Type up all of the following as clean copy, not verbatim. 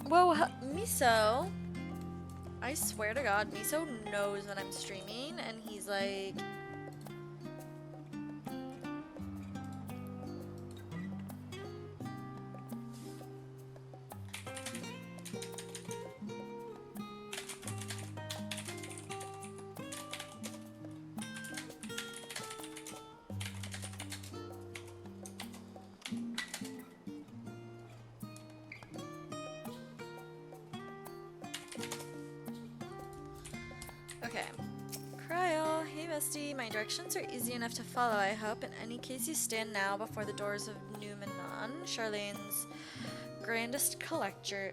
Whoa, Miso. I swear to God, Miso knows that I'm streaming, and he's like, okay. Cryo, hey bestie, my directions are easy enough to follow, I hope. In any case, you stand now before the doors of Numenon, Charlane's grandest collection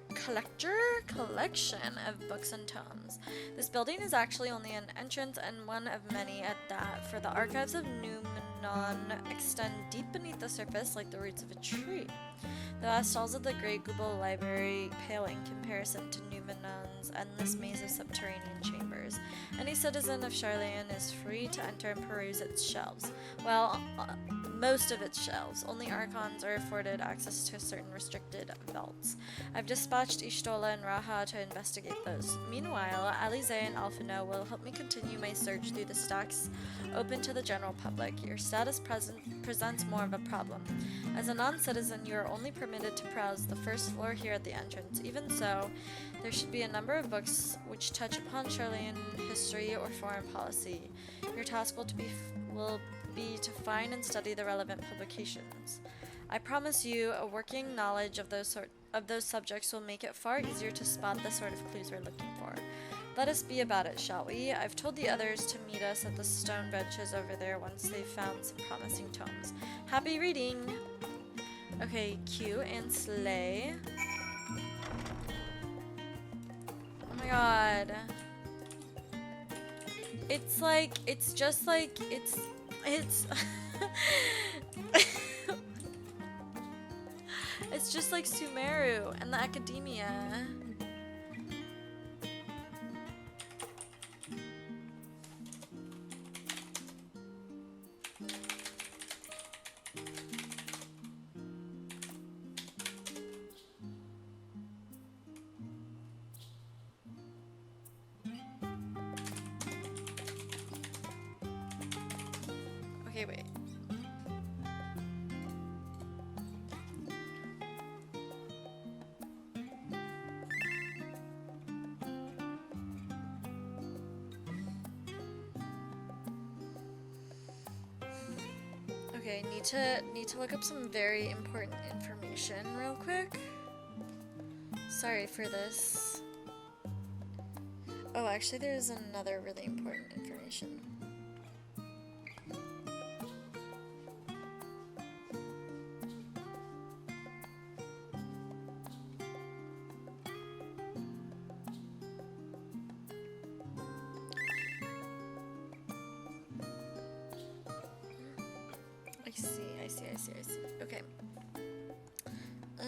of books and tomes. This building is actually only an entrance and one of many at that, for the archives of Numenon extend deep beneath the surface like the roots of a tree. The vast halls of the Great Google Library pale in comparison to Numenon's endless maze of subterranean chambers. Any citizen of Sharlayan is free to enter and peruse its shelves. Well, most of its shelves. Only Archons are afforded access to certain restricted vaults. I've dispatched Ishtola and Raha to investigate those. Meanwhile, Alize and Alphino will help me continue my search through the stacks open to the general public. Your status presents more of a problem. As a non-citizen, you are only permitted to browse the first floor here at the entrance. Even so, there should be a number of books which touch upon Sharlayan history or foreign policy. Your task will be to find and study the relevant publications. I promise you, a working knowledge of those subjects will make it far easier to spot the sort of clues we're looking for. Let us be about it, shall we? I've told the others to meet us at the stone benches over there once they've found some promising tomes. Happy reading! Okay, Q and Slay. Oh my god. It's like, it's just like, it's it's just like Sumeru and the academia. Okay, wait. Okay, need to look up some very important information real quick. Sorry for this. Oh, actually there's another really important information. I see. Okay. No.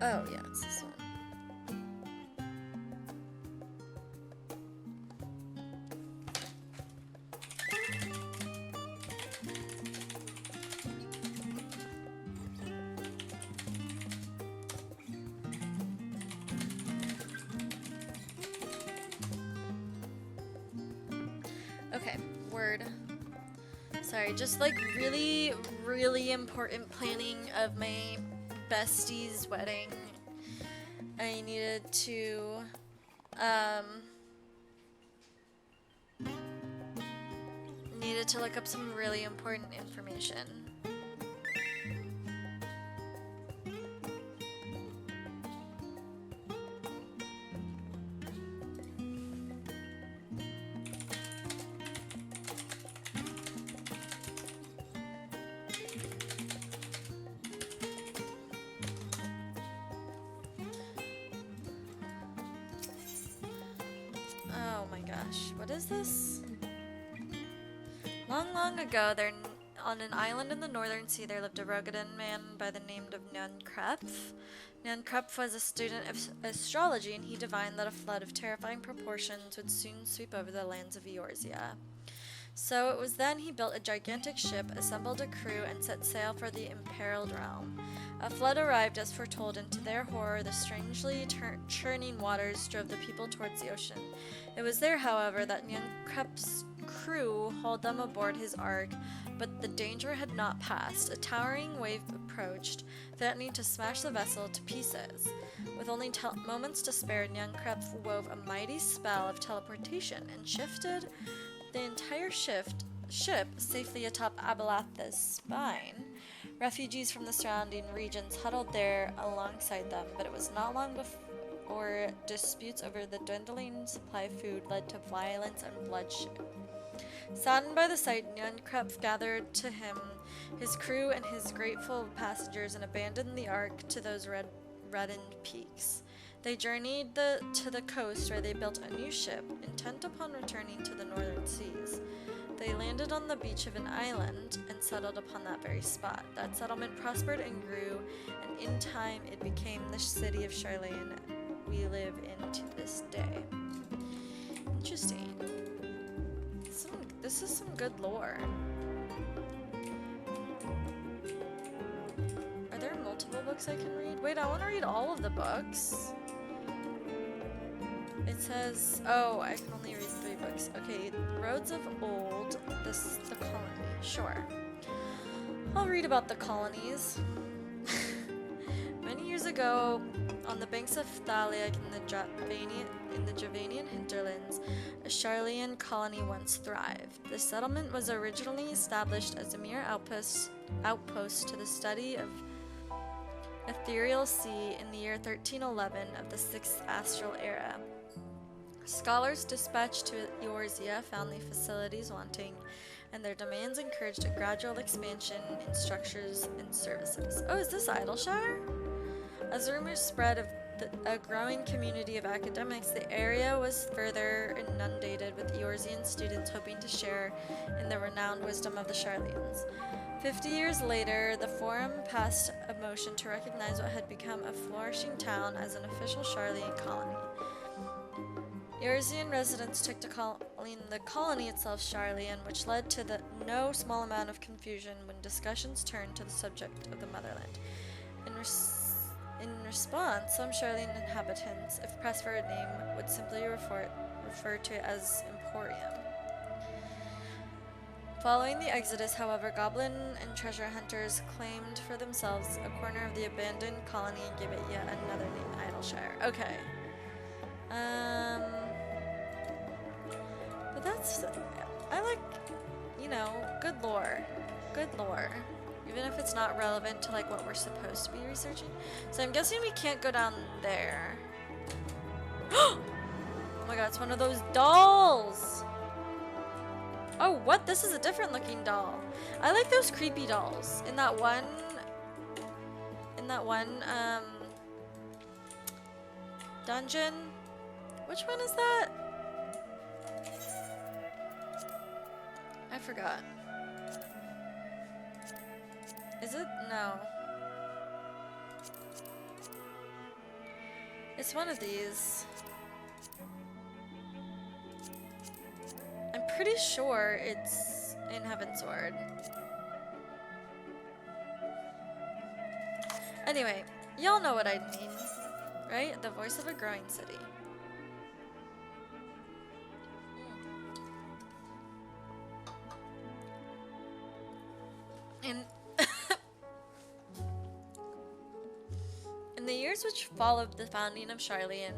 Oh, yeah, it's this one. Okay, word. Sorry, just like really, really important planning of my bestie's wedding. I needed to look up some really important information. Oh my gosh, what is this? Long ago, there on an island in the northern sea, there lived a Rogadan man by the name of Nyankreph. Nyankreph was a student of astrology, and he divined that a flood of terrifying proportions would soon sweep over the lands of Eorzea. So it was then he built a gigantic ship, assembled a crew, and set sail for the imperiled realm. A flood arrived as foretold, and to their horror, the strangely churning waters drove the people towards the ocean. It was there, however, that Nyankrep's crew hauled them aboard his ark, but the danger had not passed. A towering wave approached, threatening to smash the vessel to pieces. With only moments to spare, Nyankreph wove a mighty spell of teleportation and shifted the entire ship safely atop Abelatha's spine. Refugees from the surrounding regions huddled there alongside them, but it was not long before disputes over the dwindling supply of food led to violence and bloodshed. Saddened by the sight, Nyankreph gathered to him his crew and his grateful passengers and abandoned the ark to those reddened peaks. They journeyed to the coast, where they built a new ship, intent upon returning to the northern seas. They landed on the beach of an island and settled upon that very spot. That settlement prospered and grew, and in time it became the city of Sharlayan we live in to this day. Interesting. This is some good lore. Are there multiple books I can read? Wait, I want to read all of the books. It says, oh, I can only read 3 books. Okay, Roads of Old, the colony, sure. I'll read about the colonies. Many years ago, on the banks of Thalia in the Javanian hinterlands, a Sharlayan colony once thrived. The settlement was originally established as a mere outpost to the study of ethereal sea in the year 1311 of the 6th astral era. Scholars dispatched to Eorzea found the facilities wanting, and their demands encouraged a gradual expansion in structures and services. Oh, is this Idleshire? As rumors spread of a growing community of academics, the area was further inundated with Eorzean students hoping to share in the renowned wisdom of the Sharlayans. 50 years later, the Forum passed a motion to recognize what had become a flourishing town as an official Sharlayan colony. Eorzean residents took to calling the colony itself Sharlayan, which led to no small amount of confusion when discussions turned to the subject of the motherland. In response, some Sharlayan inhabitants, if pressed for a name, would simply refer to it as Emporium. Following the Exodus, however, goblin and treasure hunters claimed for themselves a corner of the abandoned colony and gave it yet another name, Idleshire. Okay. But that's, I like, good lore. Good lore. Even if it's not relevant to, like, what we're supposed to be researching. So I'm guessing we can't go down there. Oh my god, it's one of those dolls! Oh, what? This is a different looking doll. I like those creepy dolls. In that one, dungeon. Which one is that? I forgot. Is it? No. It's one of these. I'm pretty sure it's in Heavensward. Anyway, y'all know what I mean, right? The voice of a growing city. In the years which followed the founding of Sharlayan,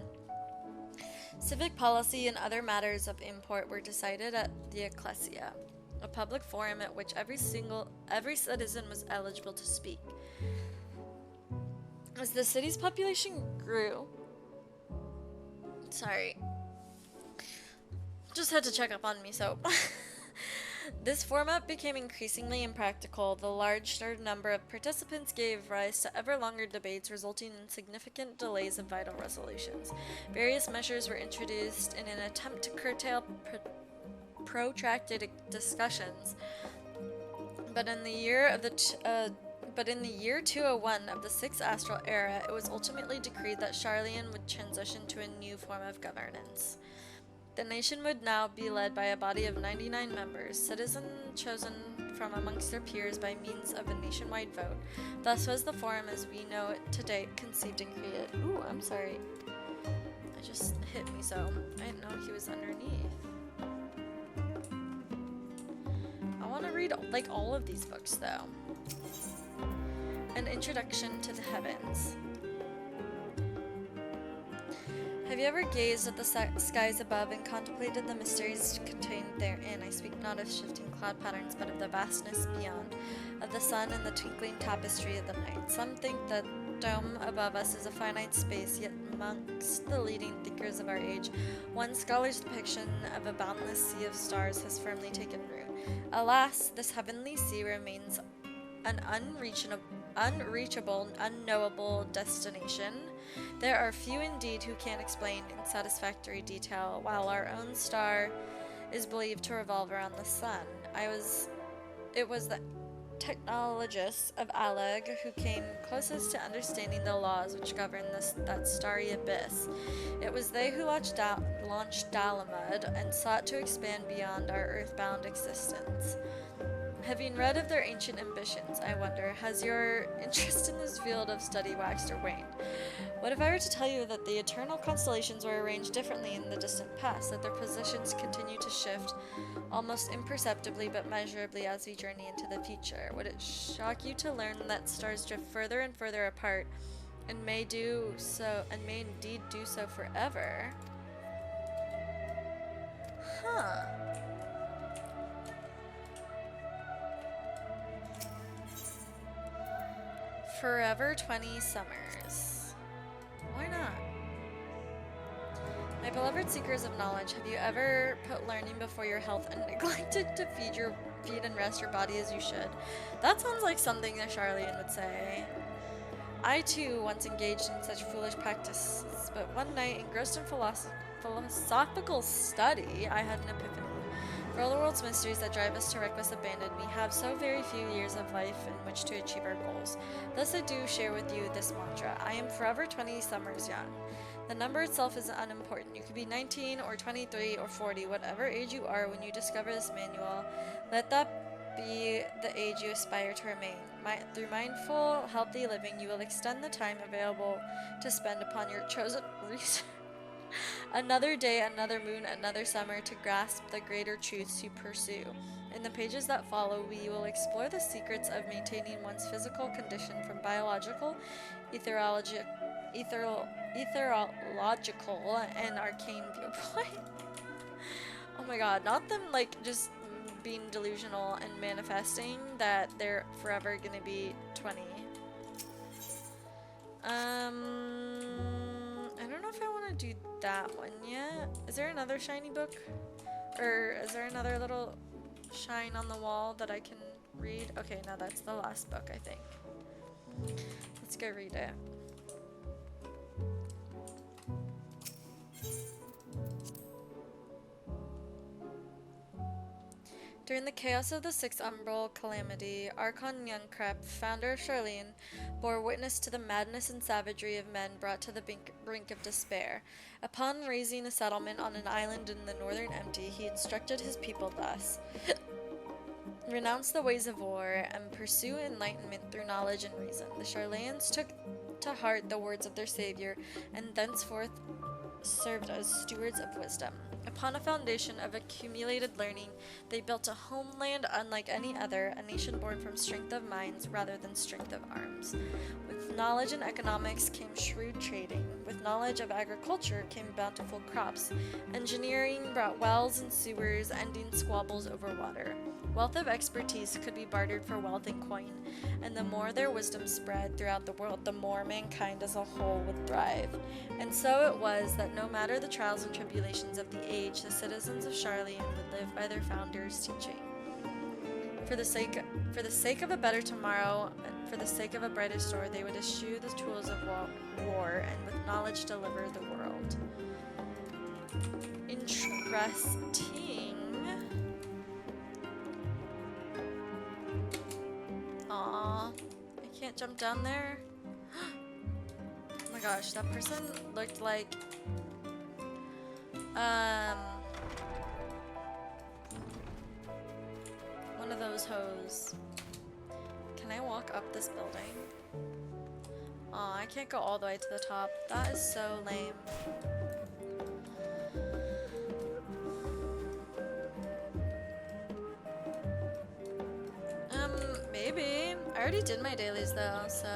civic policy and other matters of import were decided at the Ecclesia, a public forum at which every citizen was eligible to speak. As the city's population grew, just had to check up on me, so this format became increasingly impractical. The larger number of participants gave rise to ever longer debates, resulting in significant delays of vital resolutions. Various measures were introduced in an attempt to curtail protracted discussions, But in the year of but in the year 201 of the 6th astral era, it was ultimately decreed that Sharlayan would transition to a new form of governance. The nation would now be led by a body of 99 members, citizens chosen from amongst their peers by means of a nationwide vote. Thus was the forum as we know it to date conceived and created. Ooh, I'm sorry. It just hit me so. I didn't know he was underneath. I want to read like all of these books though. An Introduction to the Heavens. Have you ever gazed at the skies above and contemplated the mysteries contained therein? I speak not of shifting cloud patterns, but of the vastness beyond, of the sun and the twinkling tapestry of the night. Some think that dome above us is a finite space, yet amongst the leading thinkers of our age, one scholar's depiction of a boundless sea of stars has firmly taken root. Alas, this heavenly sea remains an unreachable, unknowable destination. There are few indeed who can explain in satisfactory detail, while our own star is believed to revolve around the sun. It was the technologists of Alag who came closest to understanding the laws which govern that starry abyss. It was they who launched Dalamud and sought to expand beyond our earthbound existence. Having read of their ancient ambitions, I wonder, has your interest in this field of study waxed or waned? What if I were to tell you that the eternal constellations were arranged differently in the distant past, that their positions continue to shift almost imperceptibly but measurably as we journey into the future? Would it shock you to learn that stars drift further and further apart and may indeed do so forever? Huh. Forever 20 summers. Why not? My beloved seekers of knowledge, have you ever put learning before your health and neglected to feed and rest your body as you should? That sounds like something a Sharlayan would say. I too once engaged in such foolish practices, but one night, engrossed in philosophical study, I had an epiphany. For all the world's mysteries that drive us to reckless abandon, we have so very few years of life in which to achieve our goals. Thus I do share with you this mantra. I am forever 20 summers young. The number itself is unimportant. You could be 19 or 23 or 40, whatever age you are when you discover this manual. Let that be the age you aspire to remain. Through mindful, healthy living, you will extend the time available to spend upon your chosen research. Another day, another moon, another summer to grasp the greater truths you pursue. In the pages that follow, we will explore the secrets of maintaining one's physical condition from biological, ethereological, and arcane viewpoint. Oh my god, not them like just being delusional and manifesting that they're forever gonna be 20. I don't know if I want to do that one yet. Is there another shiny book? Or is there another little shine on the wall that I can read? Okay, now that's the last book, I think. Let's go read it. During the chaos of the Sixth Umbral Calamity, Archon Youngcrep, founder of Sharlayan, bore witness to the madness and savagery of men brought to the brink of despair. Upon raising a settlement on an island in the northern empty, he instructed his people thus: renounce the ways of war and pursue enlightenment through knowledge and reason. The Sharlayans took to heart the words of their savior and thenceforth served as stewards of wisdom. Upon a foundation of accumulated learning, they built a homeland unlike any other, a nation born from strength of minds rather than strength of arms. With knowledge in economics came shrewd trading. With knowledge of agriculture came bountiful crops. Engineering brought wells and sewers, ending squabbles over water. Wealth of expertise could be bartered for wealth and coin, and the more their wisdom spread throughout the world, the more mankind as a whole would thrive. And so it was that no matter the trials and tribulations of the age, the citizens of Sharlayan would live by their founders' teaching. For the sake of a better tomorrow, and for the sake of a brighter store, they would eschew the tools of war, and with knowledge deliver the world. Interesting. Aw, I can't jump down there. Oh my gosh, that person looked like, one of those hoes. Can I walk up this building? Aw, I can't go all the way to the top. That is so lame. Maybe. I already did my dailies though, so.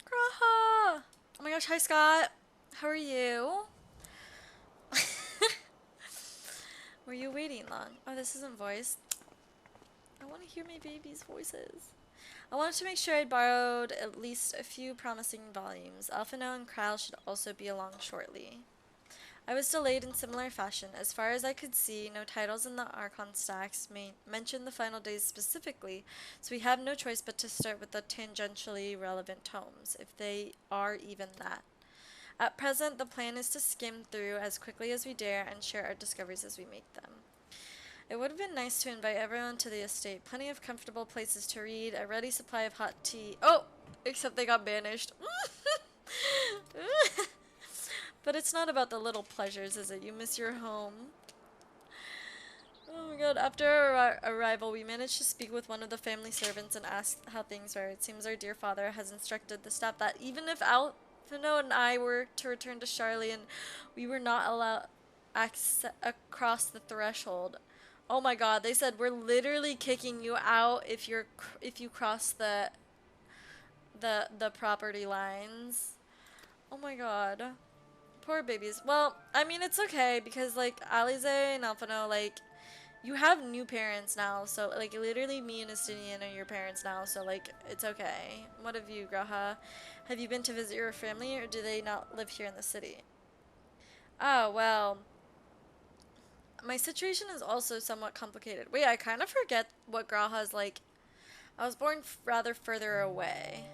Graha! Oh my gosh, hi Scott. How are you? Were you waiting long? Oh, this isn't voice. I want to hear my baby's voices. I wanted to make sure I'd borrowed at least a few promising volumes. Alphino and Kral should also be along shortly. I was delayed in similar fashion. As far as I could see, no titles in the Archon stacks mention the final days specifically, so we have no choice but to start with the tangentially relevant tomes, if they are even that. At present, the plan is to skim through as quickly as we dare and share our discoveries as we make them. It would have been nice to invite everyone to the estate. Plenty of comfortable places to read, a ready supply of hot tea. Oh! Except they got banished. But it's not about the little pleasures, is it? You miss your home. Oh my god. After our arrival, we managed to speak with one of the family servants and ask how things were. It seems our dear father has instructed the staff that even if Alphino and I were to return to Sharlayan, we were not allowed access across the threshold. Oh my god, they said we're literally kicking you out if you cross the property lines. Oh my god. Poor babies. Well, I mean, it's okay because, like, Alize and Alphino, like, you have new parents now, so, like, literally me and Estinian are your parents now, so, like, it's okay. What have you, Graha? Have you been to visit your family, or do they not live here in the city? Oh, well, my situation is also somewhat complicated. Wait, I kind of forget what Graha's like. I was born rather further away.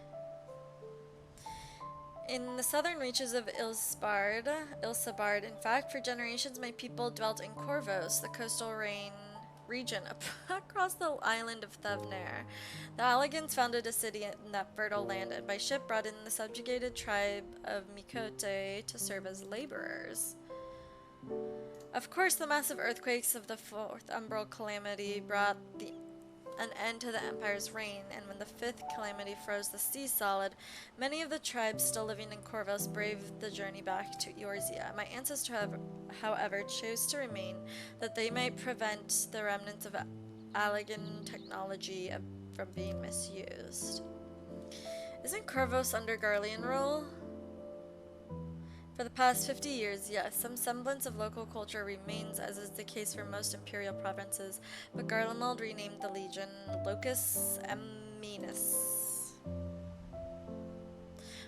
In the southern reaches of Ilsabard, in fact, for generations my people dwelt in Corvos, the coastal region across the island of Thevner. The Alligans founded a city in that fertile land and by ship brought in the subjugated tribe of Mikote to serve as laborers. Of course, the massive earthquakes of the Fourth Umbral Calamity brought an end to the Empire's reign, and when the Fifth Calamity froze the sea solid, many of the tribes still living in Corvos braved the journey back to Eorzea. My ancestors, however, chose to remain, that they might prevent the remnants of Allagan technology from being misused. Isn't Corvos under Garlean rule? For the past 50 years, yes, some semblance of local culture remains, as is the case for most imperial provinces, but Garlemald renamed the legion Locus Eminus.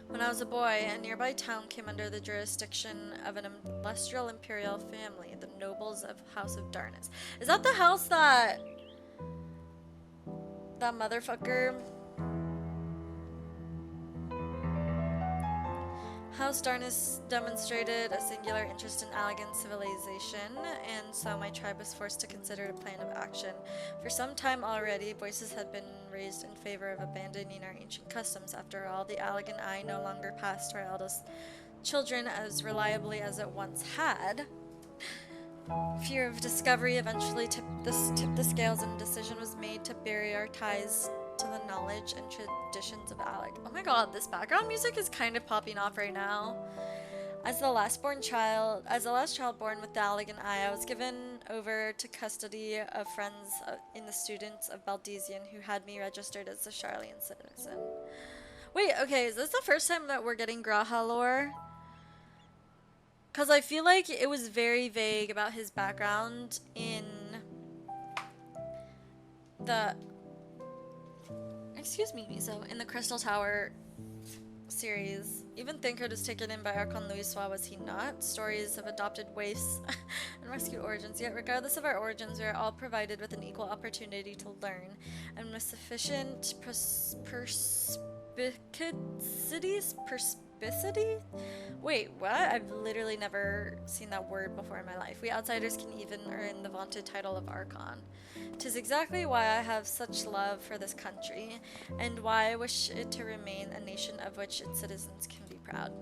When I was a boy, a nearby town came under the jurisdiction of an illustrious imperial family, the nobles of House of Darkness. Is that the house that motherfucker House Darnus demonstrated a singular interest in Allegan civilization, and so my tribe was forced to consider a plan of action. For some time already, voices had been raised in favor of abandoning our ancient customs. After all, the Allegan eye no longer passed to our eldest children as reliably as it once had. Fear of discovery eventually tipped the scales, and a decision was made to bury our ties to the knowledge and traditions of Alec. Oh my god, this background music is kind of popping off right now. As the last child born with the Allegan eye, I was given over to custody of friends in the students of Baldesian who had me registered as a Sharlayan citizen. Wait, okay, is this the first time that we're getting Graha lore? Because I feel like it was very vague about his background in the... Excuse me, Miso. In the Crystal Tower series. Even Thinkard was taken in by Archon Louisois, was he not? Stories of adopted waifs and rescued origins. Yet regardless of our origins, we are all provided with an equal opportunity to learn, and with sufficient perspicacity? Wait, what? I've literally never seen that word before in my life. We outsiders can even earn the vaunted title of Archon. 'Tis exactly why I have such love for this country, and why I wish it to remain a nation of which its citizens can be proud.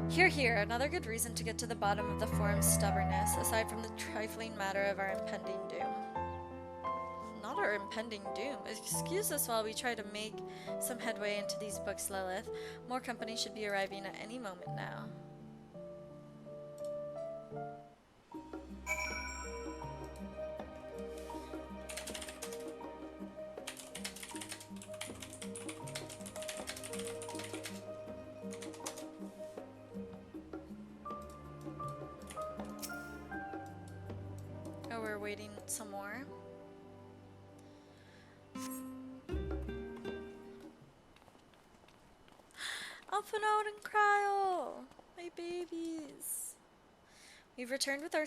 Hear, hear, another good reason to get to the bottom of the forum's stubbornness, aside from the trifling matter of our impending doom. Not our impending doom. Excuse us while we try to make some headway into these books, Lilith. More company should be arriving at any moment now. Oh, we're waiting some more. Alphinaud and Cryo! My babies! We've returned with our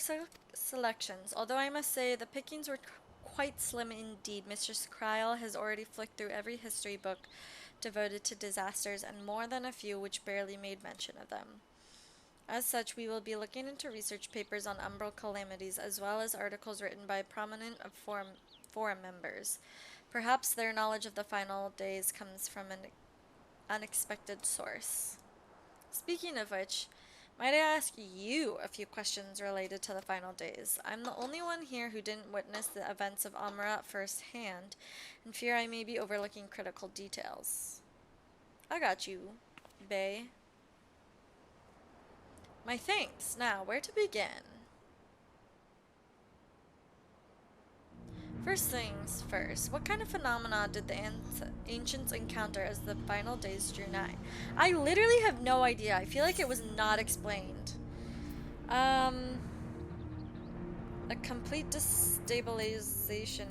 selections, although I must say the pickings were quite slim indeed. Mistress Cryle has already flicked through every history book devoted to disasters, and more than a few which barely made mention of them. As such, we will be looking into research papers on umbral calamities, as well as articles written by prominent forum members. Perhaps their knowledge of the final days comes from an unexpected source. Speaking of which, might I ask you a few questions related to the final days? I'm the only one here who didn't witness the events of Amarat firsthand, and fear I may be overlooking critical details. I got you, Bay. My thanks. Now, where to begin? First things first, what kind of phenomena did the ancients encounter as the final days drew nigh? I literally have no idea. I feel like it was not explained. A complete destabilization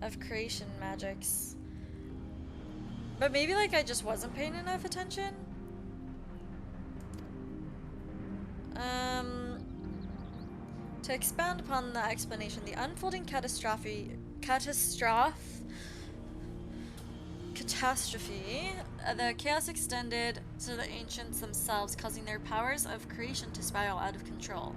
of creation magics. But maybe like I just wasn't paying enough attention? To expound upon the explanation, the unfolding catastrophe, the chaos extended to the ancients themselves, causing their powers of creation to spiral out of control.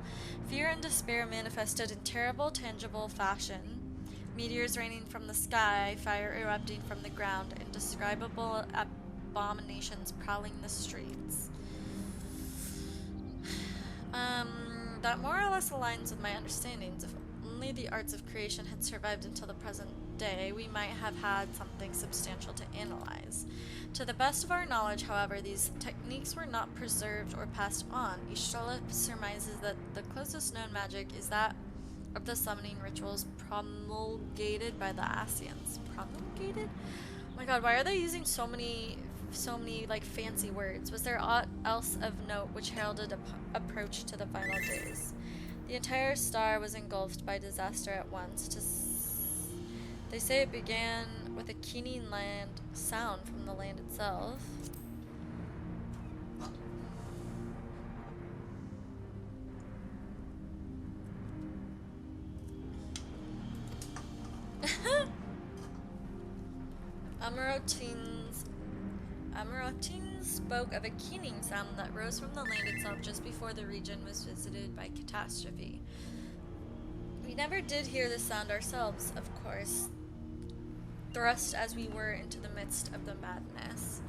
Fear and despair manifested in terrible, tangible fashion. Meteors raining from the sky, fire erupting from the ground, indescribable abominations prowling the streets. That more or less aligns with my understandings. If only the arts of creation had survived until the present day, we might have had something substantial to analyze. To the best of our knowledge, however, these techniques were not preserved or passed on. Ishtola surmises that the closest known magic is that of the summoning rituals promulgated by the Asians. Promulgated? Oh my god, why are they using so many like fancy words? Was there aught else of note which heralded approach to the final days? The entire star was engulfed by disaster at once. They say it began with a keening sound from the land itself. Amarotine's Amarotine spoke of a keening sound that rose from the land itself just before the region was visited by catastrophe. We never did hear the sound ourselves, of course, thrust as we were into the midst of the madness.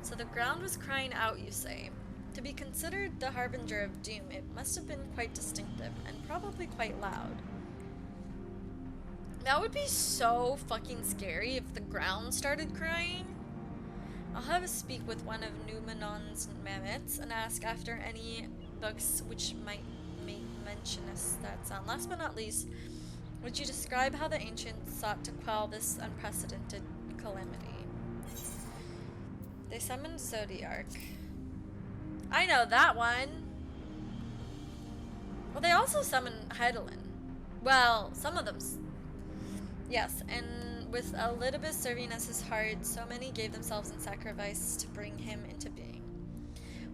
So the ground was crying out, you say? To be considered the harbinger of doom, it must have been quite distinctive, and probably quite loud. That would be so fucking scary if the ground started crying. I'll have a speak with one of Numenon's mammoths and ask after any books which might make mention of that sound. Last but not least, would you describe how the ancients sought to quell this unprecedented calamity? They summoned Zodiark. I know that one! Well, they also summoned Heidelin. Well, some of them. Yes, and with Elidibus serving as his heart, so many gave themselves in sacrifice to bring him into being.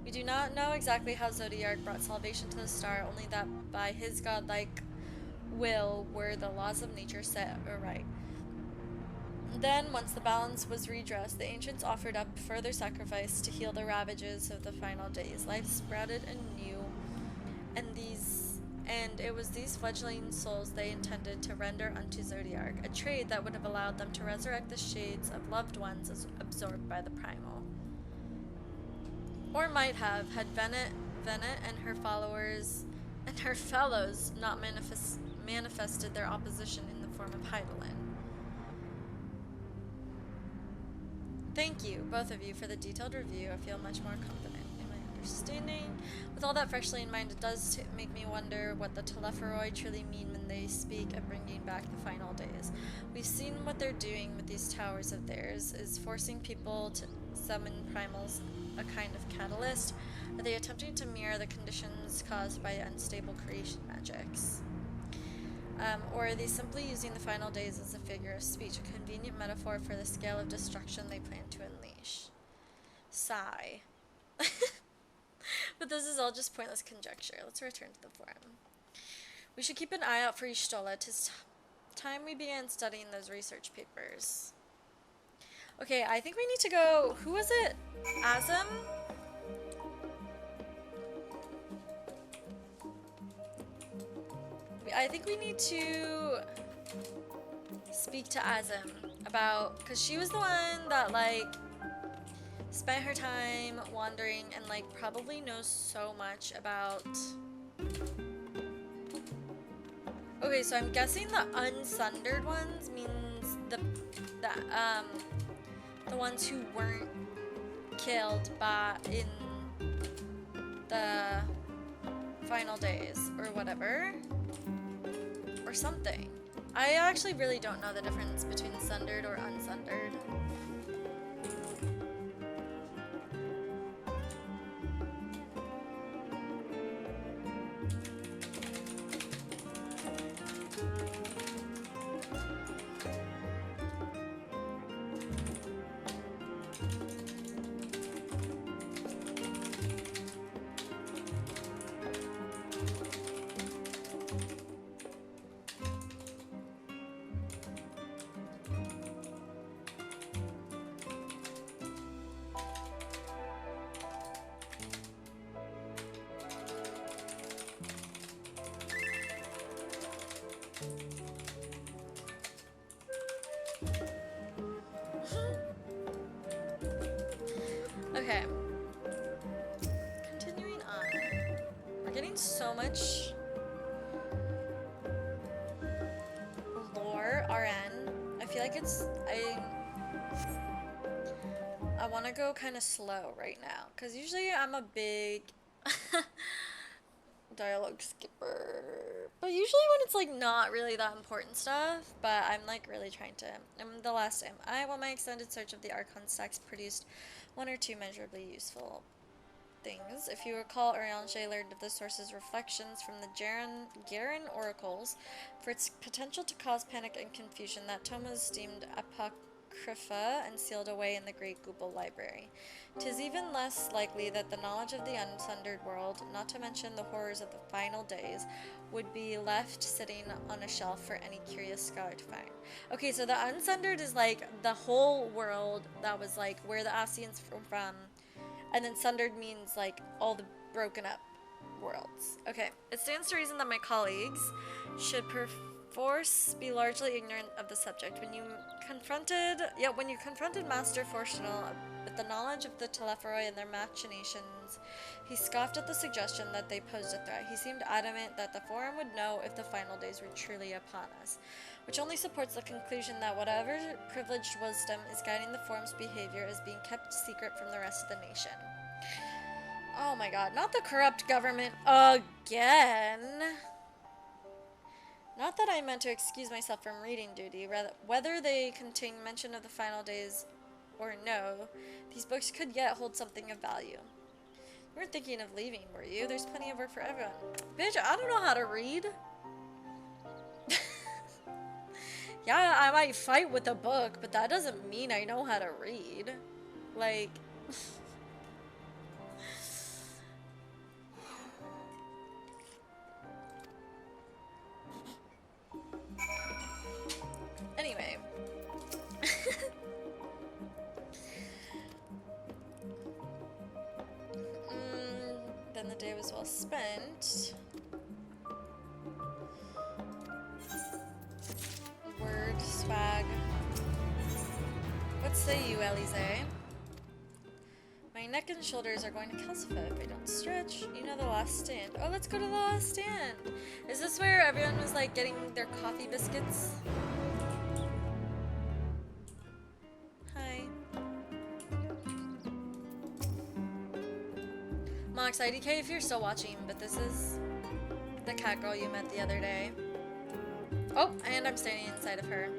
We do not know exactly how Zodiark brought salvation to the star, only that by his godlike will were the laws of nature set aright. Then, once the balance was redressed, the ancients offered up further sacrifice to heal the ravages of the final days. Life sprouted anew, and it was these fledgling souls they intended to render unto Zodiark, a trade that would have allowed them to resurrect the shades of loved ones as absorbed by the primal. Or might have, had Venet and her followers and her fellows not manifested their opposition in the form of Heidelin. Thank you, both of you, for the detailed review. I feel much more confident in my understanding. With all that freshly in mind, it does make me wonder what the Telepheroi truly mean when they speak of bringing back the final days. We've seen what they're doing with these towers of theirs, is forcing people to summon primals, a kind of catalyst. Are they attempting to mirror the conditions caused by unstable creation magics? Or are they simply using the final days as a figure of speech, a convenient metaphor for the scale of destruction they plan to unleash? Sigh. But this is all just pointless conjecture. Let's return to the forum. We should keep an eye out for Y'shtola. 'Tis time we began studying those research papers. Okay, I think we need to go... Who was it? Azim? I think we need to speak to Azim about, because she was the one that like spent her time wandering and like probably knows so much about. Okay, so I'm guessing the unsundered ones means the ones who weren't killed in the final days or whatever. Or something. I actually really don't know the difference between sundered or unsundered. Okay. Continuing on. We're getting so much lore RN. I feel like I want to go kind of slow right now, because usually I'm a big dialogue skipper. But usually when it's like not really that important stuff, but I'm like really trying to. The last time, while my extended search of the Archon stacks produced one or two measurably useful things. If you recall, Oriange learned of the source's reflections from the Garen oracles for its potential to cause panic and confusion. That tome was deemed Apocrypha and sealed away in the great Google library. 'Tis even less likely that the knowledge of the unsundered world, not to mention the horrors of the final days, would be left sitting on a shelf for any curious scholar to find. Okay, so the unsundered is like the whole world that was like where the Ascians were from, and then sundered means like all the broken up worlds. Okay, it stands to reason that my colleagues should perforce be largely ignorant of the subject. When you confronted Master Fortunal with the knowledge of the Telepharoi and their machinations, he scoffed at the suggestion that they posed a threat. He seemed adamant that the Forum would know if the final days were truly upon us, which only supports the conclusion that whatever privileged wisdom is guiding the Forum's behavior is being kept secret from the rest of the nation. Oh my god, not the corrupt government again. Not that I meant to excuse myself from reading duty, rather, whether they contain mention of the final days or no, these books could yet hold something of value. You weren't thinking of leaving, were you? There's plenty of work for everyone. Bitch, I don't know how to read. Yeah, I might fight with a book, but that doesn't mean I know how to read. Like... Anyway. Then the day was well spent. Word, swag. What say you, Elise? My neck and shoulders are going to calcify if I don't stretch. You know the last stand. Oh, let's go to the last stand. Is this where everyone was like getting their coffee biscuits? Hi. Mox, IDK if you're still watching, but this is the cat girl you met the other day. Oh, and I'm standing inside of her.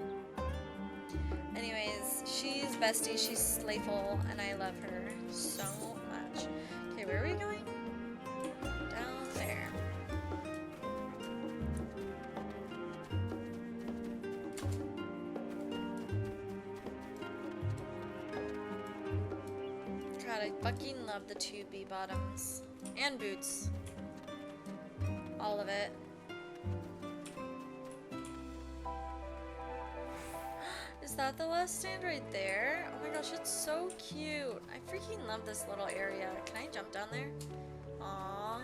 Anyways, she's bestie, she's slayful, and I love her so much. Okay, where are we going? Down there. God, I fucking love the 2B bottoms. And boots. All of it. Is that the last stand right there? Oh my gosh, it's so cute. I freaking love this little area. Can I jump down there? Aww.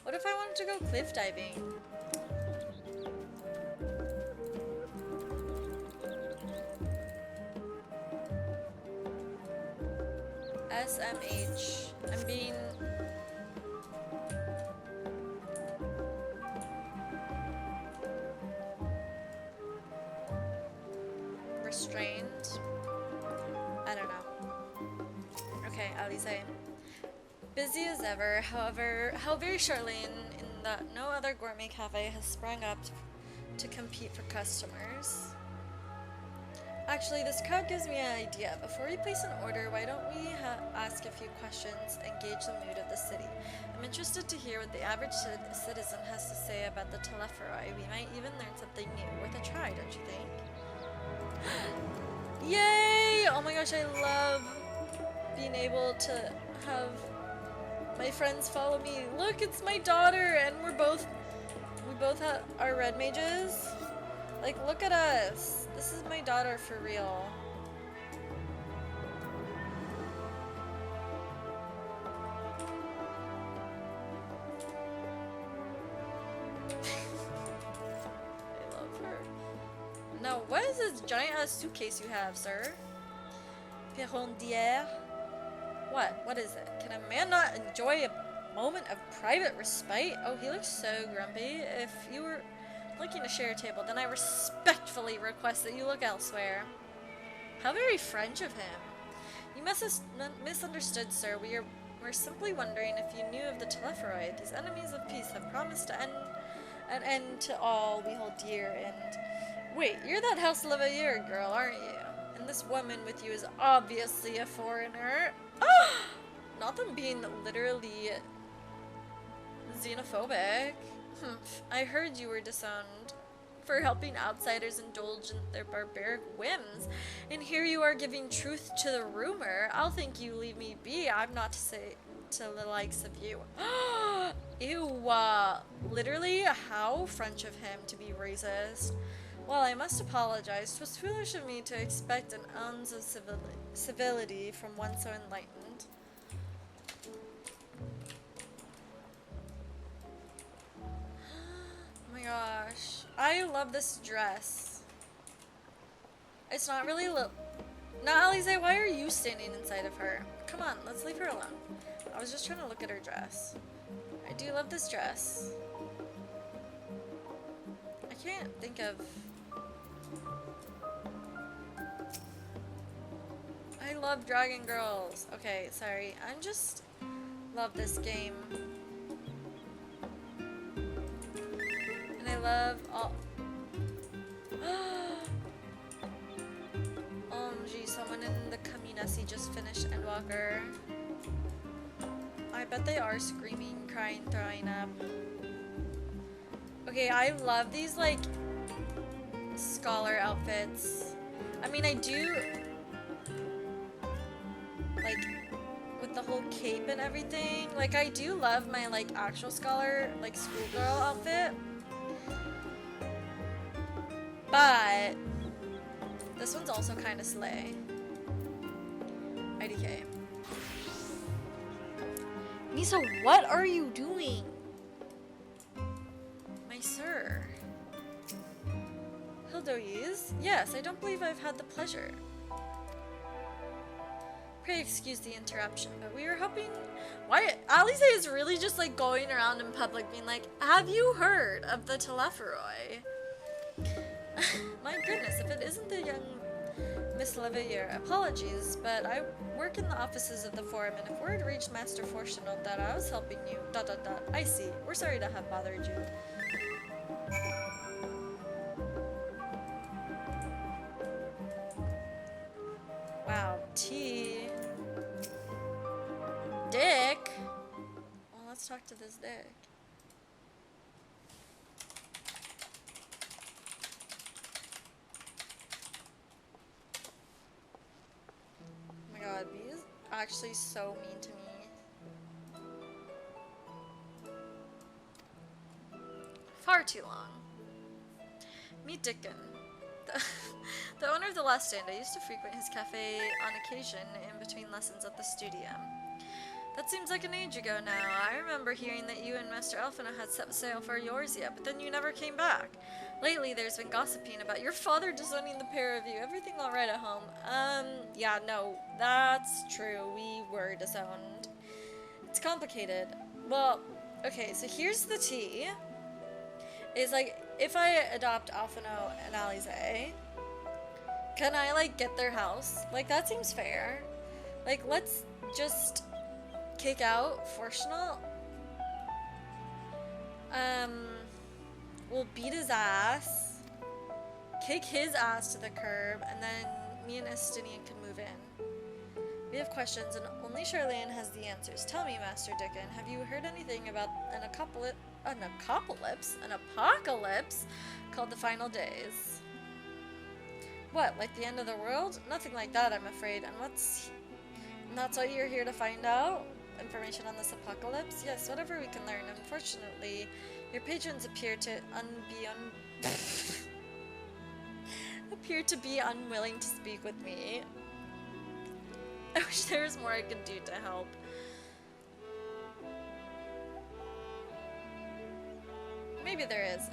What if I wanted to go cliff diving? SMH. I'm being... restrained. I don't know. Okay, Alize. Busy as ever, however, how very sharlayan in that no other gourmet cafe has sprung up to compete for customers. Actually, this crowd gives me an idea. Before we place an order, why don't we ask a few questions and gauge the mood of the city? I'm interested to hear what the average citizen has to say about the Telepharoi. We might even learn something new. Worth a try, don't you think? Yay! Oh my gosh, I love being able to have my friends follow me. Look, it's my daughter, and we both are red mages. Like, look at us. This is my daughter for real. Now, what is this giant ass suitcase you have, sir? Perondière? What? What is it? Can a man not enjoy a moment of private respite? Oh, he looks so grumpy. If you were looking to share a table, then I respectfully request that you look elsewhere. How very French of him. You must have misunderstood, sir. We're simply wondering if you knew of the Telepharoi. These enemies of peace have promised to an end to all we hold dear, and... Wait, you're that House Lavalier girl, aren't you? And this woman with you is obviously a foreigner. Not them being literally xenophobic. I heard you were disowned for helping outsiders indulge in their barbaric whims, and here you are giving truth to the rumor, I'll think you leave me be. I'm not to say to the likes of you. Ew, literally, how French of him to be racist. Well, I must apologize. 'Twas foolish of me to expect an ounce of civility from one so enlightened. Oh my gosh. I love this dress. It's not really Now, Alize, why are you standing inside of her? Come on, let's leave her alone. I was just trying to look at her dress. I do love this dress. I can't think of... I love Dragon Girls. Okay, sorry. I'm just... love this game. And I love all... OMG, someone in the community just finished Endwalker. I bet they are screaming, crying, throwing up. Okay, I love these, like, scholar outfits. I mean, I do, like, with the whole cape and everything. Like, I do love my, like, actual scholar, like, schoolgirl outfit. But this one's also kind of slay. IDK. Misa, what are you doing? My sir. Hildoise? Yes, I don't believe I've had the pleasure. Pray excuse the interruption, but we were hoping... Why? Alize is really just like going around in public being like, have you heard of the Telepheroi? My goodness, if it isn't the young Miss Leveilleur, apologies, but I work in the offices of the forum, and if word reached Master Fortunal that I was helping you, ... I see. We're sorry to have bothered you. Wow, T. Dick? Well, let's talk to this dick. God, B is actually so mean to me. Far too long. Meet Dickon. The owner of the Last Stand. I used to frequent his cafe on occasion in between lessons at the studio. That seems like an age ago now. I remember hearing that you and Master Elfina had set sail for Eorzea, but then you never came back. Lately, there's been gossiping about your father disowning the pair of you. Everything all right at home? Yeah, no, that's true. We were disowned. It's complicated. Well, okay, so here's the tea. Is like, if I adopt Alphino and Alize, can I, like, get their house? Like, that seems fair. Like, let's just kick out Fortunal. We'll beat his ass, kick his ass to the curb, and then me and Estinian can move in. We have questions, and only Sharlayan has the answers. Tell me, Master Dickon, have you heard anything about an apocalypse called the Final Days? What, like the end of the world? Nothing like that, I'm afraid. And that's what you're here to find out? Information on this apocalypse? Yes, whatever we can learn. Unfortunately, your patrons appear to be unwilling to speak with me. I wish there was more I could do to help. Maybe there is.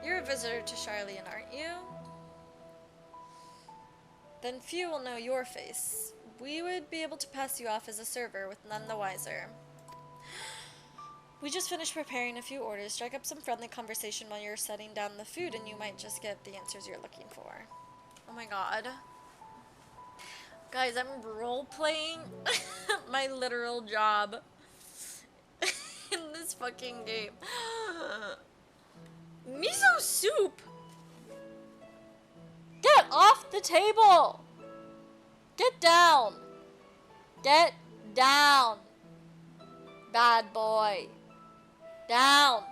You're a visitor to Sharlayan, aren't you? Then few will know your face. We would be able to pass you off as a server, with none the wiser. We just finished preparing a few orders. Strike up some friendly conversation while you're setting down the food, and you might just get the answers you're looking for. Oh my god. Guys, I'm role-playing my literal job in this fucking game. Miso soup! Get off the table! Get down! Get down! Bad boy. Down!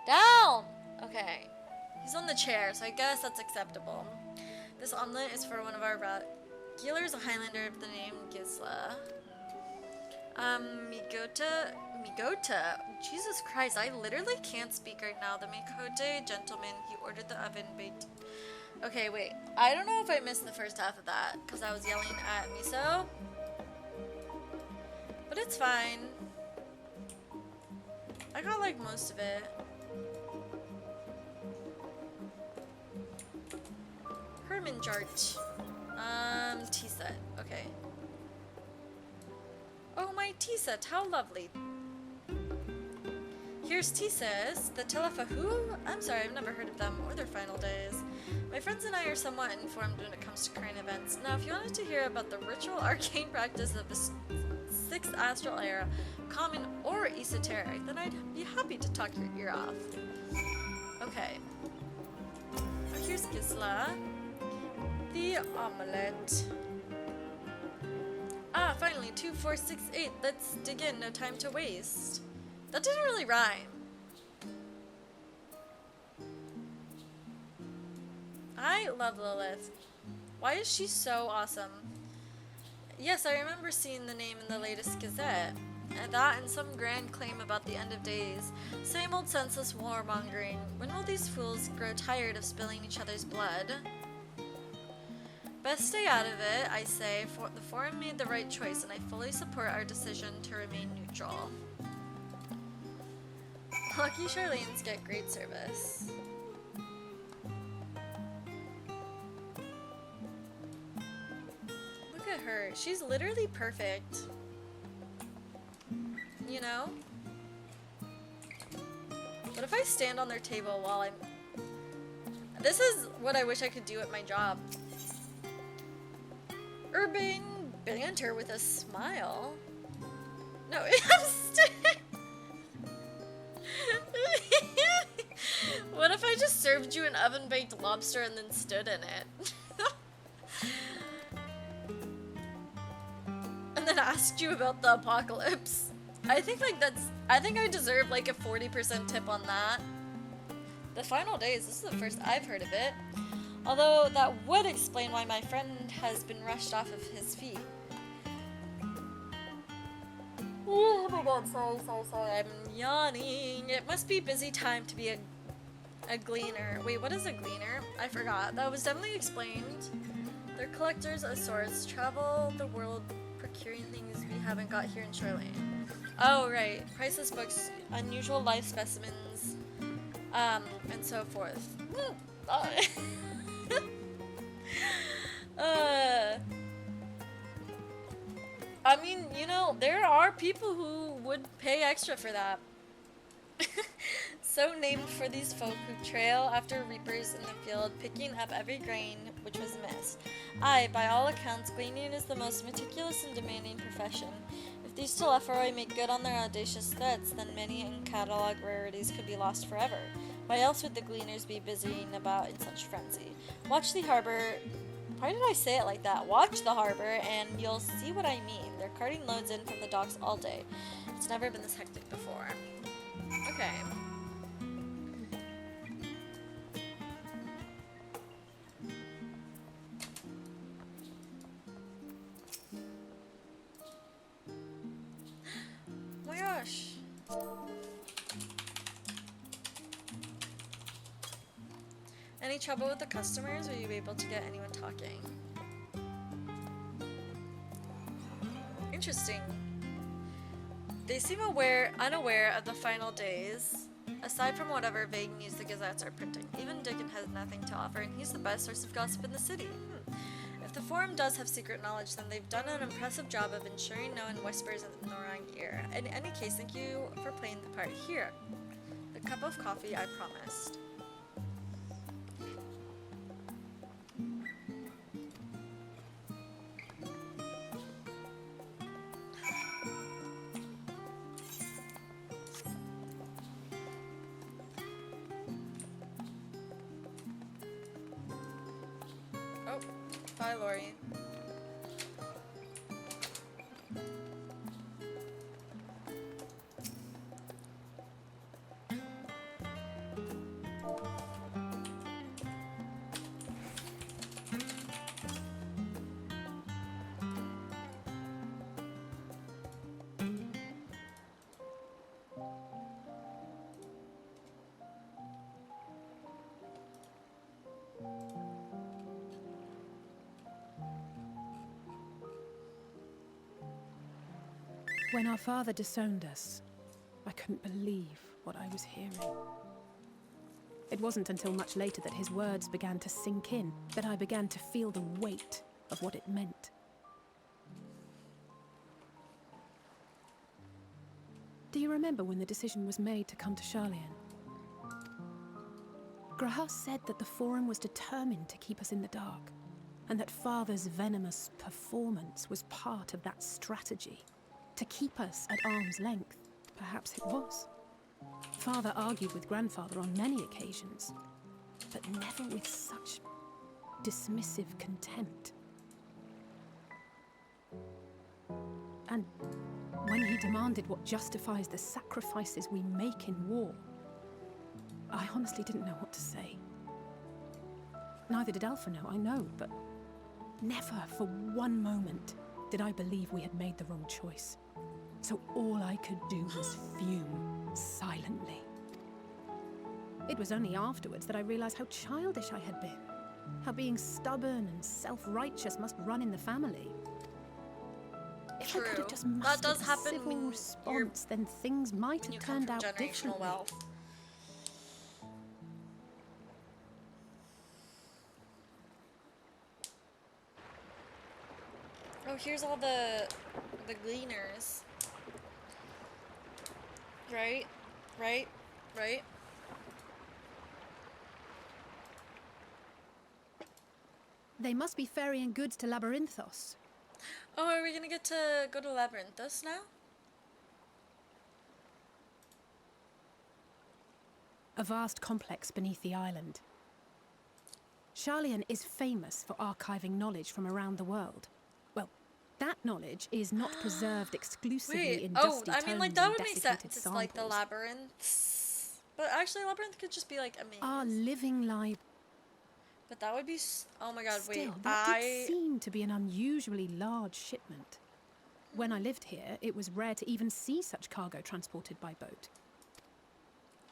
Down! Okay. He's on the chair, so I guess that's acceptable. This omelet is for one of our Gieler is a Highlander of the name Gisla. Migota. Jesus Christ, I literally can't speak right now. The Mikote gentleman, he ordered the oven baked. Okay, wait. I don't know if I missed the first half of that because I was yelling at Miso. But it's fine. I got like most of it. Hermanjart. Tea set. Okay. Oh, my tea set. How lovely. Here's tea says, the Telefahu? I'm sorry, I've never heard of them or their final days. My friends and I are somewhat informed when it comes to current events. Now, if you wanted to hear about the ritual arcane practice of the 6th astral era, common or esoteric, then I'd be happy to talk your ear off. Okay. Oh, here's Gisla. The omelette. Ah, finally, 2, 4, 6, 8. Let's dig in, no time to waste. That didn't really rhyme. I love Lilith. Why is she so awesome? Yes, I remember seeing the name in the latest Gazette. And that and some grand claim about the end of days. Same old senseless warmongering. When will these fools grow tired of spilling each other's blood? Best stay out of it, I say. The Forum made the right choice, and I fully support our decision to remain neutral. Lucky Charlayans get great service. Look at her. She's literally perfect. You know? What if I stand on their table while I'm... This is what I wish I could do at my job. Urban banter with a smile. No, I'm What if I just served you an oven-baked lobster and then stood in it? And then asked you about the apocalypse. I think I deserve like a 40% tip on that. The final days, this is the first I've heard of it. Although that would explain why my friend has been rushed off of his feet. Oh my god, sorry, I'm yawning. It must be busy time to be a gleaner. Wait, what is a gleaner? I forgot. That was definitely explained. They're collectors of sorts, travel the world procuring things we haven't got here in Sharlayan. Oh, right. Priceless books, unusual life specimens, and so forth. I mean, you know, there are people who would pay extra for that. So named for these folk who trail after reapers in the field, picking up every grain which was missed. Aye, by all accounts, gleaning is the most meticulous and demanding profession. If these Telephoroi make good on their audacious threats, then many in-catalog rarities could be lost forever. Why else would the gleaners be busying about in such frenzy? Watch the harbor... Why did I say it like that? Watch the harbor, and you'll see what I mean. They're carting loads in from the docks all day. It's never been this hectic before. Okay. Oh my gosh. Any trouble with the customers? Were you able to get anyone talking? Interesting. They seem unaware of the final days, aside from whatever vague news the gazettes are printing. Even Dickon has nothing to offer, and he's the best source of gossip in the city. If the Forum does have secret knowledge, then they've done an impressive job of ensuring no one whispers in the wrong ear. In any case, thank you for playing the part here. The cup of coffee I promised. Bye, Lori. When our father disowned us, I couldn't believe what I was hearing. It wasn't until much later that his words began to sink in, that I began to feel the weight of what it meant. Do you remember when the decision was made to come to Sharlayan? Graham said that the Forum was determined to keep us in the dark, and that Father's venomous performance was part of that strategy, to keep us at arm's length. Perhaps it was. Father argued with Grandfather on many occasions, but never with such dismissive contempt. And when he demanded what justifies the sacrifices we make in war, I honestly didn't know what to say. Neither did Alpha know, I know, but never for one moment did I believe we had made the wrong choice. So all I could do was fume silently. It was only afterwards that I realized how childish I had been, how being stubborn and self-righteous must run in the family. If I could have just mustered a civil response, then things might have turned out differently. Wealth. Oh, here's all the gleaners. Right? Right? Right? They must be ferrying goods to Labyrinthos. Oh, are we gonna get to go to Labyrinthos now? A vast complex beneath the island. Sharlayan is famous for archiving knowledge from around the world. Well, that knowledge is not preserved exclusively in dusty tomes and that would make desiccated sense. It's samples. like the labyrinths. But actually, labyrinth could just be like a maze. Our living library. But that would be... Oh my god, Still, wait. that did seem to be an unusually large shipment. When I lived here, it was rare to even see such cargo transported by boat.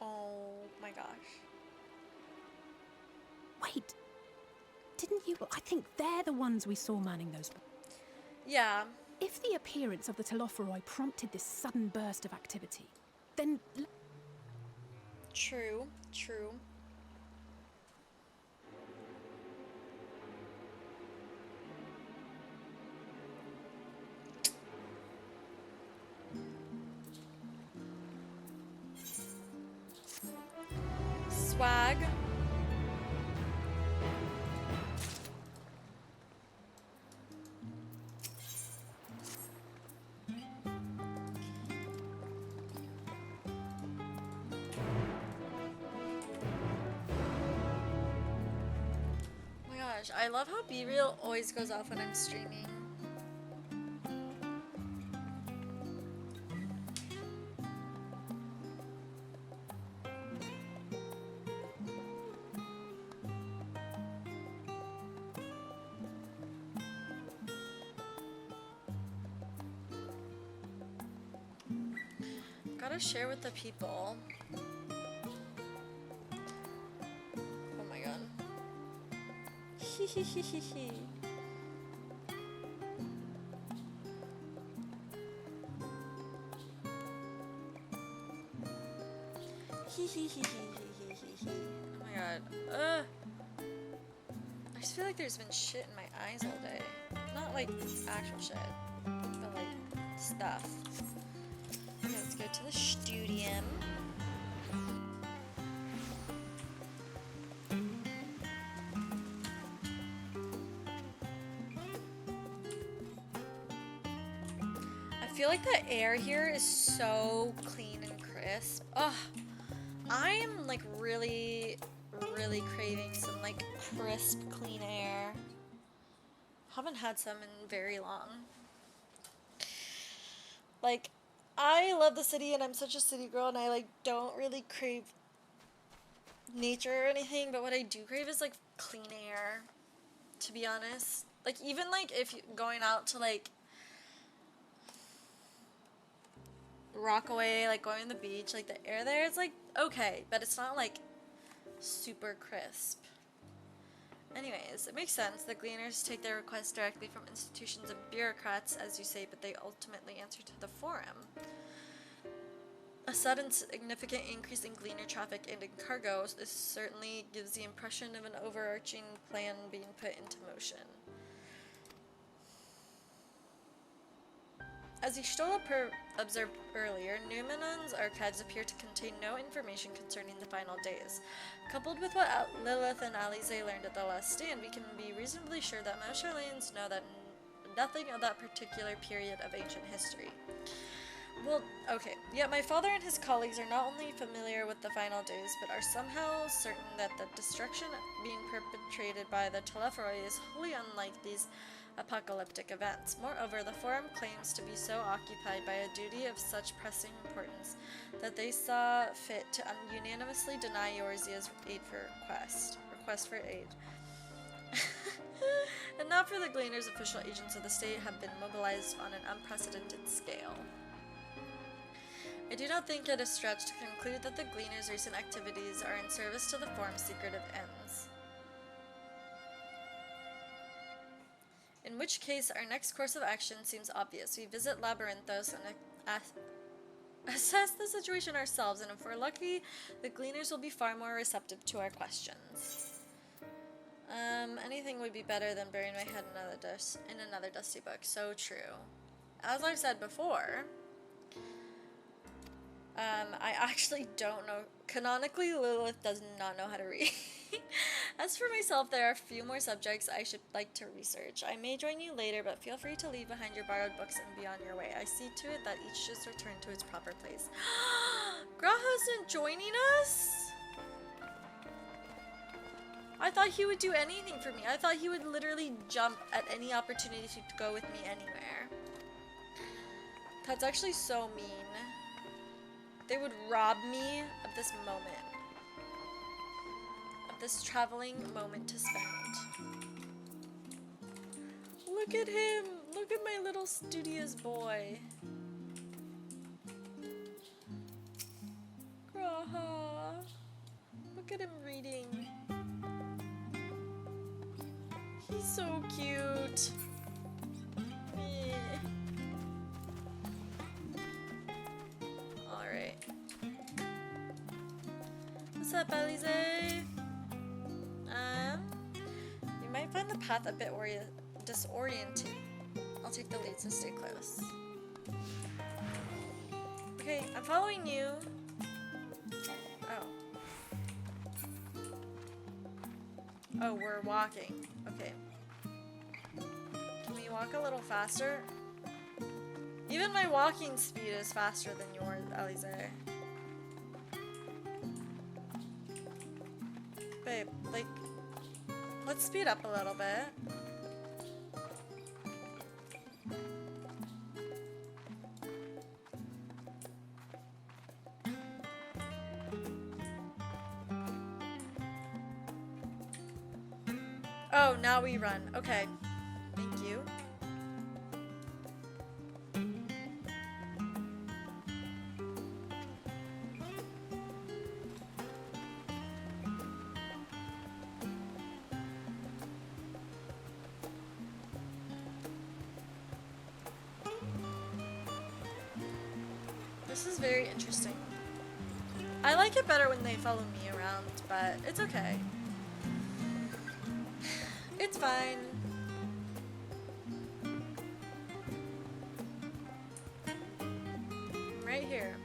Oh my gosh. Wait. Didn't you... I think they're the ones we saw manning those... Yeah. If the appearance of the Telophoroi prompted this sudden burst of activity, then... True. True. Swag. Oh my gosh, I love how B-Reel always goes off when I'm streaming. Gotta share with the people. Oh my god. Hee hee hee hee hee. Hee hee hee hee hee hee hee. Oh my god. I just feel like there's been shit in my eyes all day. Not like actual shit, but like stuff. Okay, let's go to the studio. I feel like the air here is so clean and crisp. Ugh. I am like really craving some like crisp, clean air. Haven't had some in very long. Like, I love the city and I'm such a city girl and I like don't really crave nature or anything, but what I do crave is like clean air, to be honest. Like even like if going out to like Rockaway, like going to the beach, like the air there is like okay, but it's not like super crisp. Anyways, it makes sense. The gleaners take their requests directly from institutions and bureaucrats, as you say, but they ultimately answer to the forum. A sudden significant increase in gleaner traffic and in cargo, this certainly gives the impression of an overarching plan being put into motion. As Ishtola observed earlier, Numenon's archives appear to contain no information concerning the final days. Coupled with what Lilith and Alize learned at the last stand, we can be reasonably sure that most Sharlayans know that nothing of that particular period of ancient history. Well, okay, yet my father and his colleagues are not only familiar with the final days, but are somehow certain that the destruction being perpetrated by the Telephoroi is wholly unlike these apocalyptic events. Moreover, the Forum claims to be so occupied by a duty of such pressing importance that they saw fit to unanimously deny Yorzia's request for aid. And not for the Gleaners, official agents of the state have been mobilized on an unprecedented scale. I do not think it a stretch to conclude that the Gleaners' recent activities are in service to the Forum's secretive ends. In which case, our next course of action seems obvious. We visit Labyrinthos and assess the situation ourselves, and if we're lucky, the Gleaners will be far more receptive to our questions. Anything would be better than burying my head in another dusty book. So true. As I've said before, I actually don't know. Canonically, Lilith does not know how to read. As for myself, there are a few more subjects I should like to research. I may join you later, but feel free to leave behind your borrowed books and be on your way. I see to it that each is returned to its proper place. Graha isn't joining us? I thought he would do anything for me. I thought he would literally jump at any opportunity to go with me anywhere. That's actually so mean. They would rob me of this moment. Of this traveling moment to spend. Look at him! Look at my little studious boy. Graha. Look at him reading. He's so cute. Meh. Alright. What's up, Alize? You might find the path a bit disorienting. I'll take the lead, so stay close. Okay, I'm following you. Oh, we're walking. Okay. Can we walk a little faster? Even my walking speed is faster than yours, Alize. Babe, like, let's speed up a little bit. Oh, now we run. Okay. Thank you. This is very interesting. I like it better when they follow me around, but it's okay. It's fine. I'm right here.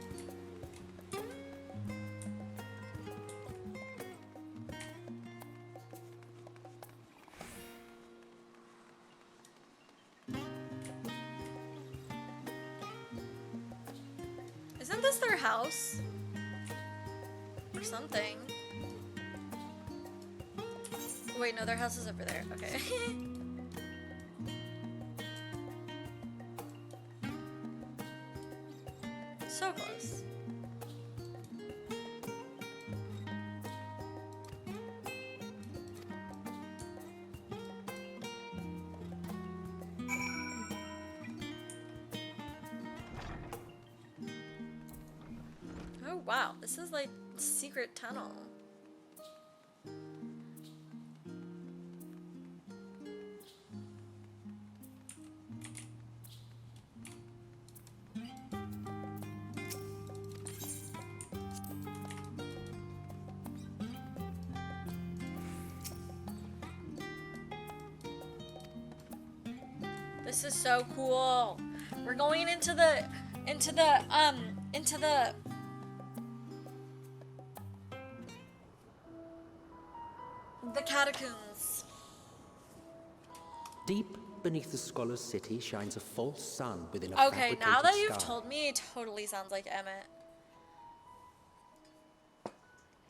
Isn't this their house? Or something. Wait, no, their house is over there. Okay. So close. Oh wow, this is like secret tunnel. This is so cool. We're going into the catacombs. Deep beneath the scholar's city shines a false sun within a Okay, fabricated now that you've sky. told me, it totally sounds like Emmett.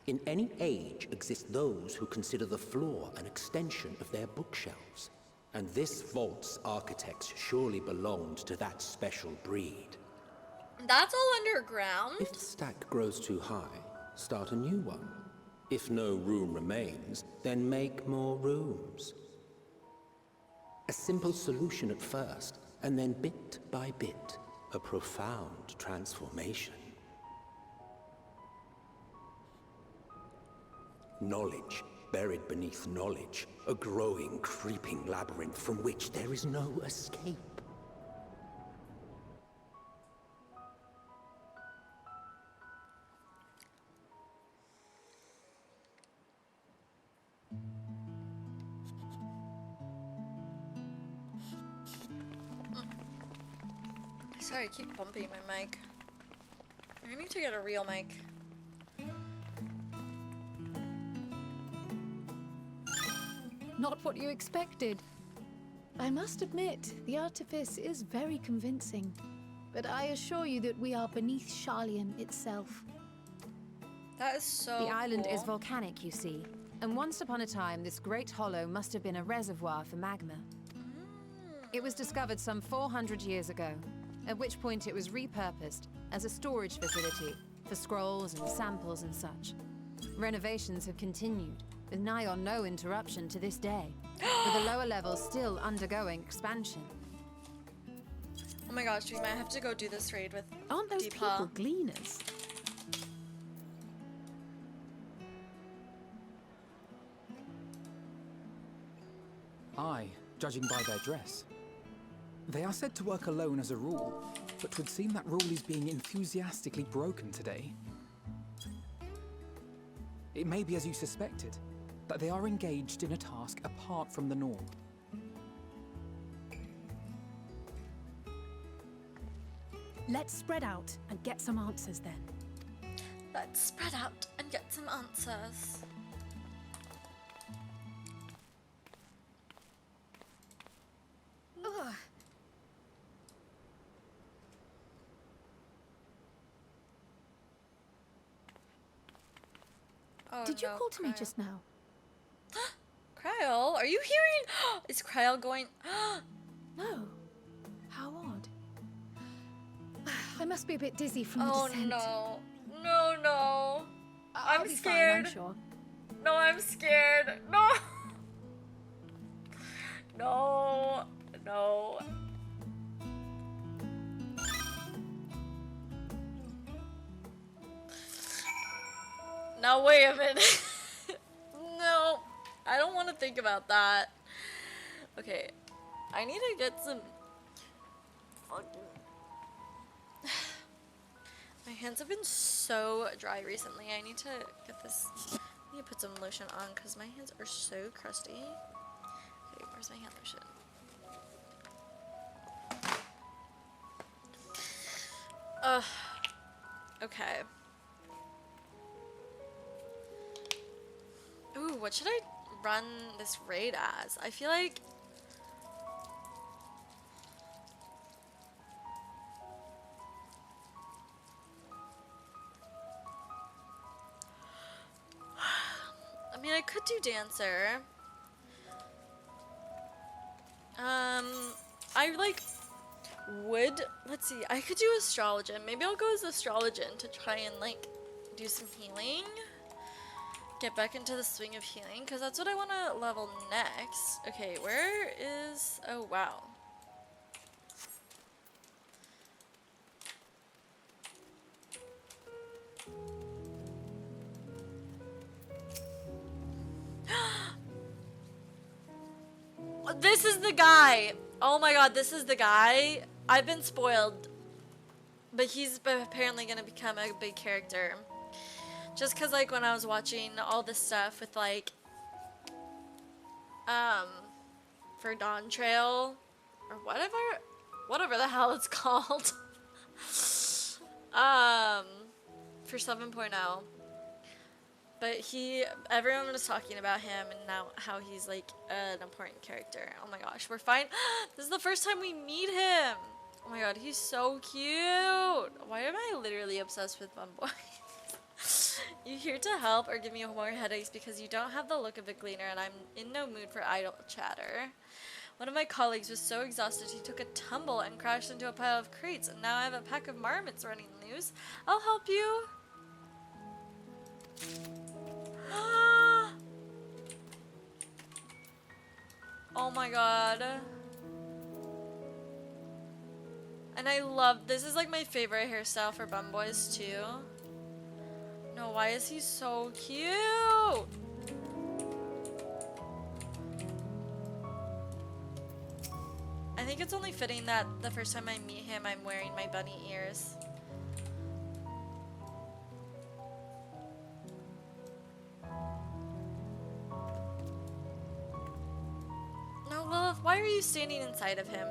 In any age exist those who consider the floor an extension of their bookshelves. And this vault's architects surely belonged to that special breed. That's all underground? If the stack grows too high, start a new one. If no room remains, then make more rooms. A simple solution at first, and then bit by bit, a profound transformation. Knowledge buried beneath knowledge, a growing, creeping labyrinth from which there is no escape. Sorry, I keep bumping my mic. I need to get a real mic. Not what you expected. I must admit, the artifice is very convincing. But I assure you that we are beneath Sharlayan itself. That is so The island cool. is volcanic, you see. And once upon a time, this great hollow must have been a reservoir for magma. It was discovered some 400 years ago, at which point it was repurposed as a storage facility for scrolls and samples and such. Renovations have continued, with nigh on no interruption to this day, with the lower levels still undergoing expansion. Oh my gosh, we might have to go do this raid with Aren't those Deepa. people gleaners? Aye, judging by their dress. They are said to work alone as a rule, but 'twould seem that rule is being enthusiastically broken today. It may be as you suspected, that they are engaged in a task apart from the norm. Let's spread out and get some answers then. Let's spread out and get some answers. Ugh. Oh, Did you no, call to me Cryo. just now? Cryo, are you hearing? Is Cryo going? No. How odd. I must be a bit dizzy from the Oh descent. no. No, no. I'll I'm be scared. Fine, I'm sure. No, I'm scared. No. No. No. Now wait a minute. No. I don't want to think about that. Okay. I need to get some fucking my hands have been so dry recently. I need to get this. I need to put some lotion on because my hands are so crusty. Okay, where's my hand lotion? Okay. Ooh, what should I run this raid as? I feel like I mean, I could do dancer. I like would, let's see, I could do astrologian. Maybe I'll go as astrologian to try and like do some healing. Get back into the swing of healing because that's what I want to level next. Okay, where is, oh wow. This is the guy. Oh my god, this is the guy. I've been spoiled. But he's apparently going to become a big character. Just because, like, when I was watching all this stuff with, like, for Dawn Trail, or whatever the hell it's called. For 7.0. But everyone was talking about him and now how he's like an important character. Oh my gosh, we're fine. This is the first time we meet him. Oh my god, he's so cute. Why am I literally obsessed with Bumboy? You here to help or give me more headaches because you don't have the look of a gleaner and I'm in no mood for idle chatter. One of my colleagues was so exhausted he took a tumble and crashed into a pile of crates, and now I have a pack of marmots running loose. I'll help you. Oh my god. And I love, this is like my favorite hairstyle for Bumboys too. No, why is he so cute? I think it's only fitting that the first time I meet him, I'm wearing my bunny ears. No, Lilith, why are you standing inside of him?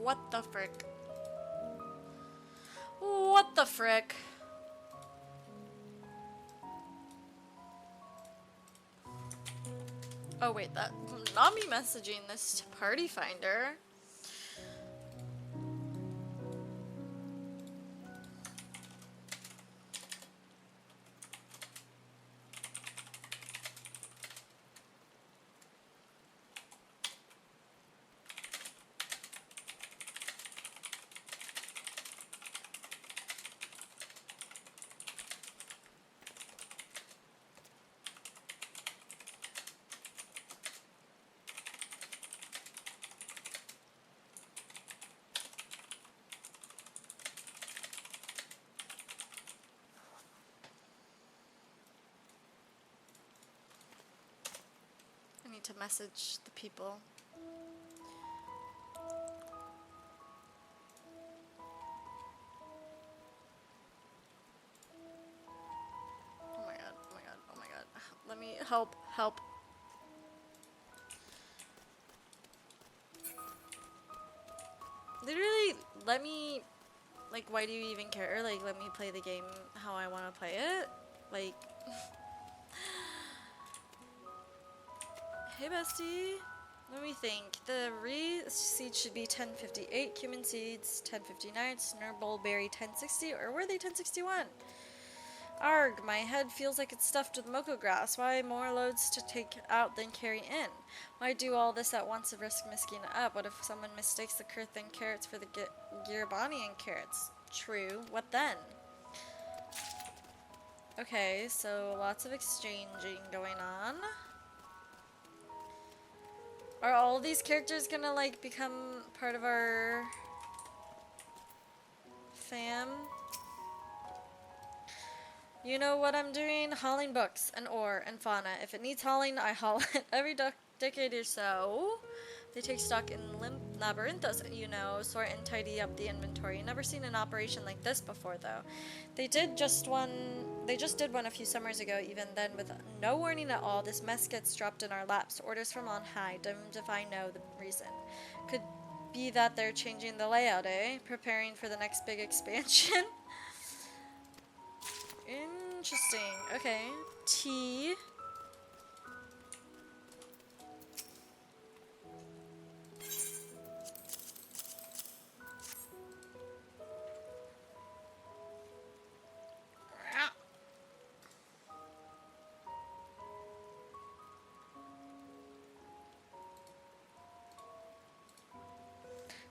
What the frick? What the frick? Oh wait, that not me messaging this to Party Finder. To message the people. Oh my god, oh my god, oh my god. Let me help. Literally, let me, like, why do you even care? Like, let me play the game how I want to play it. Like, hey bestie, let me think. The seeds should be 1058, cumin seeds 1059, snurble berry 1060, or were they 1061? Arg, my head feels like it's stuffed with moko grass. Why more loads to take out than carry in? Why do all this at once to risk messing up? What if someone mistakes the Kurthan carrots for the Girabanian carrots? True, what then? Okay, so lots of exchanging going on. Are all these characters gonna, like, become part of our fam? You know what I'm doing? Hauling books and ore and fauna. If it needs hauling, I haul it every decade or so. They take stock in labyrinthos, you know, sort and tidy up the inventory. Never seen an operation like this before, though. They just did one a few summers ago. Even then, with no warning at all, this mess gets dropped in our laps. Orders from on high, damned if I know the reason. Could be that they're changing the layout, eh? Preparing for the next big expansion. Interesting. Okay. Tea.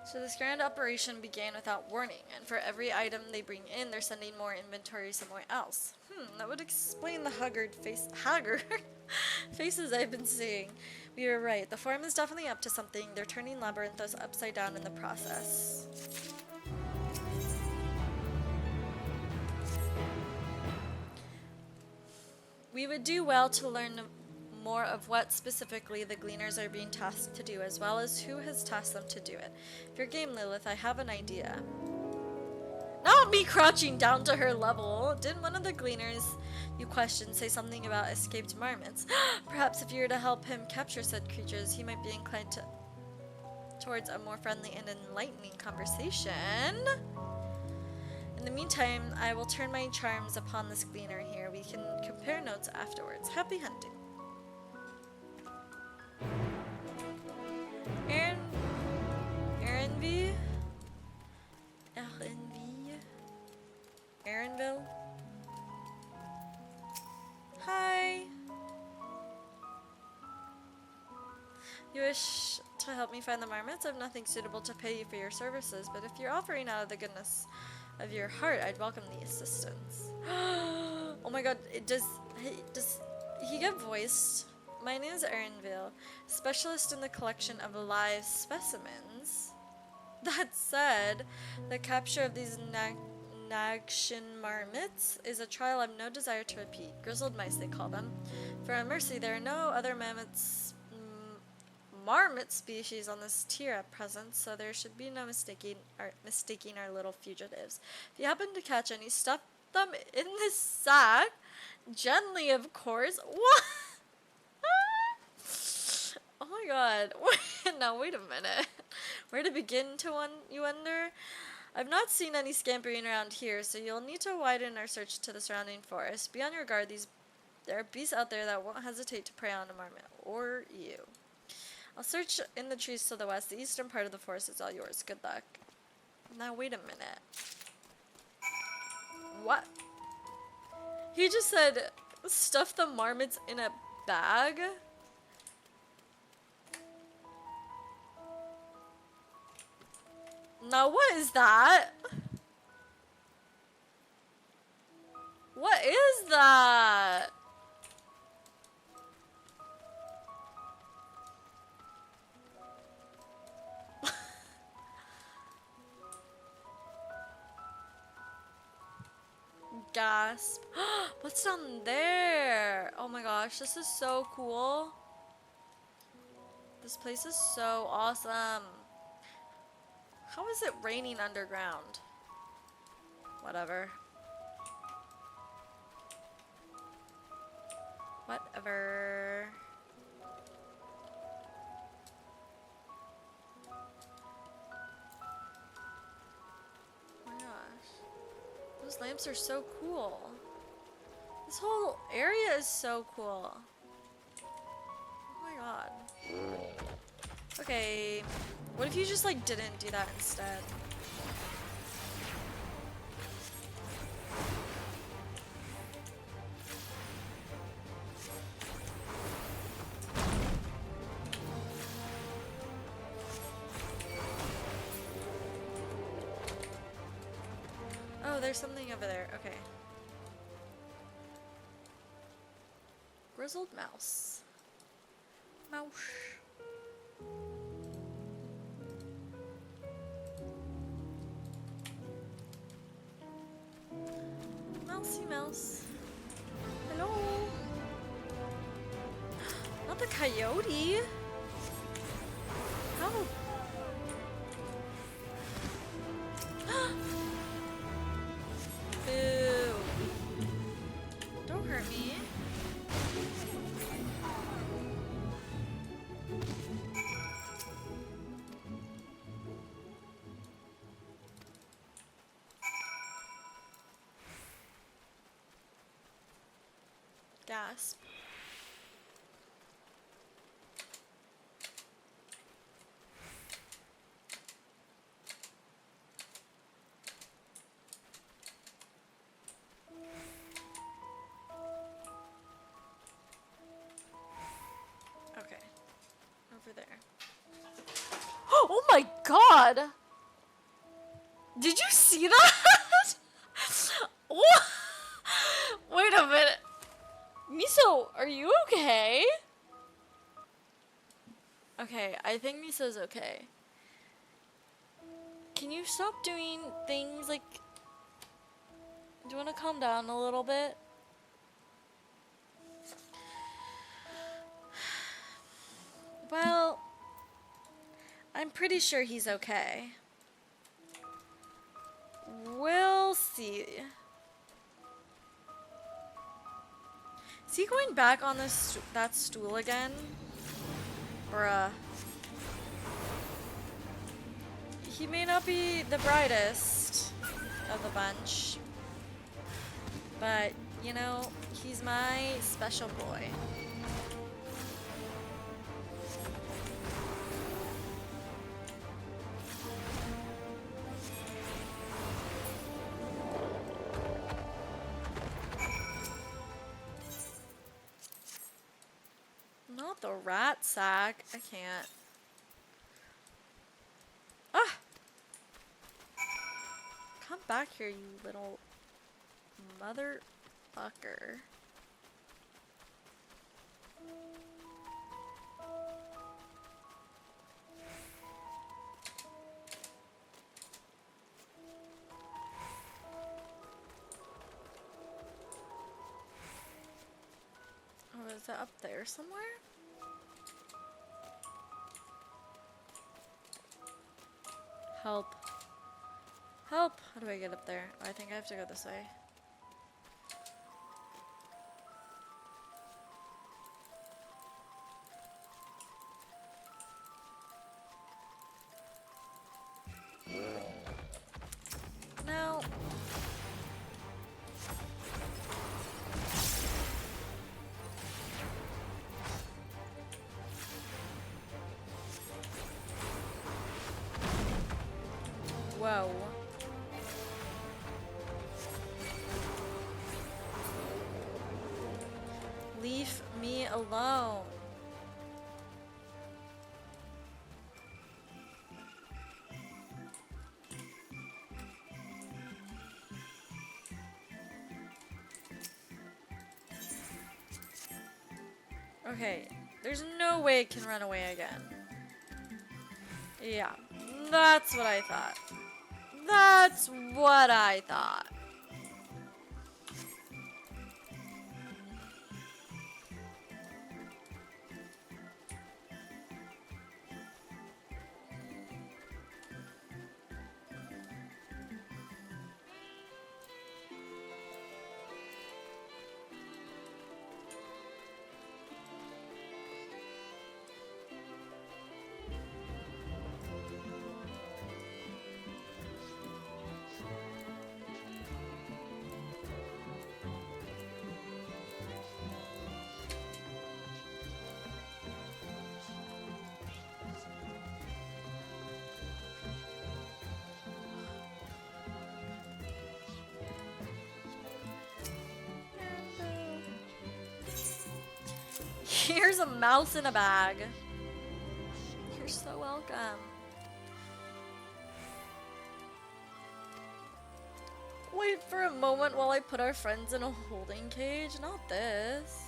So this grand operation began without warning, and for every item they bring in, they're sending more inventory somewhere else. That would explain the haggard face. Faces I've been seeing. We were right. The forum is definitely up to something. They're turning labyrinthos upside down in the process. We would do well to learn more of what specifically the Gleaners are being tasked to do, as well as who has tasked them to do it. If you're game, Lilith, I have an idea. Not me crouching down to her level. Didn't one of the Gleaners you questioned say something about escaped marmots? Perhaps if you were to help him capture said creatures, he might be inclined towards a more friendly and enlightening conversation. In the meantime, I will turn my charms upon this Gleaner here. We can compare notes afterwards. Happy hunting. Aaronville? Hi! You wish to help me find the marmots? I have nothing suitable to pay you for your services, but if you're offering out of the goodness of your heart, I'd welcome the assistance. Oh my god, does he get voiced? My name is Aaronville, specialist in the collection of live specimens. That said, the capture of these Nagshin marmots is a trial I've no desire to repeat. Grizzled mice, they call them. For our mercy, there are no other marmot species on this tier at present, so there should be no mistaking our little fugitives. If you happen to catch any, stuff them in this sack. Gently, of course. What? Oh my god. Now, wait a minute. Where to begin, you wonder? I've not seen any scampering around here, so you'll need to widen our search to the surrounding forest. Be on your guard. There are beasts out there that won't hesitate to prey on a marmot. Or you. I'll search in the trees to the west. The eastern part of the forest is all yours. Good luck. Now, wait a minute. What? He just said, stuff the marmots in a bag? Now, what is that? What is that? Gasp. What's down there? Oh my gosh, this is so cool. This place is so awesome. How is it raining underground? Whatever. Whatever. Oh my gosh. Those lamps are so cool. This whole area is so cool. Oh my god. Okay. What if you just like didn't do that instead? Oh, there's something over there. Okay. Grizzled mouse. Mouse. Mousey mouse. Hello. Not the coyote. How? Boo. Don't hurt me. Gasp. Okay. Over there. Oh my god! Did you see that? What? Wait a minute. Miso, are you okay? Okay, I think Miso's okay. Can you stop doing things like... Do you want to calm down a little bit? Well, I'm pretty sure he's okay. We'll see. Is he going back on this that stool again? Bruh. He may not be the brightest of the bunch, but, you know, he's my special boy. Not the rat sack. I can't. Ah! Come back here, you little motherfucker. Oh, is that up there somewhere? Help. Help! How do I get up there? Oh, I think I have to go this way. No. Whoa. Leave me alone. Okay, there's no way it can run away again. Yeah, that's what I thought. That's what I thought. Here's a mouse in a bag. You're so welcome. Wait for a moment while I put our friends in a holding cage. Not this.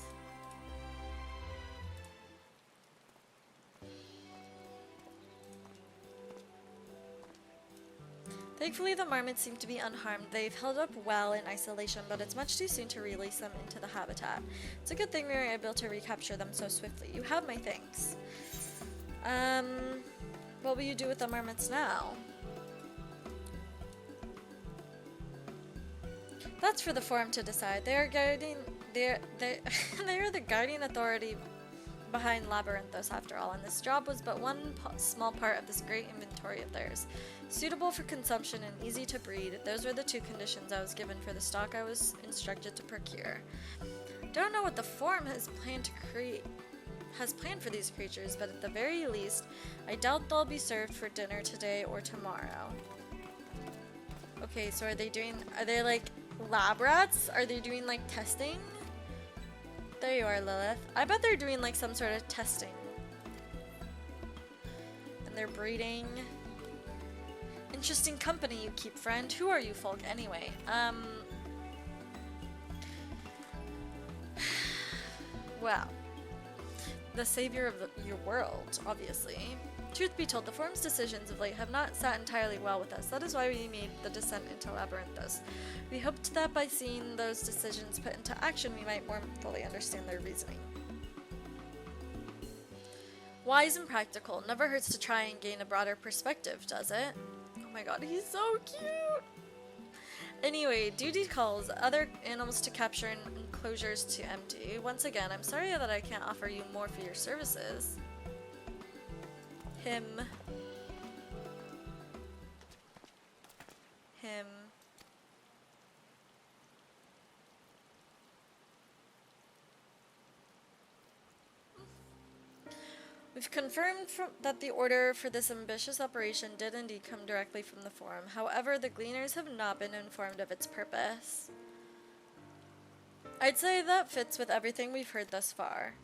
Thankfully, the marmots seem to be unharmed. They've held up well in isolation, but it's much too soon to release them into the habitat. It's a good thing we were able to recapture them so swiftly. You have my thanks. What will you do with the marmots now? That's for the forum to decide. They are guiding. They are the guiding authority behind Labyrinthos, after all, and this job was but one small part of this great inventory of theirs. Suitable for consumption and easy to breed, those were the two conditions I was given for the stock I was instructed to procure. Don't know what the forum has planned for these creatures, but at the very least, I doubt they'll be served for dinner today or tomorrow. Okay, so are they like lab rats? Are they doing like testing? There you are, Lilith. I bet they're doing like some sort of testing. And they're breeding. Interesting company you keep, friend. Who are you folk anyway? Well, the savior of your world, obviously. Truth be told, the Forum's decisions of late have not sat entirely well with us. That is why we made the descent into Labyrinthos. We hoped that by seeing those decisions put into action, we might more fully understand their reasoning. Wise and practical. Never hurts to try and gain a broader perspective, does it? Oh my god, he's so cute! Anyway, duty calls other animals to capture and enclosures to empty. Once again, I'm sorry that I can't offer you more for your services. Him. We've confirmed that the order for this ambitious operation did indeed come directly from the Forum. However, the Gleaners have not been informed of its purpose. I'd say that fits with everything we've heard thus far.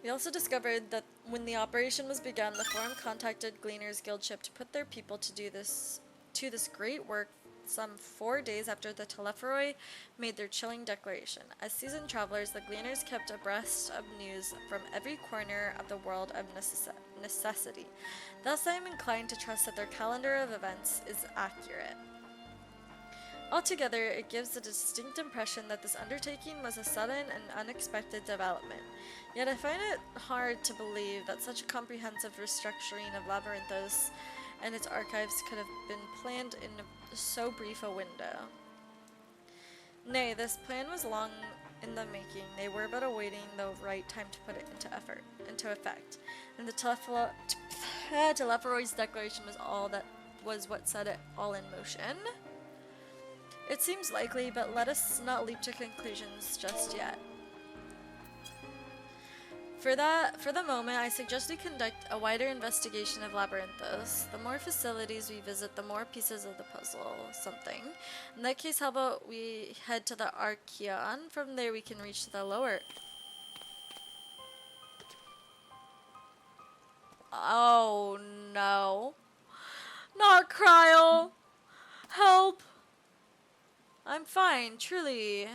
We also discovered that when the operation was begun, the Forum contacted Gleaners Guildship to put their people to this great work some 4 days after the Telepharoi made their chilling declaration. As seasoned travelers, the Gleaners kept abreast of news from every corner of the world of necessity. Thus, I am inclined to trust that their calendar of events is accurate. Altogether, it gives a distinct impression that this undertaking was a sudden and unexpected development. Yet I find it hard to believe that such a comprehensive restructuring of Labyrinthos and its archives could have been planned in so brief a window. Nay, this plan was long in the making. They were but awaiting the right time to put it into effect. And the Telepharoi's declaration was what set it all in motion. It seems likely, but let us not leap to conclusions just yet. For the moment, I suggest we conduct a wider investigation of Labyrinthos. The more facilities we visit, the more pieces of the puzzle, something. In that case, how about we head to the Archeon? From there we can reach the lower... Oh no. Not Kryl! Help! I'm fine, truly.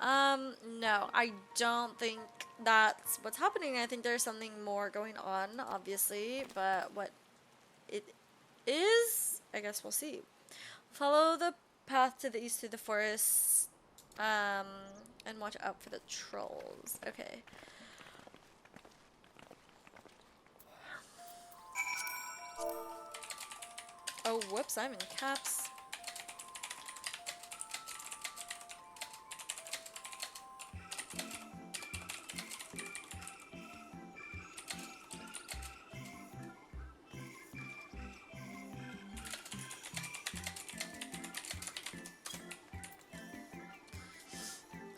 No, I don't think that's what's happening. I think there's something more going on, obviously, but what it is, I guess we'll see. Follow the path to the east through the forest, and watch out for the trolls. Okay. Oh, whoops, I'm in caps.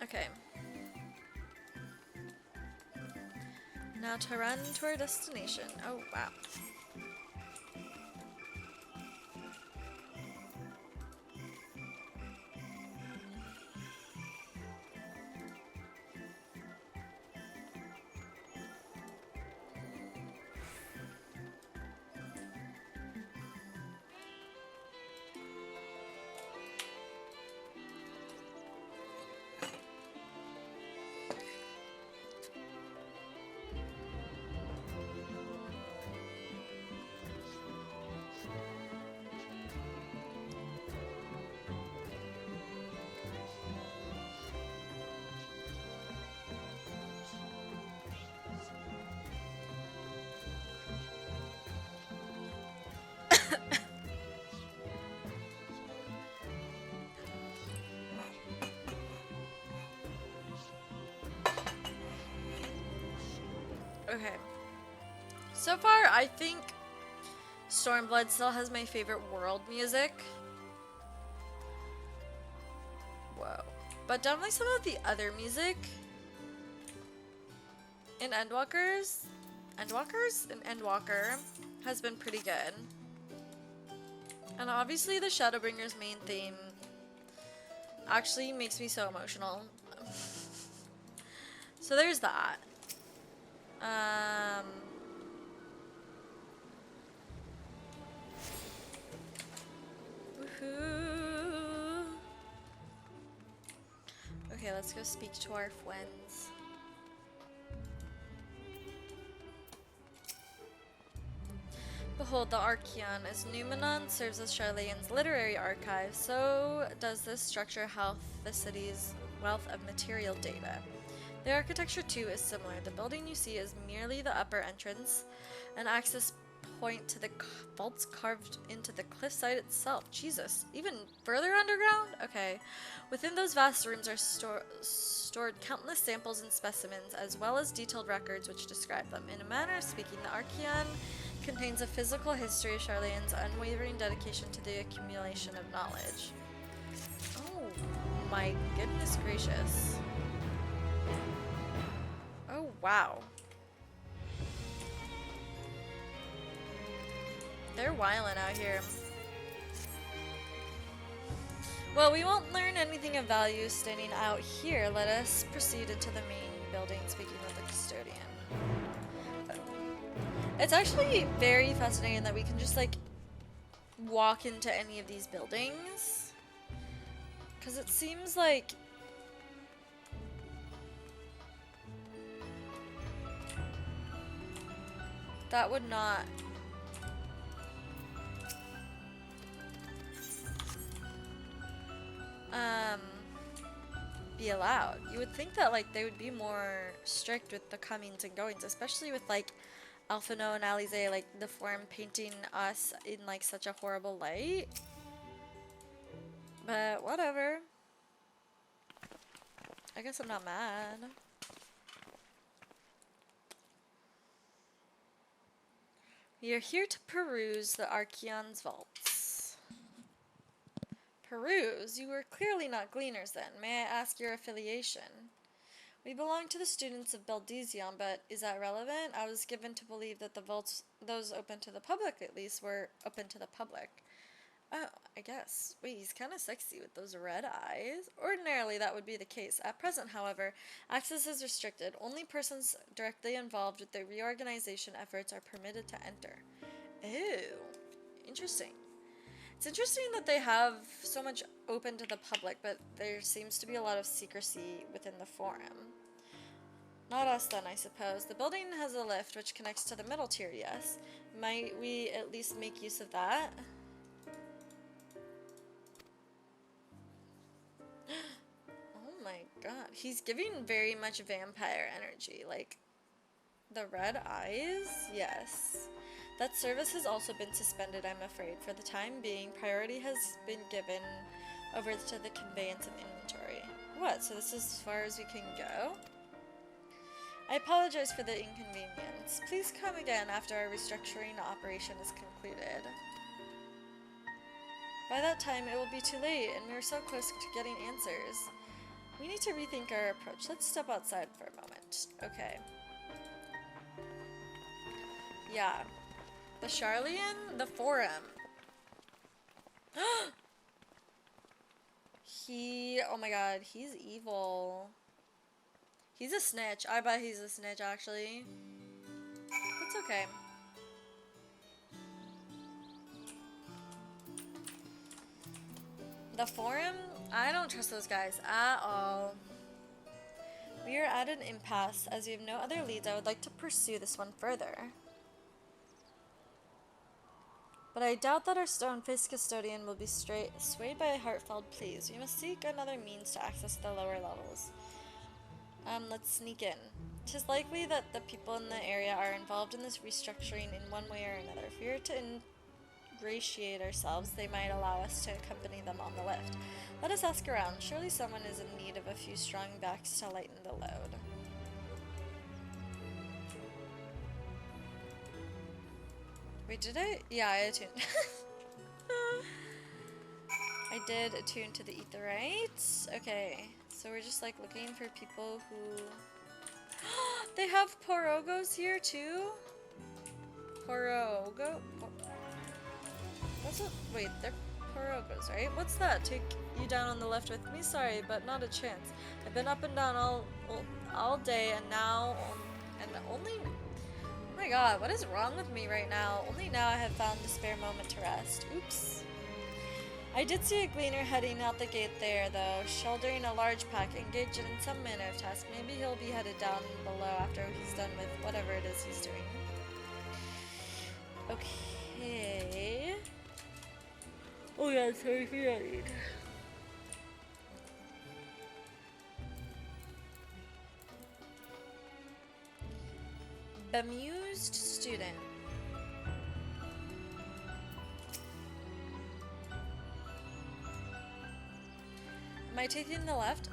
Okay. Now to run to our destination. Oh, wow. Okay. So far, I think Stormblood still has my favorite world music. Whoa. But definitely some of the other music in Endwalker has been pretty good. And obviously the Shadowbringers main theme actually makes me so emotional. So there's that. Woohoo. Okay, let's let's go speak to our friends. Behold the Archeon. As Numenon serves as Sharlayan's literary archive, so does this structure house the city's wealth of material data. The architecture too is similar. The building you see is merely the upper entrance, an access point to the vaults carved into the cliffside itself. Jesus, even further underground? Okay. Within those vast rooms are stored countless samples and specimens, as well as detailed records which describe them. In a manner of speaking, the Archeon contains a physical history of Sharlayan's unwavering dedication to the accumulation of knowledge. Oh my goodness gracious. Oh wow. They're wildin' out here. Well, we won't learn anything of value standing out here. Let us proceed into the main building, speaking with the custodian. It's actually very fascinating that we can just, like, walk into any of these buildings. Because it seems like... that would not... be allowed. You would think that, like, they would be more strict with the comings and goings, especially with, like, Alphino and Alize, like, the form painting us in, like, such a horrible light. But whatever. I guess I'm not mad. We are here to peruse the Archeon's vaults. Peruse? You were clearly not gleaners then. May I ask your affiliation? We belong to the students of Beldesion, but is that relevant? I was given to believe that the vaults, those open to the public at least, were open to the public. Oh, I guess. Wait, he's kind of sexy with those red eyes. Ordinarily, that would be the case. At present, however, access is restricted. Only persons directly involved with the reorganization efforts are permitted to enter. Ew. Interesting. It's interesting that they have so much open to the public, but there seems to be a lot of secrecy within the forum. Not us then, I suppose. The building has a lift which connects to the middle tier, yes. Might we at least make use of that? Oh my god. He's giving very much vampire energy. Like, the red eyes? Yes. That service has also been suspended, I'm afraid. For the time being, priority has been given over to the conveyance of inventory. What? So this is as far as we can go? I apologize for the inconvenience. Please come again after our restructuring operation is concluded. By that time, it will be too late, and we are so close to getting answers. We need to rethink our approach. Let's step outside for a moment. Okay. Yeah. The Sharlayan? The Forum. Oh my god, he's evil. He's a snitch. I bet he's a snitch, actually. It's okay. The Forum? I don't trust those guys at all. We are at an impasse. As we have no other leads, I would like to pursue this one further. But I doubt that our stone-faced custodian will be swayed by a heartfelt pleas. We must seek another means to access the lower levels. Let's sneak in. 'Tis likely that the people in the area are involved in this restructuring in one way or another. If we were to ingratiate ourselves, they might allow us to accompany them on the lift. Let us ask around. Surely someone is in need of a few strong backs to lighten the load. Wait, did I? Yeah, I attuned. I did attune to the aetherite. Okay, so we're just like looking for people who... They have porogos here too? Porogo? What's it? Wait, they're porogos, right? What's that? Take you down on the left with me? Sorry, but not a chance. I've been up and down all day, and now... and only... Oh my god, what is wrong with me right now? Only now I have found a spare moment to rest. Oops. I did see a gleaner heading out the gate there, though, shouldering a large pack, engaged in some manner of task. Maybe he'll be headed down below after he's done with whatever it is he's doing. Okay. Oh yeah, sorry for yawning. Bemused student. Am I taking the lift?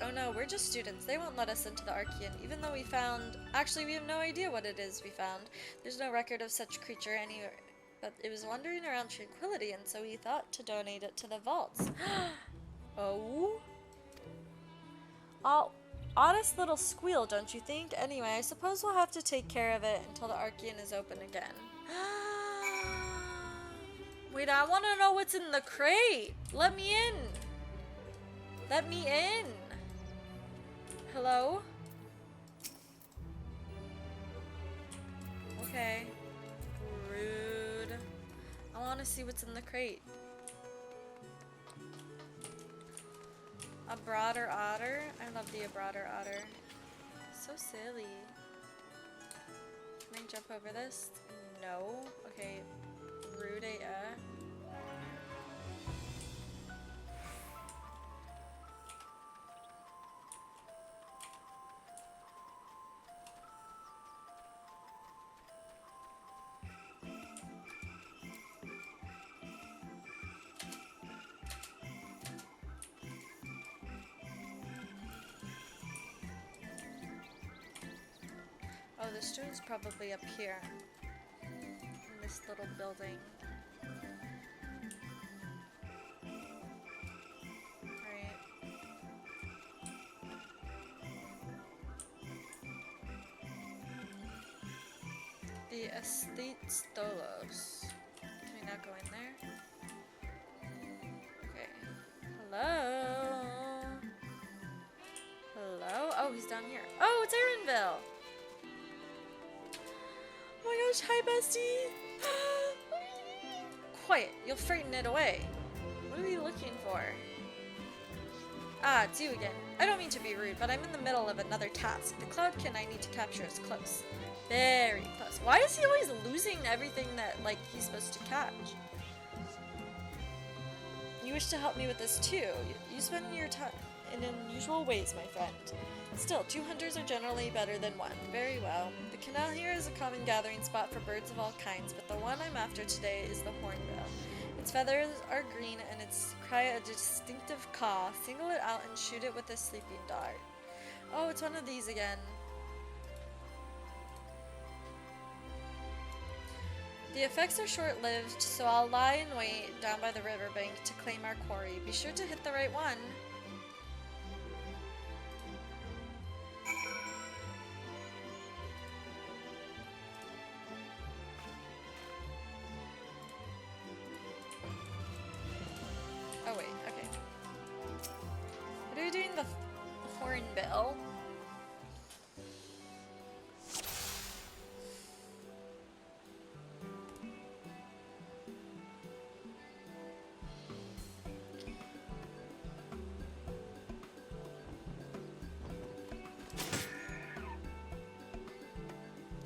Oh no, we're just students. They won't let us into the Archean, even though we found... Actually, we have no idea what it is we found. There's no record of such creature anywhere. But it was wandering around Tranquility, and so we thought to donate it to the vaults. Oh? Oddest little squeal, don't you think? Anyway, I suppose we'll have to take care of it until the Archean is open again. Wait, I want to know what's in the crate. Let me in. Let me in. Hello? Okay. Rude. I want to see what's in the crate. A broader otter? I love the broader otter. So silly. Can I jump over this? No. Okay. Rude AF. Oh, the stone's probably up here. In this little building. Alright. The Estate Stolos. Can we not go in there? Okay. Hello? Hello? Oh, he's down here. Oh, it's Aaronville! Oh my gosh, hi bestie! Quiet, you'll frighten it away. What are we looking for? Ah, it's you again. I don't mean to be rude, but I'm in the middle of another task. The cloudkin I need to capture is close. Very close. Why is he always losing everything that, like, he's supposed to catch? You wish to help me with this too. You spend your time in unusual ways, my friend. Still, 2 hunters are generally better than 1. Very well. The canal here is a common gathering spot for birds of all kinds, but the one I'm after today is the hornbill. Its feathers are green and its cry a distinctive caw. Single it out and shoot it with a sleeping dart. Oh, it's one of these again. The effects are short-lived, so I'll lie in wait down by the riverbank to claim our quarry. Be sure to hit the right one. Oh wait, okay. What are we doing the hornbill?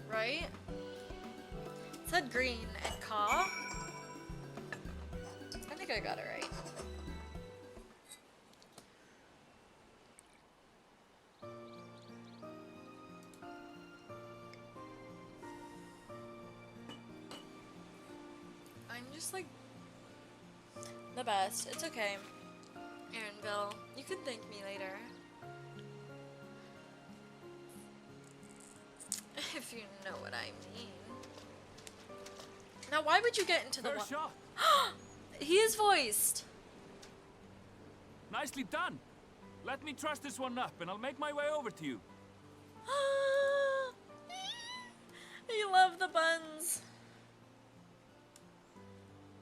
Right? It said green and caw. I think I got it right. I'm just like the best. It's okay. Aaronville, you can thank me later. If you know what I mean. Now, why would you get into the First shot. He is voiced. Nicely done. Let me truss this one up and I'll make my way over to you. I love the buns.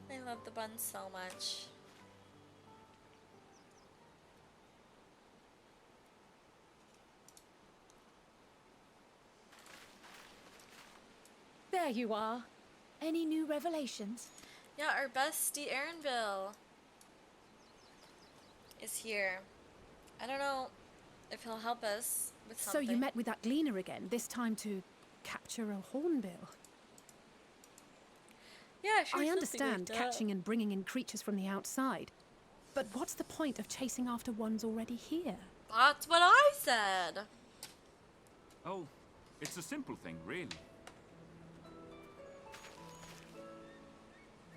I love the buns so much. There you are. Any new revelations? Yeah, our bestie Aaronville. is here. I don't know if he'll help us with So something. you met with that gleaner again, this time to capture a hornbill. Yeah, sure. I something understand like that. catching and bringing in creatures from the outside. But what's the point of chasing after ones already here? That's what I said. Oh, it's a simple thing, really.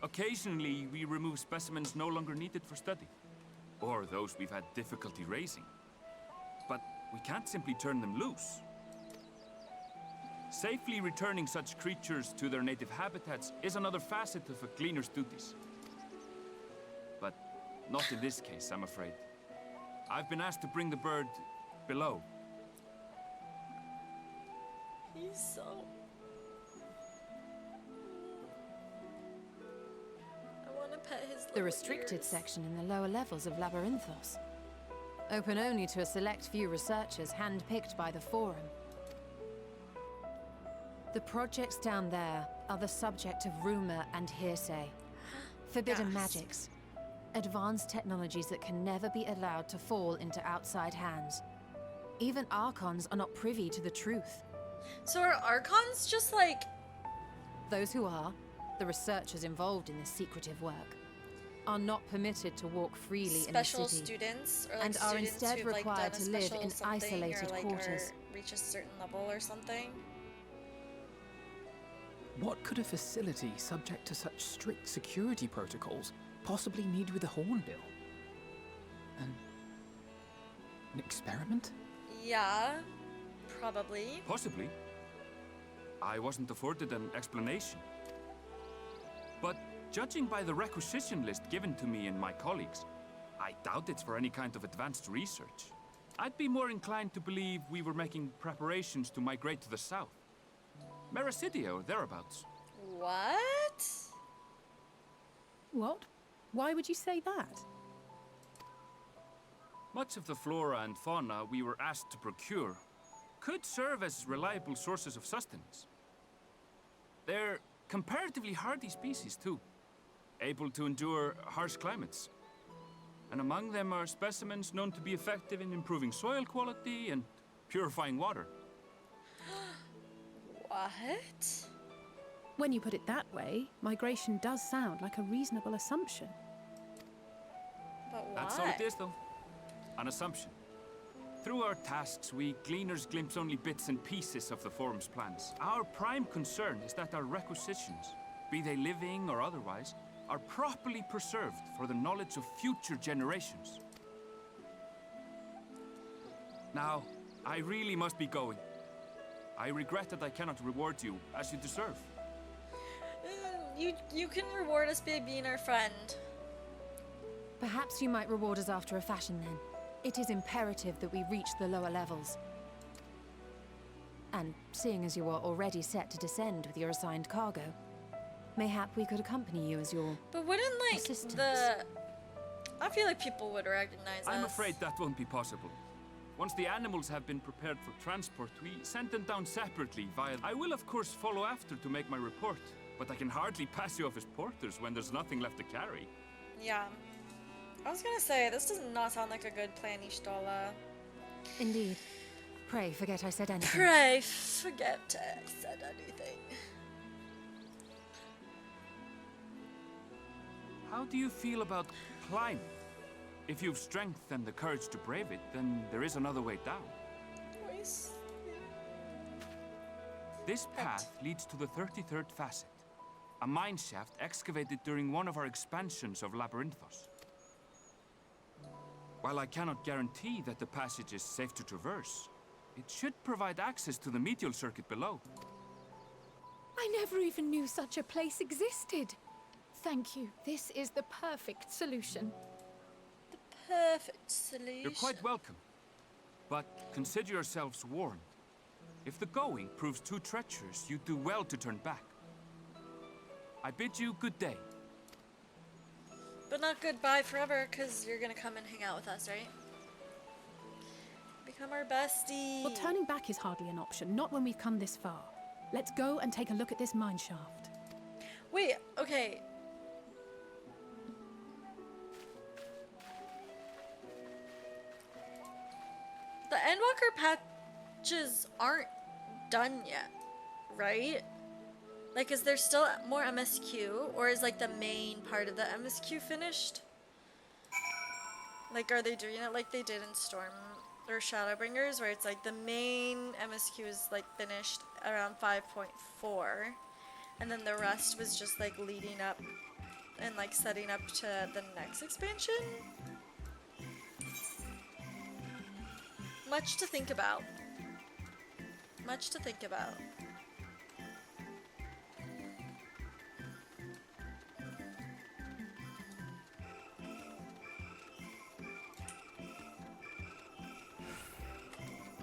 Occasionally, we remove specimens no longer needed for study, or those we've had difficulty raising. But we can't simply turn them loose. Safely returning such creatures to their native habitats is another facet of a cleaner's duties. But not in this case, I'm afraid. I've been asked to bring the bird below. He's so... I want to pet his The little restricted ears. section in the lower levels of Labyrinthos. Open only to a select few researchers handpicked by the Forum. The projects down there are the subject of rumor and hearsay. Forbidden Gasp. magics. Advanced technologies that can never be allowed to fall into outside hands. Even Archons are not privy to the truth. So are Archons just like... Those who are, the researchers involved in this secretive work, are not permitted to walk freely special in the city. students or like and are students instead who've, like, required done a to live special in something isolated or, like, quarters. or reach a certain level or something? What could a facility subject to such strict security protocols possibly need with a hornbill? An experiment? Yeah, probably. Possibly. I wasn't afforded an explanation. But judging by the requisition list given to me and my colleagues, I doubt it's for any kind of advanced research. I'd be more inclined to believe we were making preparations to migrate to the south. Mericidia or thereabouts. What? What? Why would you say that? Much of the flora and fauna we were asked to procure could serve as reliable sources of sustenance. They're comparatively hardy species, too, able to endure harsh climates. And among them are specimens known to be effective in improving soil quality and purifying water. What? When you put it that way, migration does sound like a reasonable assumption. But why? That's all it is, though. An assumption. Through our tasks, we gleaners glimpse only bits and pieces of the Forum's plans. Our prime concern is that our requisitions, be they living or otherwise, are properly preserved for the knowledge of future generations. Now, I really must be going. I regret that I cannot reward you as you deserve. You can reward us by being our friend. Perhaps you might reward us after a fashion then. It is imperative that we reach the lower levels. And seeing as you are already set to descend with your assigned cargo, mayhap we could accompany you as your... But wouldn't, like, Assistance. I feel like people would recognize us. I'm afraid that won't be possible. Once the animals have been prepared for transport, we send them down separately via... I will, of course, follow after to make my report, but I can hardly pass you off as porters when there's nothing left to carry. Yeah. I was gonna say, this does not sound like a good plan, Ishtola. Indeed. Pray forget I said anything. Pray forget I said anything. How do you feel about climbing? If you've strength and the courage to brave it, then there is another way down. Voice. This path leads to the 33rd facet, a mine shaft excavated during one of our expansions of Labyrinthos. While I cannot guarantee that the passage is safe to traverse, it should provide access to the medial circuit below. I never even knew such a place existed. Thank you. This is the perfect solution. The perfect solution. You're quite welcome, but consider yourselves warned. If the going proves too treacherous, you do well to turn back. I bid you good day. But not goodbye forever, because you're gonna come and hang out with us, right? Become our bestie. Well, turning back is hardly an option, not when we've come this far. Let's go and take a look at this mine shaft. Wait, okay. Endwalker patches aren't done yet, right? Like, is there still more MSQ, or is like the main part of the MSQ finished? Like, are they doing it like they did in Storm or Shadowbringers, where it's like the main MSQ is like finished around 5.4, and then the rest was just like leading up and like setting up to the next expansion? Much to think about. Much to think about.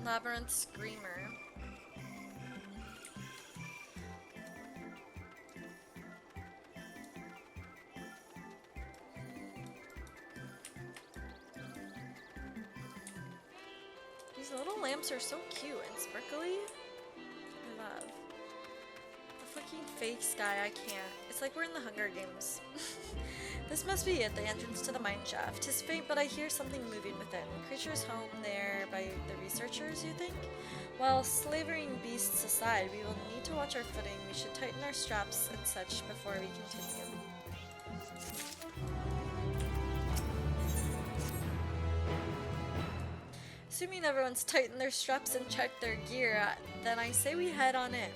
Labyrinth Screamer. These little lamps are so cute and sparkly. I love. The fucking fake sky, I can't. It's like we're in the Hunger Games. This must be it, the entrance to the mine shaft. 'Tis faint, but I hear something moving within. Creatures home there by the researchers, you think? While slavering beasts aside, we will need to watch our footing. We should tighten our straps and such before we continue. Assuming everyone's tightened their straps and checked their gear, then I say we head on in.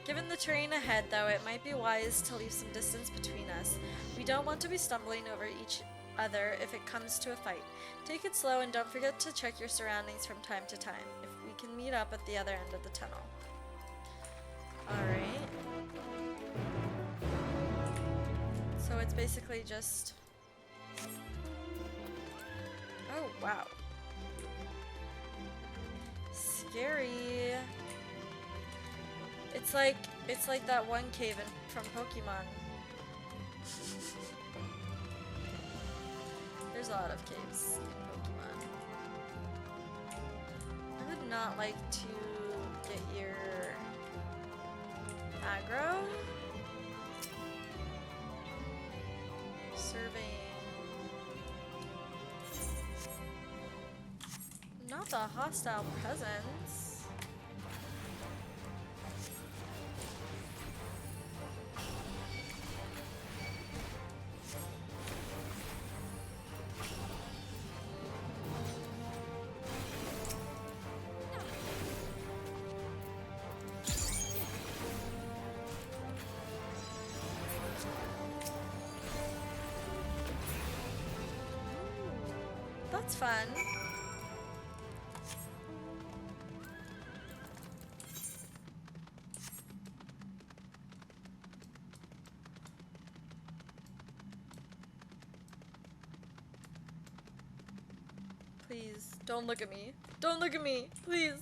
Given the terrain ahead, though, it might be wise to leave some distance between us. We don't want to be stumbling over each other if it comes to a fight. Take it slow and don't forget to check your surroundings from time to time. If we can meet up at the other end of the tunnel. Alright. So it's basically just... Oh, wow. Scary. It's like that one cave from Pokemon. There's a lot of caves in Pokemon. I would not like to get your aggro. Surveying. Not the hostile presence. That's fun. Please, don't look at me. Don't look at me. Please.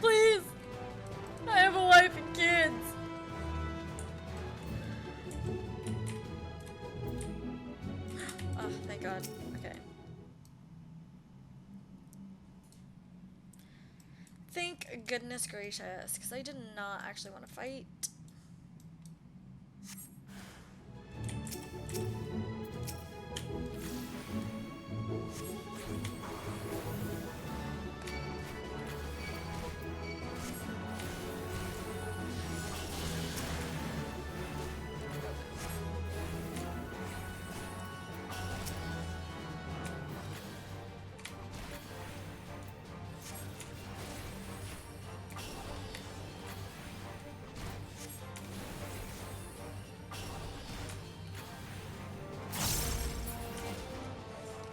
Please. I have a wife and kids. Oh, thank God. Okay. Thank goodness gracious, because I did not actually want to fight.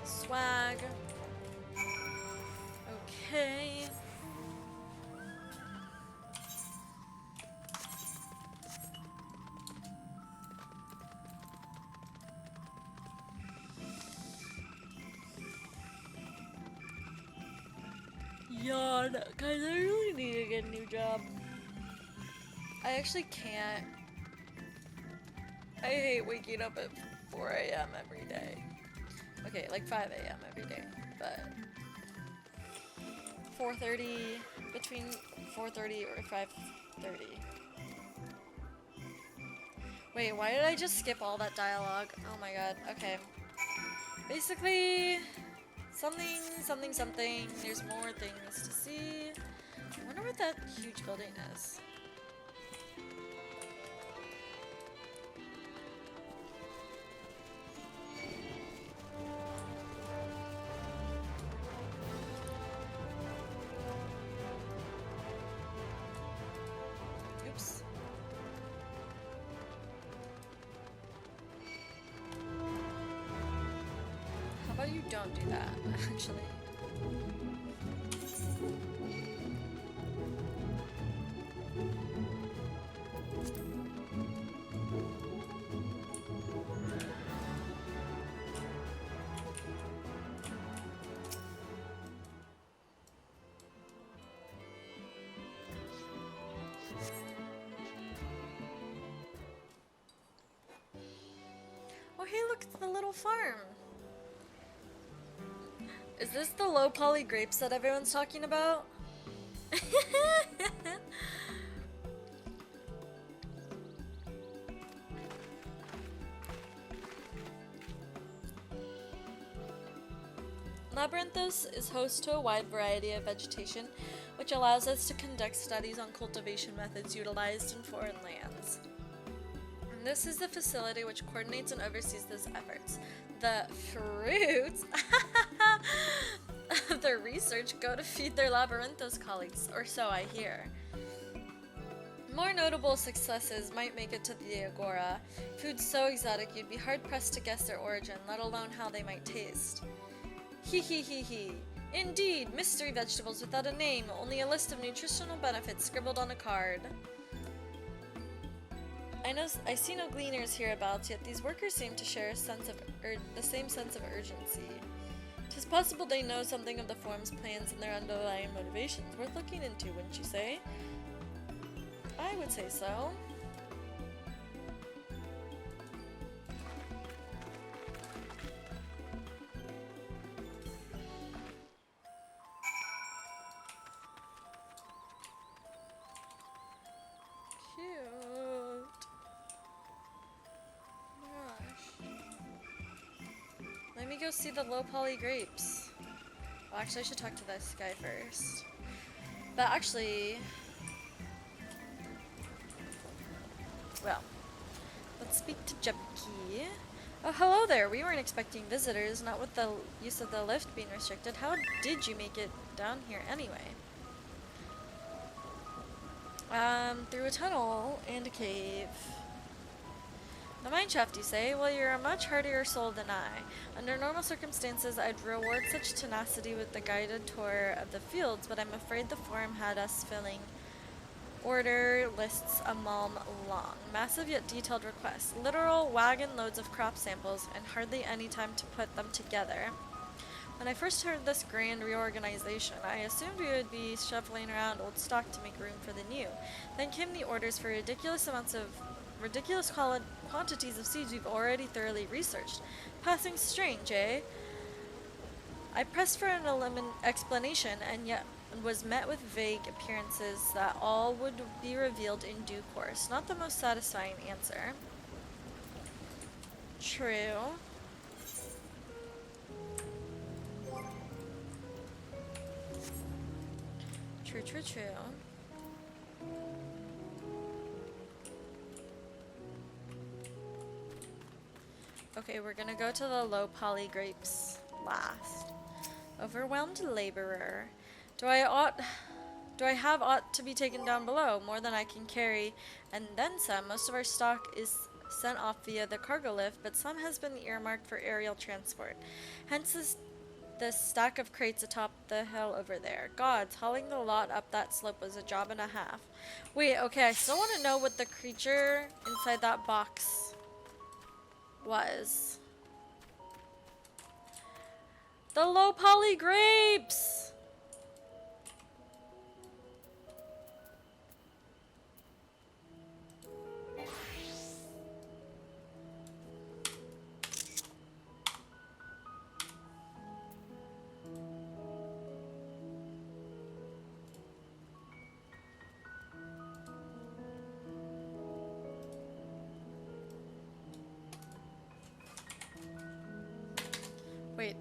Swag. Okay. Yawn. Guys, I really need to get a new job. I actually can't. I hate waking up at 4 a.m. every day. Okay, like 5 a.m. every day, but 4:30, between 4:30 or 5:30. Wait, why did I just skip all that dialogue? Oh my god, okay. Basically, Something, something, something. There's more things to see. I wonder what that huge building is. Oops. How about you don't do that, actually? Oh, hey, look, it's the little farm. Is this the low poly grapes that everyone's talking about? Labyrinthos is host to a wide variety of vegetation, which allows us to conduct studies on cultivation methods utilized in foreign lands. And this is the facility which coordinates and oversees those efforts. The fruits of their research go to feed their Labyrinthos colleagues, or so I hear. More notable successes might make it to the Agora. Foods so exotic you'd be hard-pressed to guess their origin, let alone how they might taste. Hee hee hee hee. Indeed, mystery vegetables without a name, only a list of nutritional benefits scribbled on a card. I see no gleaners hereabouts, yet these workers seem to share a sense of the same sense of urgency. 'Tis possible they know something of the form's plans and their underlying motivations, worth looking into, wouldn't you say? I would say so. Let me go see the low poly grapes. Well, actually, I should talk to this guy first. But actually, well, let's speak to Jebki. Oh, hello there. We weren't expecting visitors, not with the use of the lift being restricted. How did you make it down here anyway? Through a tunnel and a cave. The mineshaft, you say? Well, you're a much hardier soul than I. Under normal circumstances, I'd reward such tenacity with the guided tour of the fields, but I'm afraid the forum had us filling order lists a mile long. Massive yet detailed requests. Literal wagon loads of crop samples, and hardly any time to put them together. When I first heard this grand reorganization, I assumed we would be shuffling around old stock to make room for the new. Then came the orders for ridiculous quantities of seeds we've already thoroughly researched. Passing strange, eh? I pressed for an explanation, and yet was met with vague appearances that all would be revealed in due course. Not the most satisfying answer. True. True, true, true. Okay, we're gonna go to the low poly grapes last. Overwhelmed laborer. Do I have ought to be taken down below? More than I can carry, and then some. Most of our stock is sent off via the cargo lift, but some has been earmarked for aerial transport. Hence this stack of crates atop the hill over there. Gods, hauling the lot up that slope was a job and a half. Wait, okay, I still want to know what the creature inside that box was. The low poly grapes! Wait.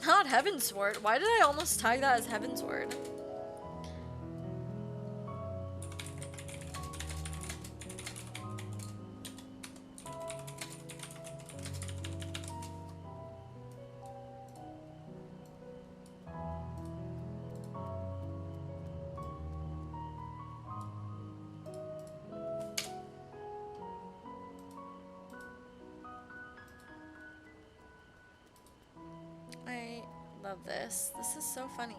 Not Heavensward. Why did I almost tag that as Heavensward? I love this. This is so funny.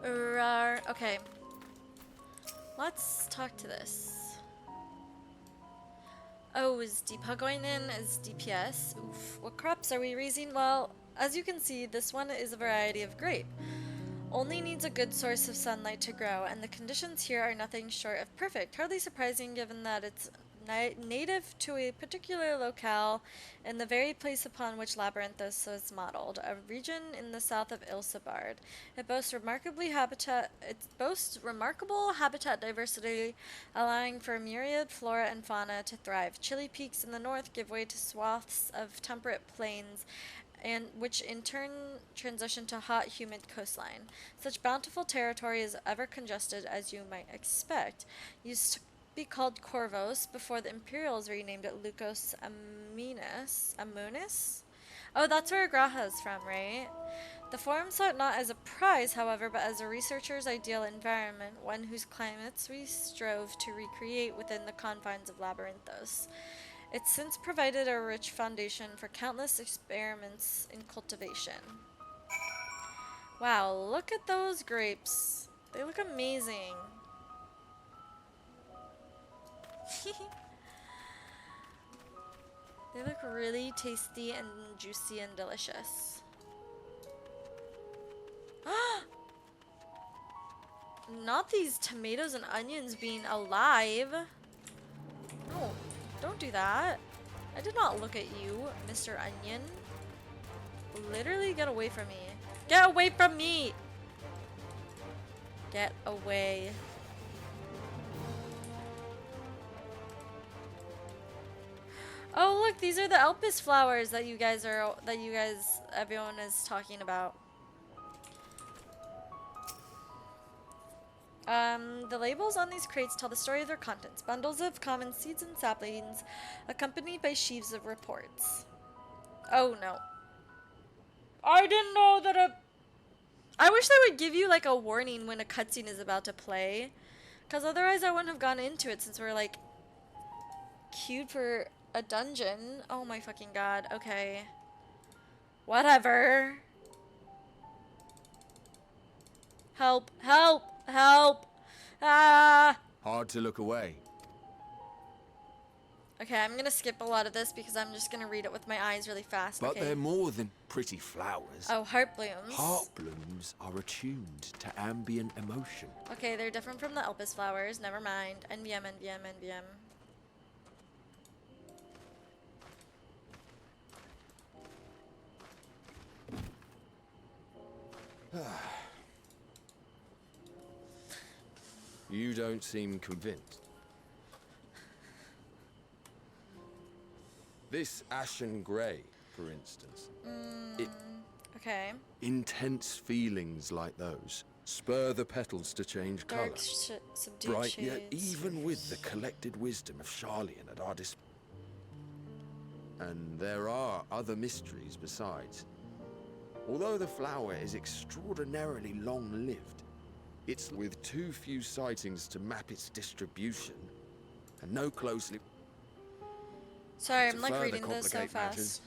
Rar. Okay. Let's talk to this. Oh, is Deepa going in as DPS? Oof. What crops are we raising? Well, as you can see, this one is a variety of grape. Only needs a good source of sunlight to grow, and the conditions here are nothing short of perfect. Hardly surprising given that it's native to a particular locale in the very place upon which Labyrinthos is modeled, a region in the south of Ilsabard. It boasts remarkable habitat diversity, allowing for myriad flora and fauna to thrive. Chilly peaks in the north give way to swaths of temperate plains, and which in turn transition to hot, humid coastline. Such bountiful territory is ever congested, as you might expect. Used to be called Corvos before the Imperials renamed it Lucos Amunis? Oh, that's where Graha is from, right? The forum saw it not as a prize, however, but as a researcher's ideal environment, one whose climates we strove to recreate within the confines of Labyrinthos. It's since provided a rich foundation for countless experiments in cultivation. Wow, look at those grapes. They look amazing. They look really tasty and juicy and delicious. Not these tomatoes and onions being alive. No, don't do that. I did not look at you, Mr. Onion. Literally get away from me. Get away from me! Get away. Oh look, these are the Elpis flowers that everyone is talking about. The labels on these crates tell the story of their contents. Bundles of common seeds and saplings, accompanied by sheaves of reports. Oh no. I didn't know that I wish they would give you like a warning when a cutscene is about to play. Because otherwise I wouldn't have gone into it since we're like queued for a dungeon. Oh my fucking god. Okay. Whatever. Help. Help. Help. Ah. Hard to look away. Okay, I'm gonna skip a lot of this because I'm just gonna read it with my eyes really fast. But okay. they're more than pretty flowers. Oh, heart blooms. Heart blooms are attuned to ambient emotion. Okay, they're different from the Elpis flowers. Never mind. NBM, NBM, NBM. You don't seem convinced. This ashen grey, for instance. Okay. Intense feelings like those spur the petals to change colour. Dark, subdued Bright, shades. yet even with the collected wisdom of Sharlayan at our disposal. And there are other mysteries besides. Although the flower is extraordinarily long-lived, it's with too few sightings to map its distribution, and no closely... Sorry, To I'm like further reading this so complicate fast. matters,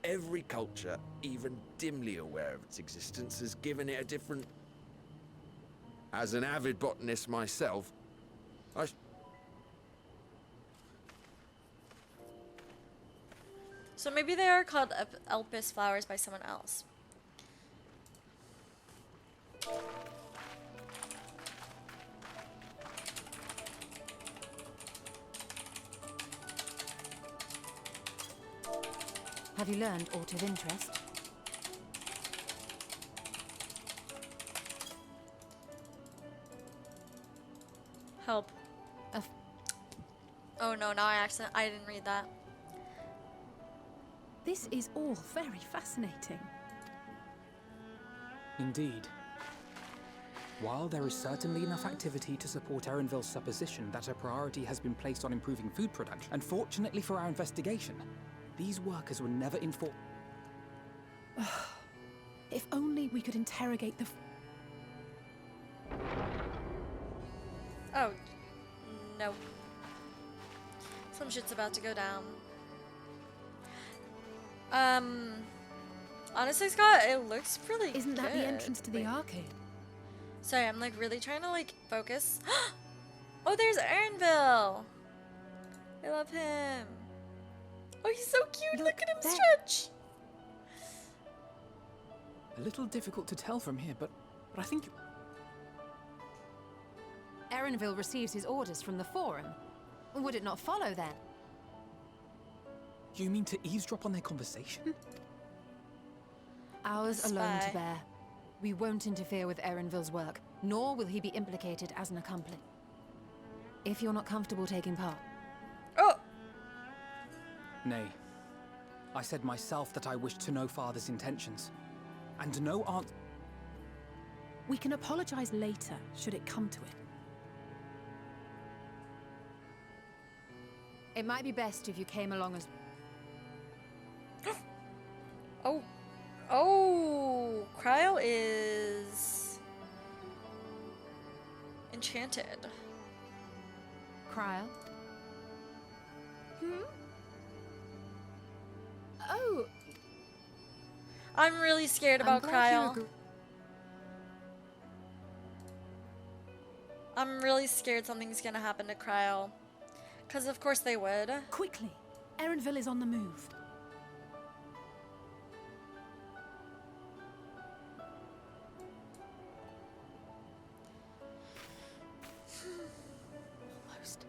every culture, even dimly aware of its existence, has given it a different... As an avid botanist myself, So maybe they are called Elpis flowers by someone else. Have you learned aught of interest? Help. Oh no, now I didn't read that. This is all very fascinating. Indeed. While there is certainly enough activity to support Erenville's supposition that a priority has been placed on improving food production, unfortunately for our investigation, these workers were never informed. If only we could interrogate the... Oh, no. Some shit's about to go down. Honestly, Scott, it looks really Isn't that the good. entrance to the arcade? Sorry, I'm like really trying to like focus. Oh, there's Erenville. I love him. Oh, he's so cute. Look at him there. stretch. A little difficult to tell from here, but I think... Erenville receives his orders from the Forum. Would it not follow, then? You mean to eavesdrop on their conversation? Ours alone Spy. to bear. We won't interfere with Erenville's work, nor will he be implicated as an accomplice. If you're not comfortable taking part. Oh, Nay. I said myself that I wished to know Father's intentions. And no answer... We can apologize later, should it come to it. It might be best if you came along as... oh, oh! Cryo is enchanted. Cryo. Oh, I'm really scared about Cryo. I'm really scared something's gonna happen to Cryo. Because of course they would. quickly. Erenville is on the move. Almost.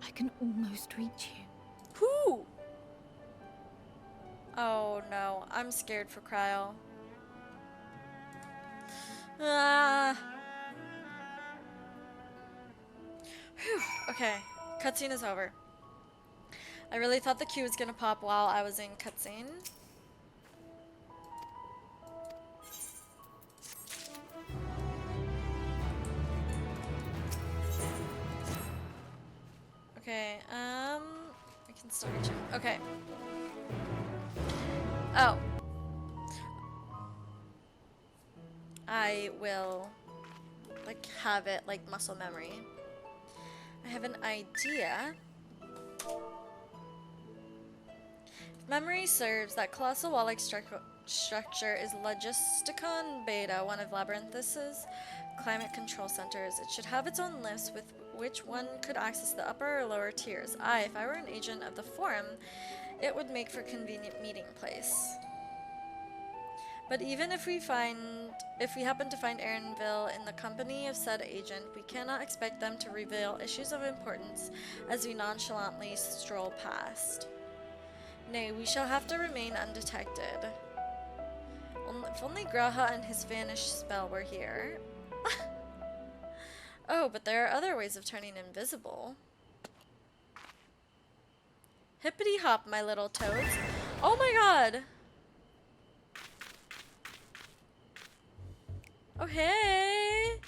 I can almost reach you. Who? Oh no, I'm scared for Cryo. Ah. Whew. Okay, cutscene is over. I really thought the queue was gonna pop while I was in cutscene. Okay, we can still reach him. Okay. Oh. I will, like, have it, like, muscle memory. I have an idea. If memory serves, that colossal wall-like structure is Logisticon Beta, one of Labyrinthos' climate control centers. It should have its own lifts with which one could access the upper or lower tiers. If I were an agent of the Forum, it would make for a convenient meeting place. But even if we happen to find Erenville in the company of said agent, we cannot expect them to reveal issues of importance as we nonchalantly stroll past. Nay, we shall have to remain undetected. If only Graha and his vanished spell were here. Oh, but there are other ways of turning invisible. Hippity hop, my little toads. Oh my god! Oh, hey!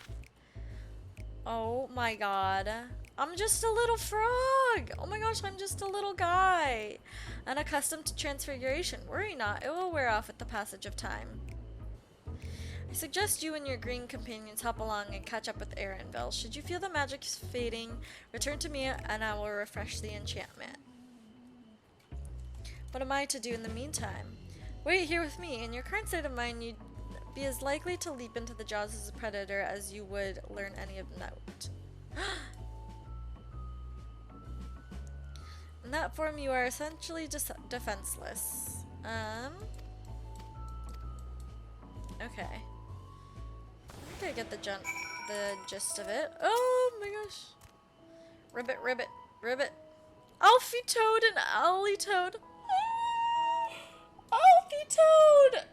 Oh my god. I'm just a little frog! Oh my gosh, I'm just a little guy! Unaccustomed to transfiguration. Worry not, it will wear off with the passage of time. I suggest you and your green companions hop along and catch up with Erenville. Should you feel the magic fading, return to me and I will refresh the enchantment. What am I to do in the meantime? Wait here with me. In your current state of mind, you'd be as likely to leap into the jaws as a predator as you would learn any of note. In that form, you are essentially defenseless. Okay. I think I get the gist of it. Oh my gosh. Ribbit, ribbit, ribbit. Alfie Toad and Owly Toad. Oh, the toad!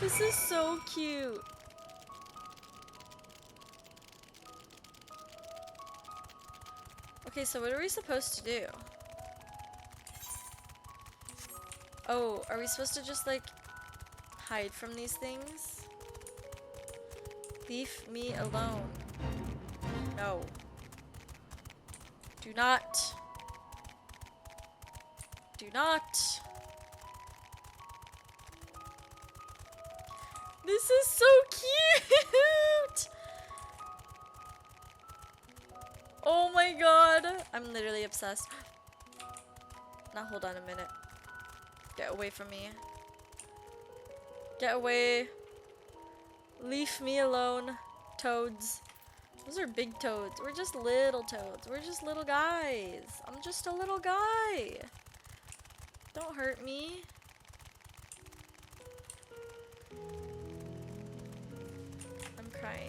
This is so cute. Okay, so what are we supposed to do? Oh, are we supposed to just like hide from these things? Leave me alone. No. Do not. Do not. This is so cute! Oh my god. I'm literally obsessed. Now hold on a minute. Get away from me. Get away. Leave me alone, toads. Those are big toads. We're just little toads. We're just little guys. I'm just a little guy. Don't hurt me. I'm crying.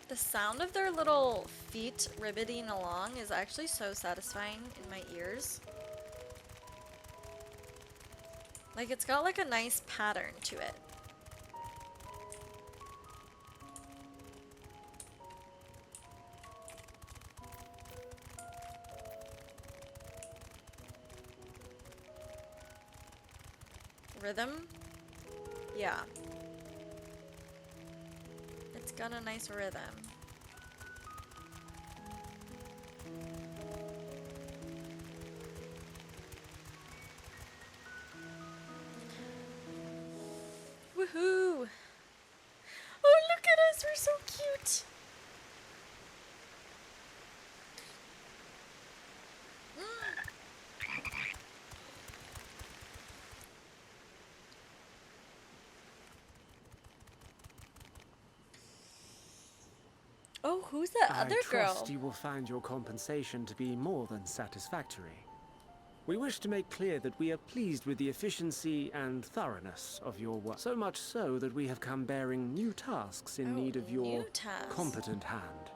The sound of their little feet ribbiting along is actually so satisfying in my ears. Like, it's got like a nice pattern to it. Rhythm? Yeah. It's got a nice rhythm. Woohoo! Oh, look at us, we're so cute! Oh, who's that other girl? I trust you will find your compensation to be more than satisfactory. We wish to make clear that we are pleased with the efficiency and thoroughness of your work. So much so that we have come bearing new tasks in need of your competent hand.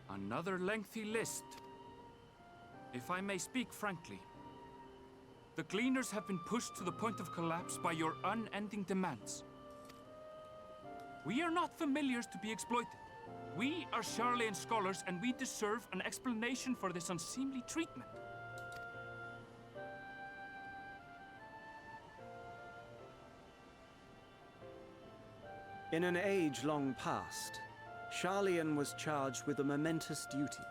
Another lengthy list. If I may speak frankly, the Gleaners have been pushed to the point of collapse by your unending demands. We are not familiars to be exploited. We are Sharlayan scholars, and we deserve an explanation for this unseemly treatment. In an age long past, Sharlayan was charged with a momentous duty.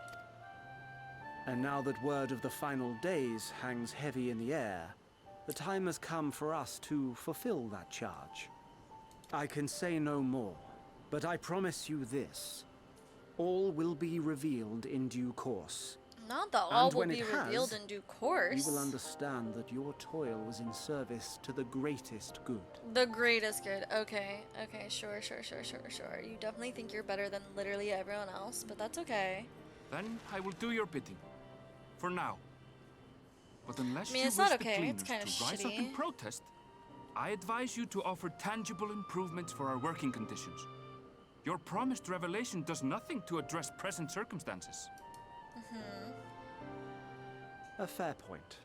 And now that word of the final days hangs heavy in the air, the time has come for us to fulfill that charge. I can say no more, but I promise you this. All will be revealed in due course. Not that all will be revealed in due course. You will understand that your toil was in service to the greatest good. The greatest good. Okay. Okay, sure. You definitely think you're better than literally everyone else, but that's okay. Then I will do your bidding. For now. But unless I mean, you it's wish not the okay. Gleaners It's kind of to rise up in shitty. protest, I advise you to offer tangible improvements for our working conditions. Your promised revelation does nothing to address present circumstances. A fair point.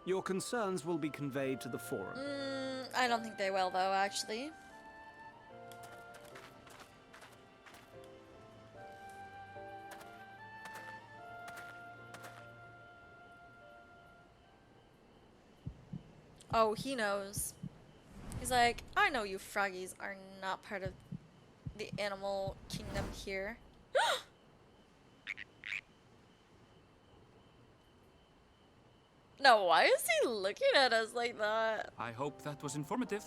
Your concerns will be conveyed to the forum. I don't think they will, though, actually. Oh, he knows. He's like, I know you froggies are not part of the animal kingdom here. No, why is he looking at us like that? I hope that was informative.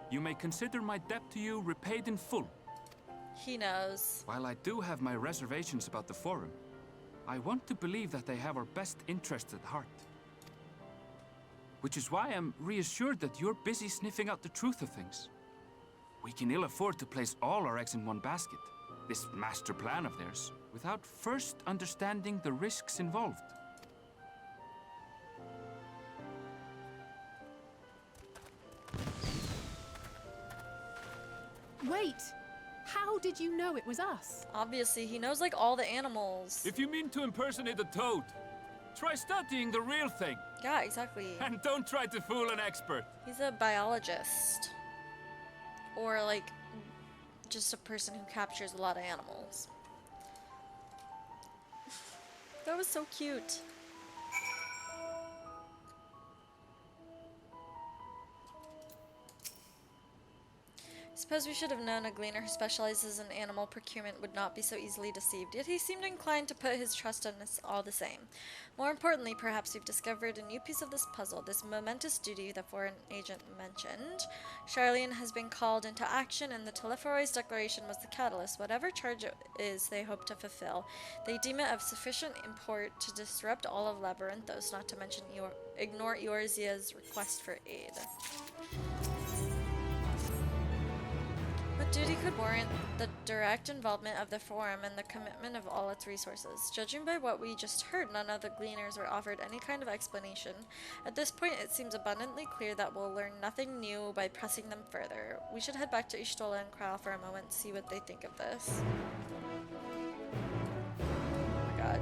You may consider my debt to you repaid in full. He knows. While I do have my reservations about the Forum, I want to believe that they have our best interests at heart. Which is why I'm reassured that you're busy sniffing out the truth of things. We can ill afford to place all our eggs in one basket, this master plan of theirs, without first understanding the risks involved. Wait! How did you know it was us? Obviously, he knows like all the animals. If you mean to impersonate a toad, try studying the real thing. Yeah, exactly. And don't try to fool an expert. He's a biologist. Or like just a person who captures a lot of animals. That was so cute. Suppose we should have known a gleaner who specializes in animal procurement would not be so easily deceived, yet he seemed inclined to put his trust in us all the same. More importantly, perhaps we've discovered a new piece of this puzzle, this momentous duty the foreign agent mentioned. Sharlayan has been called into action, and the Telephore's declaration was the catalyst. Whatever charge it is they hope to fulfill, they deem it of sufficient import to disrupt all of Labyrinthos, not to mention ignore Eorzea's request for aid. What duty could warrant the direct involvement of the Forum and the commitment of all its resources? Judging by what we just heard, none of the gleaners were offered any kind of explanation. At this point, it seems abundantly clear that we'll learn nothing new by pressing them further. We should head back to Y'shtola and Kyle for a moment and see what they think of this. Oh my god.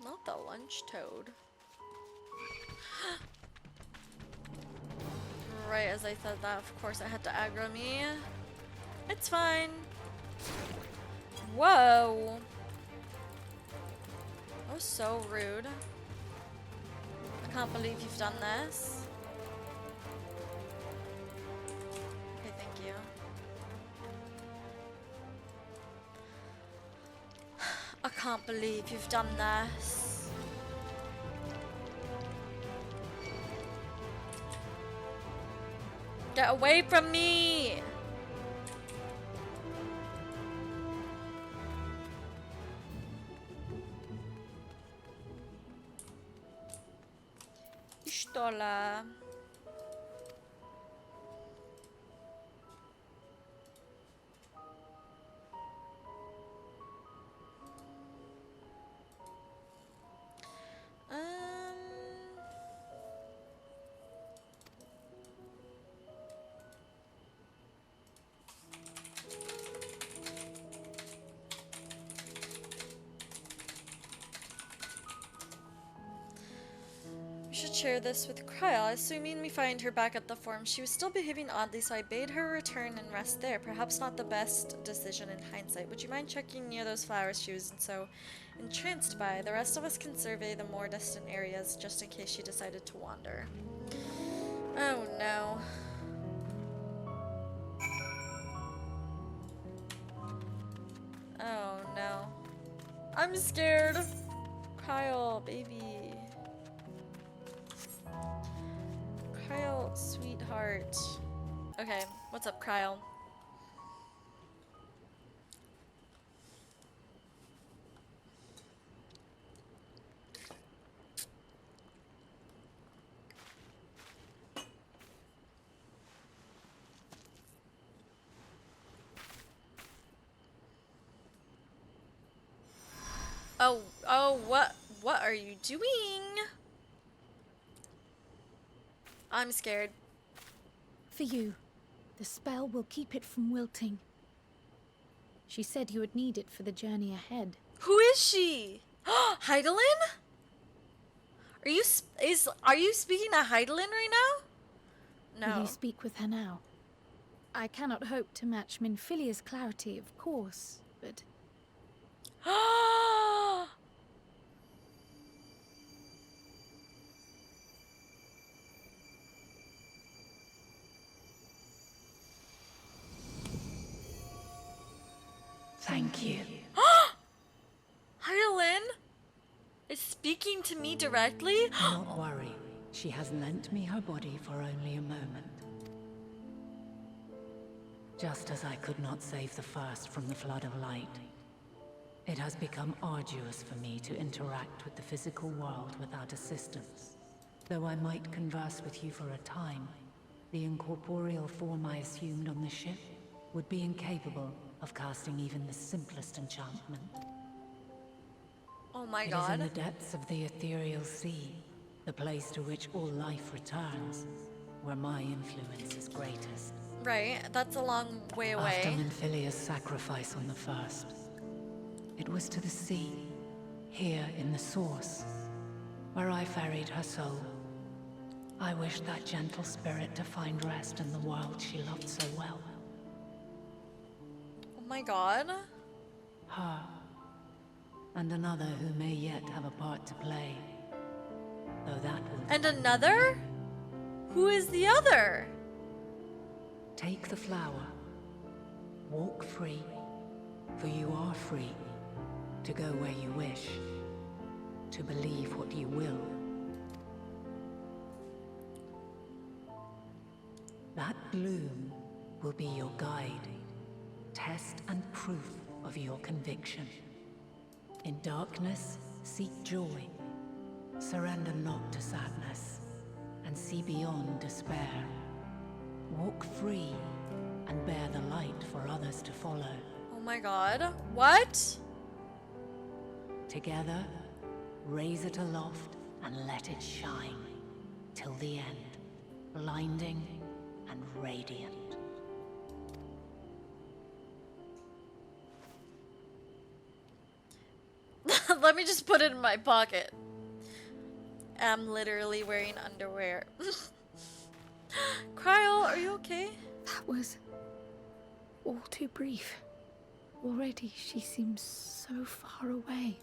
Not the lunch toad. Right as I said that, of course I had to aggro me. It's fine. Whoa. That was so rude. I can't believe you've done this. Okay, thank you. I can't believe you've done this. Get away from me! Y'shtola. We should share this with Kryal. Assuming we find her back at the Forum, she was still behaving oddly, so I bade her return and rest there. Perhaps not the best decision in hindsight. Would you mind checking near those flowers she was so entranced by? The rest of us can survey the more distant areas just in case she decided to wander. Oh no. Oh no. I'm scared. Kyle, baby. Kyle, sweetheart. Okay, what's up, Kyle? Oh, what are you doing? I'm scared. For you. The spell will keep it from wilting. She said you would need it for the journey ahead. Who is she? Heidelin? Are you speaking to Heidelin right now? Will No. you speak with her now? I cannot hope to match Minfilia's clarity, of course, but Thank you. Heidelin is speaking to me directly? Do not worry. She has lent me her body for only a moment. Just as I could not save the first from the flood of light, it has become arduous for me to interact with the physical world without assistance. Though I might converse with you for a time, the incorporeal form I assumed on the ship would be incapable of casting even the simplest enchantment. Oh my It is in god. the depths of the ethereal sea, the place to which all life returns, where my influence is greatest. Right, that's a long way After away. Minfilia's sacrifice on the first, it was to the sea, here in the source, where I ferried her soul. I wished that gentle spirit to find rest in the world she loved so well. Oh my god. Her, and another who may yet have a part to play, though that will... And another? Who is the other? Take the flower, walk free, for you are free, to go where you wish, to believe what you will. That bloom will be your guide, test and proof of your conviction. In darkness, seek joy, surrender not to sadness, and see beyond despair. Walk free and bear the light for others to follow. Oh my god. What? Together, raise it aloft and let it shine till the end, blinding and radiant. Let me just put it in my pocket. I'm literally wearing underwear. Cryo, are you okay? that was all too brief. Already she seems so far away.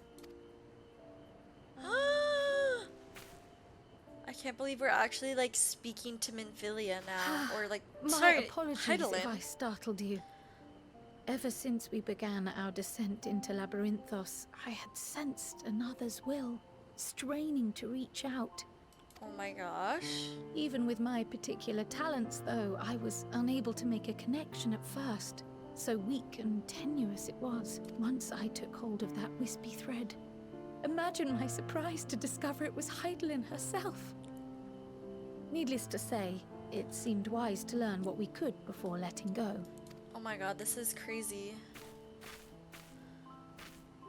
I can't believe we're actually like speaking to Minfilia now, or like My sorry, apologies Heidelin. if I startled you. Ever since we began our descent into Labyrinthos, I had sensed another's will, straining to reach out. Oh my gosh. Even with my particular talents, though, I was unable to make a connection at first. So weak and tenuous it was, once I took hold of that wispy thread. Imagine my surprise to discover it was Heidelin herself. Needless to say, it seemed wise to learn what we could before letting go. Oh my god, this is crazy.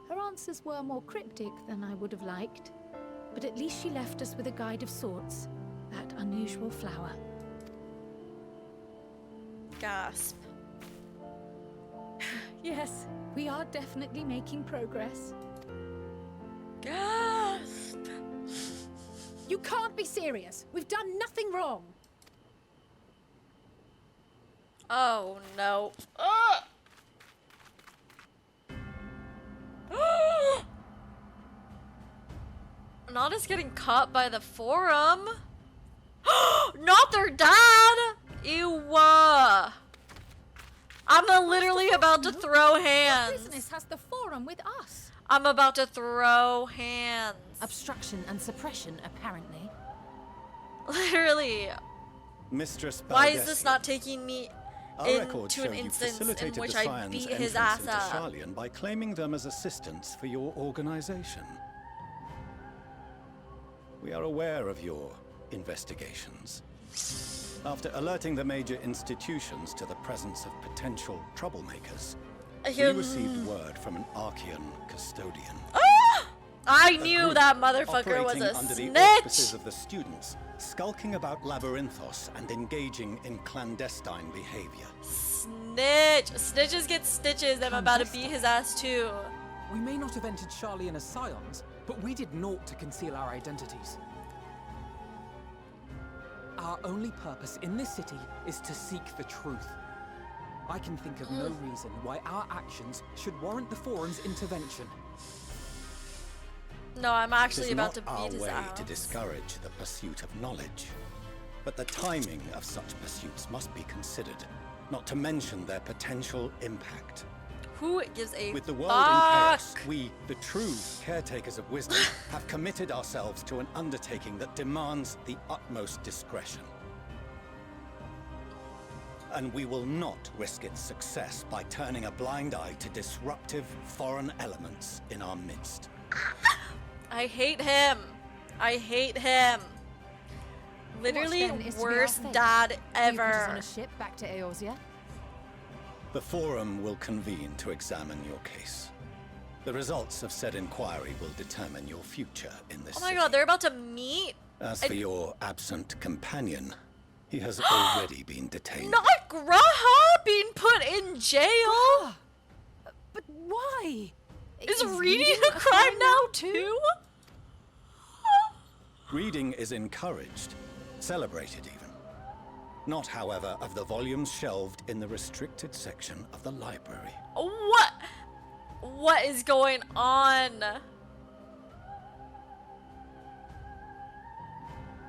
Her answers were more cryptic than I would have liked, but at least she left us with a guide of sorts, that unusual flower. Gasp. Yes, we are definitely making progress. Gasp. You can't be serious. We've done nothing wrong. Oh no. Nada's getting caught by the forum. Not their dad. Ew. I'm literally about to throw What hands. business has the forum with us? I'm about to throw hands. Obstruction and suppression, apparently. Literally. Mistress Why is Baldessi, this not taking me our records show into an you instance in facilitated which the I Scion's beat entrance his ass into up? Sharlayan by claiming them as assistants for your organization. We are aware of your investigations. After alerting the major institutions to the presence of potential troublemakers, we received word from an Archean custodian. I A knew group that motherfucker was operating a under the snitch. auspices of the students, skulking about Labyrinthos and engaging in clandestine behavior. Snitch. Snitches get stitches. I'm about to beat his ass too. We may not have entered Sharlayan as scions, but we did naught to conceal our identities. Our only purpose in this city is to seek the truth. I can think of no reason why our actions should warrant the Forum's intervention. No, I'm actually about to It is not beat our his way ass. to discourage the pursuit of knowledge. But the timing of such pursuits must be considered, not to mention their potential impact. Who gives a With the world fuck? in chaos, we, the true caretakers of wisdom, have committed ourselves to an undertaking that demands the utmost discretion. And we will not risk its success by turning a blind eye to disruptive foreign elements in our midst. I hate him. I hate him. Literally What, then, is to be our worst fate? dad You put us on ever. a ship back to Eorzea? The Forum will convene to examine your case. The results of said inquiry will determine your future in this Oh my city. god, they're about to meet. As for your absent companion, he has already been detained. Not Graha being put in jail. But why? Is reading a crime now too? Reading is encouraged, celebrated even. Not, however, of the volumes shelved in the restricted section of the library. What? What is going on?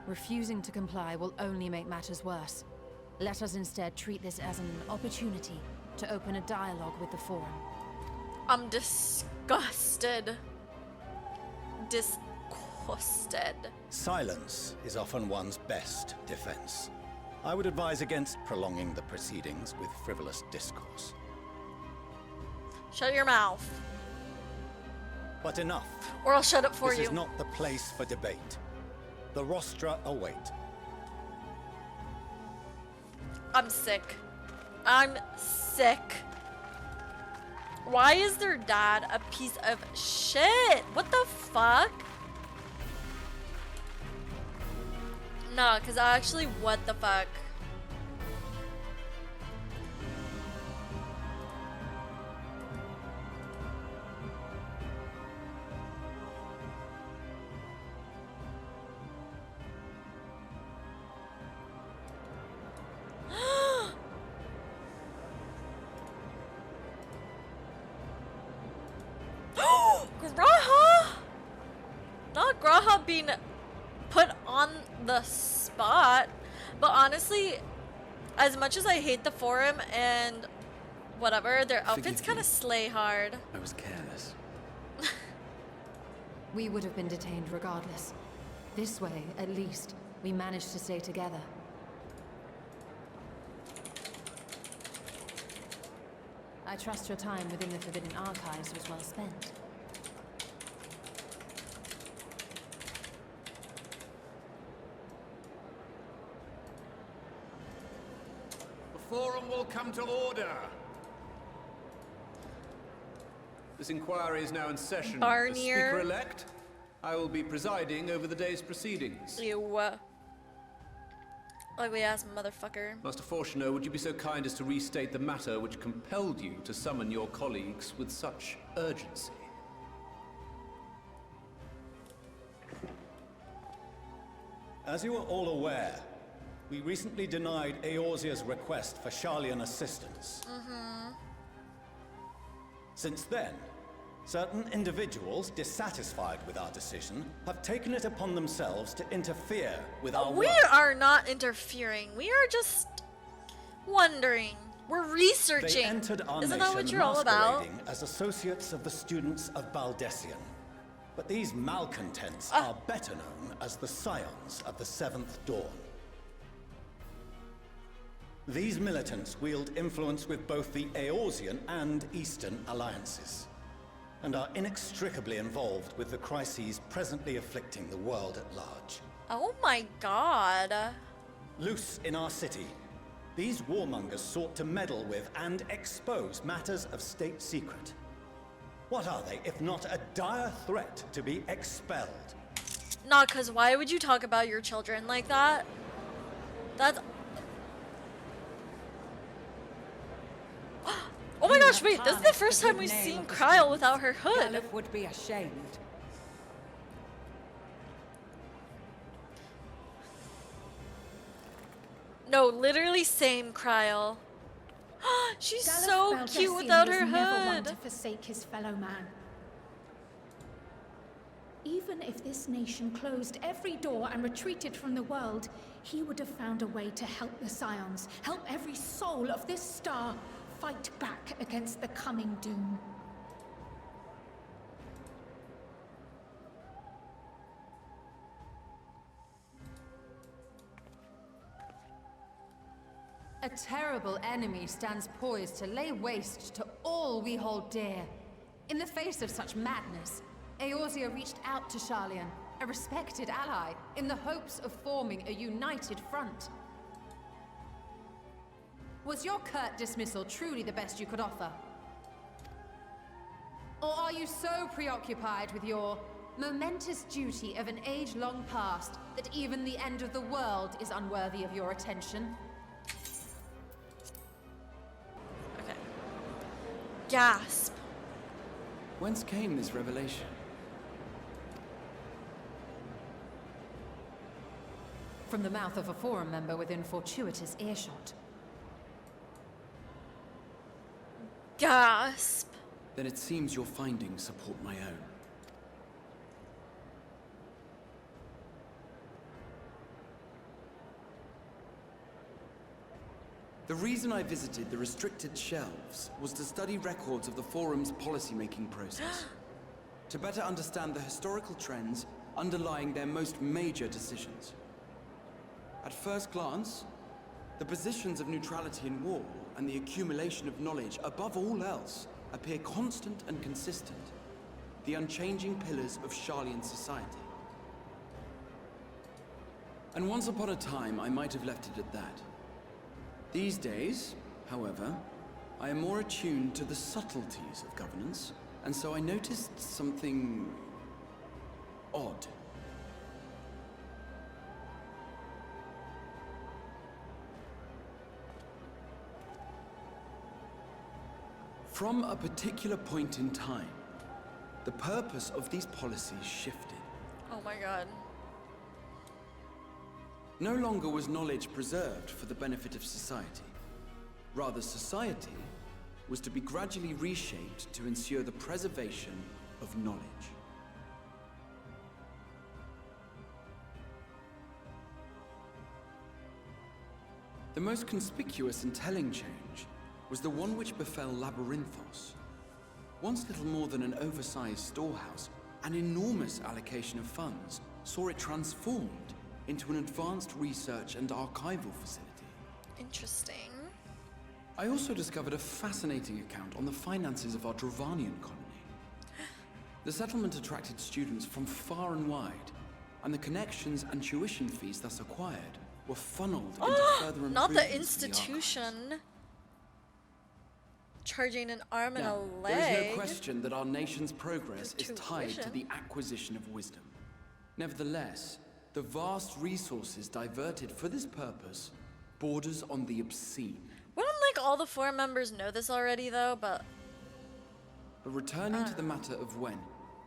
Refusing to comply will only make matters worse. Let us instead treat this as an opportunity to open a dialogue with the Forum. I'm disgusted. Disgusted. Silence is often one's best defense. I would advise against prolonging the proceedings with frivolous discourse. Shut your mouth. But enough. Or I'll shut it for This you. is not the place for debate. The rostra await. I'm sick. I'm sick. Why is their dad a piece of shit? What the fuck? No, because actually, what the fuck? Graha! Not Graha being put on the spot, but honestly, as much as I hate the Forum and whatever, their outfits kind of slay hard. I was careless. We would have been detained regardless. This way, at least, we managed to stay together. I trust your time within the Forbidden Archives was well spent. The Forum will come to order. This inquiry is now in session. As Barnier. Speaker-elect, I will be presiding over the day's proceedings. Ew. Ugly ass motherfucker. Master Fortuner, would you be so kind as to restate the matter which compelled you to summon your colleagues with such urgency? As you are all aware, we recently denied Eorzea's request for Sharlayan assistance. Since then, certain individuals dissatisfied with our decision have taken it upon themselves to interfere with our We work. are not interfering. We are just wondering. We're researching. They entered our Isn't nation that what you're all about? masquerading as associates of the students of Baldessian. But these malcontents are better known as the Scions of the Seventh Dawn. These militants wield influence with both the Eorzean and Eastern alliances, and are inextricably involved with the crises presently afflicting the world at large. Oh my god. Loose in our city, these warmongers sought to meddle with and expose matters of state secret. What are they, if not a dire threat to be expelled? Not cause why would you talk about your children like that? That's... Oh my gosh, wait, this is the first time we've seen Kryle without her hood. Galuf would be ashamed. No, literally same, Kryl. She's Galuf so Beltane cute without was her never one hood. to forsake his fellow man. Even if this nation closed every door and retreated from the world, he would have found a way to help the Scions, help every soul of this star fight back against the coming doom. A terrible enemy stands poised to lay waste to all we hold dear. In the face of such madness, Eorzea reached out to Sharlayan, a respected ally, in the hopes of forming a united front. Was your curt dismissal truly the best you could offer? Or are you so preoccupied with your momentous duty of an age long past that even the end of the world is unworthy of your attention? Okay. Gasp. Whence came this revelation? From the mouth of a Forum member within fortuitous earshot. Gasp. Then it seems your findings support my own. The reason I visited the restricted shelves was to study records of the Forum's policy-making process. To better understand the historical trends underlying their most major decisions. At first glance, the positions of neutrality in war and the accumulation of knowledge above all else appear constant and consistent, the unchanging pillars of Sharlayan society. And once upon a time, I might have left it at that. These days, however, I am more attuned to the subtleties of governance, and so I noticed something odd. From a particular point in time, the purpose of these policies shifted. Oh my god. No longer was knowledge preserved for the benefit of society. Rather, society was to be gradually reshaped to ensure the preservation of knowledge. The most conspicuous and telling change was the one which befell Labyrinthos. Once little more than an oversized storehouse, an enormous allocation of funds saw it transformed into an advanced research and archival facility. Interesting. I also discovered a fascinating account on the finances of our Dravanian colony. The settlement attracted students from far and wide, and the connections and tuition fees thus acquired were funneled into further improvements. Not the of institution. Charging an arm and Now, a leg. there is no question that our nation's progress For is tied to tuition. the acquisition of wisdom. Nevertheless, the vast resources diverted for this purpose borders on the obscene. Wouldn't like all the Forum members know this already though, but... But returning to the matter of when,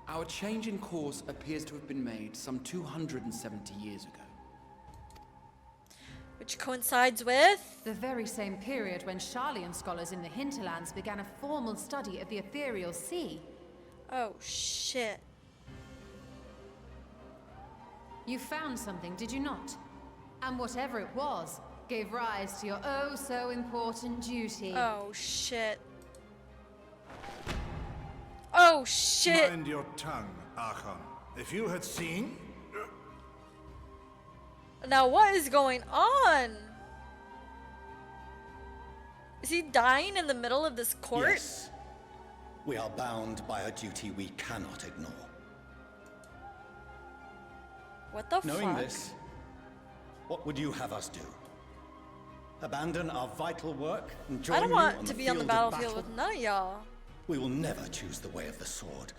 our change in course appears to have been made some 270 years ago. Which coincides with... The very same period when Sharlayan scholars in the hinterlands began a formal study of the ethereal sea. Oh, shit. You found something, did you not? And whatever it was, gave rise to your oh-so-important duty. Oh, shit. Oh, shit! Mind your tongue, Archon. If you had seen... Now what is going on? Is he dying in the middle of this court? Yes. We are bound by a duty we cannot ignore. What the Knowing fuck? this, what would you have us do? Abandon our vital work and join I don't you want on to the be on the field of battlefield battle? with none of y'all. We will never choose the way of the sword.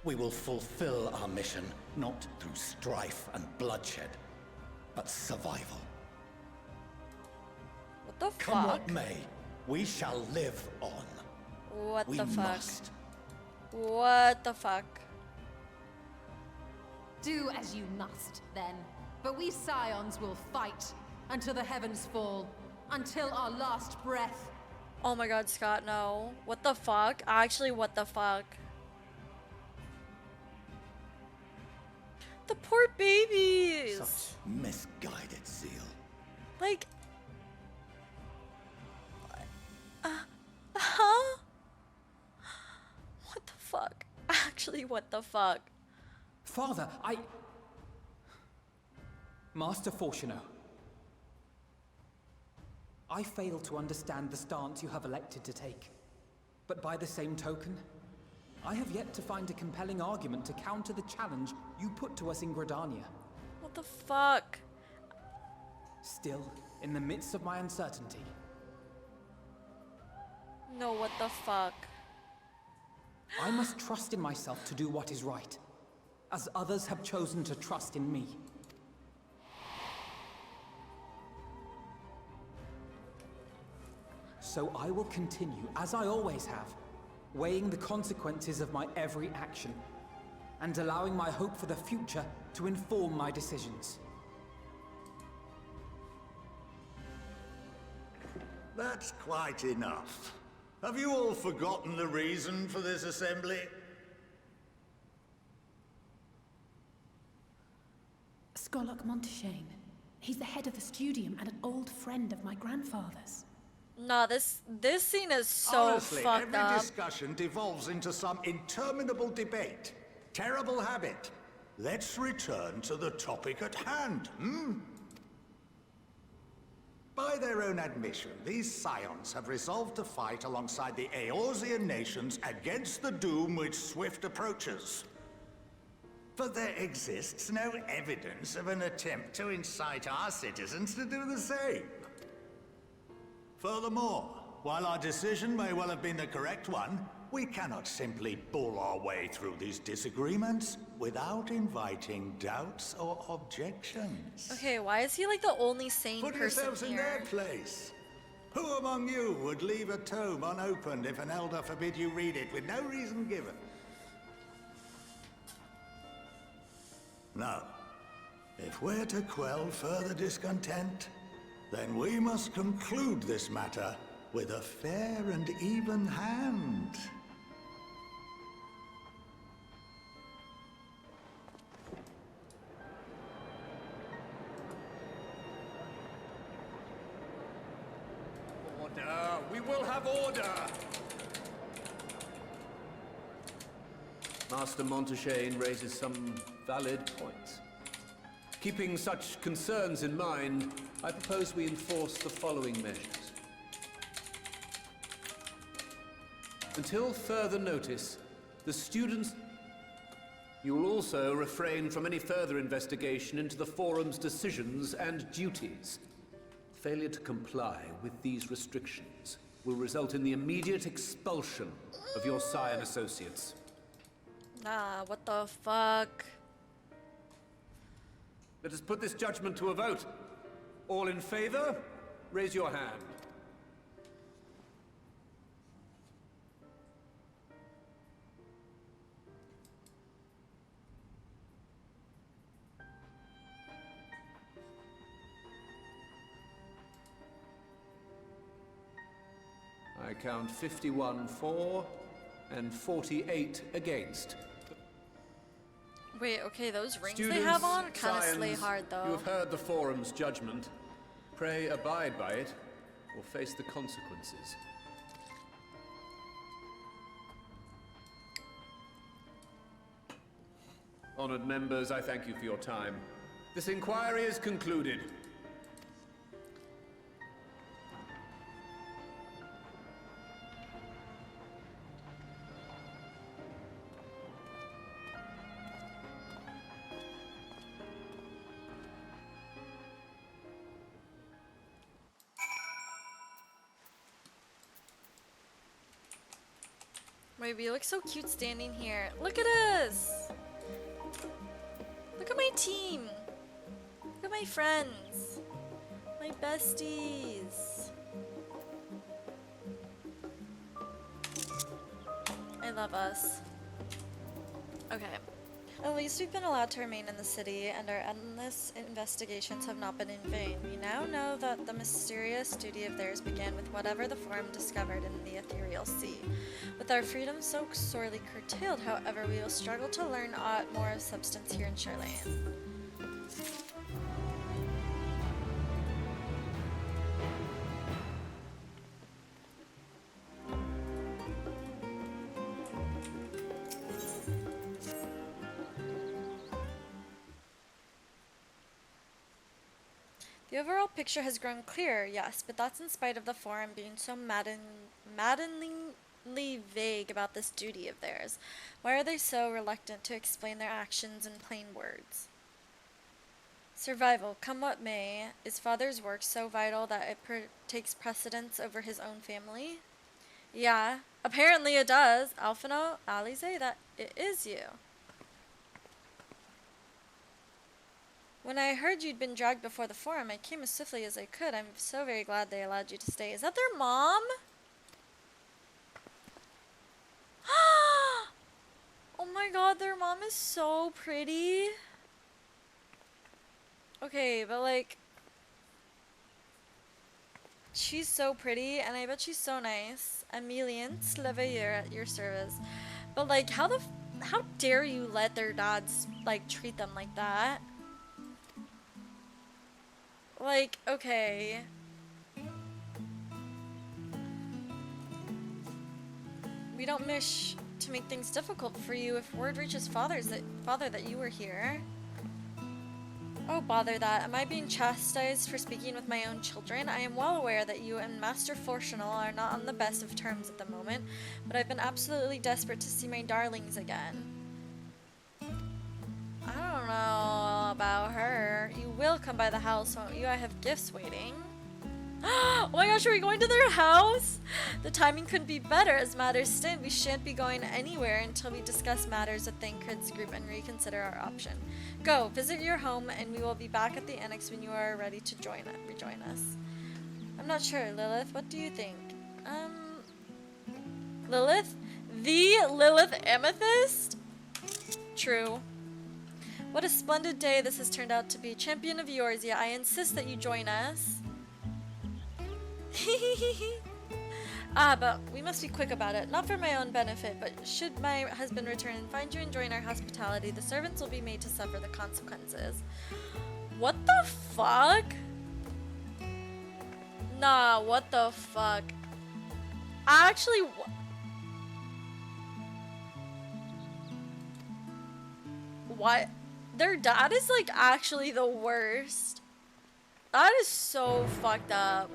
We will fulfill our mission not through strife and bloodshed, but survival. What the Come fuck? what may, we shall live on. What We the fuck? must. What the fuck? Do as you must, then. But we Scions will fight. until the heavens fall, until our last breath. Oh my god, Scott, no. What the fuck? Actually, what the fuck? The poor babies! Such misguided zeal. Like... huh? What the fuck? Actually, what the fuck? Father, Master Fortuno, I fail to understand the stance you have elected to take. But by the same token, I have yet to find a compelling argument to counter the challenge you put to us in Gridania. What the fuck? Still, in the midst of my uncertainty. No, what the fuck? I must trust in myself to do what is right, as others have chosen to trust in me. So I will continue, as I always have, weighing the consequences of my every action, and allowing my hope for the future to inform my decisions. That's quite enough. Have you all forgotten the reason for this assembly? Skolok Monteshane. He's the head of the studium and an old friend of my grandfather's. Nah, this scene is so Honestly, fucked every up. discussion devolves into some interminable debate. Terrible habit. Let's return to the topic at hand, By their own admission, these scions have resolved to fight alongside the Eorzean nations against the doom which swift approaches. But there exists no evidence of an attempt to incite our citizens to do the same. Furthermore, while our decision may well have been the correct one, we cannot simply bull our way through these disagreements without inviting doubts or objections. Okay, why is he like the only sane Put person yourselves in here? their place. Who among you would leave a tome unopened if an elder forbid you read it with no reason given? Now, if we're to quell further discontent, then we must conclude this matter with a fair and even hand. Order! We will have order! Master Monteshane raises some valid points. Keeping such concerns in mind, I propose we enforce the following measures. Until further notice, the students... You will also refrain from any further investigation into the Forum's decisions and duties. Failure to comply with these restrictions will result in the immediate expulsion of your scion associates. Nah, what the fuck? Let us put this judgment to a vote. All in favor, raise your hand. I count 51 for and 48 against. Wait, okay, those rings Students, they have on kind of slay scions, hard though. You have heard the Forum's judgment. Pray abide by it, or face the consequences. Honored members, I thank you for your time. This inquiry is concluded. Wait, we look so cute standing here. Look at us! Look at my team! Look at my friends! My besties! I love us. Okay. At least we've been allowed to remain in the city, and our endless investigations have not been in vain. We now know that the mysterious duty of theirs began with whatever the Forum discovered in the ethereal sea. With our freedom so sorely curtailed, however, we will struggle to learn aught more of substance here in Sharlayan. The overall picture has grown clearer, yes, but that's in spite of the Forum being so maddeningly vague about this duty of theirs. Why are they so reluctant to explain their actions in plain words? Survival, come what may, is Father's work so vital that it takes precedence over his own family? Yeah, apparently it does. Alphino, Alize, that it is you. When I heard you'd been dragged before the Forum, I came as swiftly as I could. I'm so very glad they allowed you to stay. Is that their mom? Oh my god, their mom is so pretty. Okay, but like, she's so pretty, and I bet she's so nice. Emilien Sleveilleur at your service. But like, how dare you let their dads like treat them like that? Like, okay. We don't wish to make things difficult for you if word reaches Father that you were here. Oh, bother that. Am I being chastised for speaking with my own children? I am well aware that you and Master Fortunal are not on the best of terms at the moment, but I've been absolutely desperate to see my darlings again. I don't know about her. You will come by the house, won't you? I have gifts waiting. Oh my gosh, are we going to their house? The timing couldn't be better. As matters stand, we shan't be going anywhere until we discuss matters with Thancred's group and reconsider our option. Go, visit your home, and we will be back at the annex when you are ready to rejoin us. I'm not sure, Lilith. What do you think? Lilith? The Lilith Amethyst? True. What a splendid day this has turned out to be. Champion of yours, yeah, I insist that you join us. But we must be quick about it. Not for my own benefit, but should my husband return and find you enjoying our hospitality, the servants will be made to suffer the consequences. What the fuck? Nah, what the fuck? Actually, what? Their dad is like actually the worst. That is so fucked up.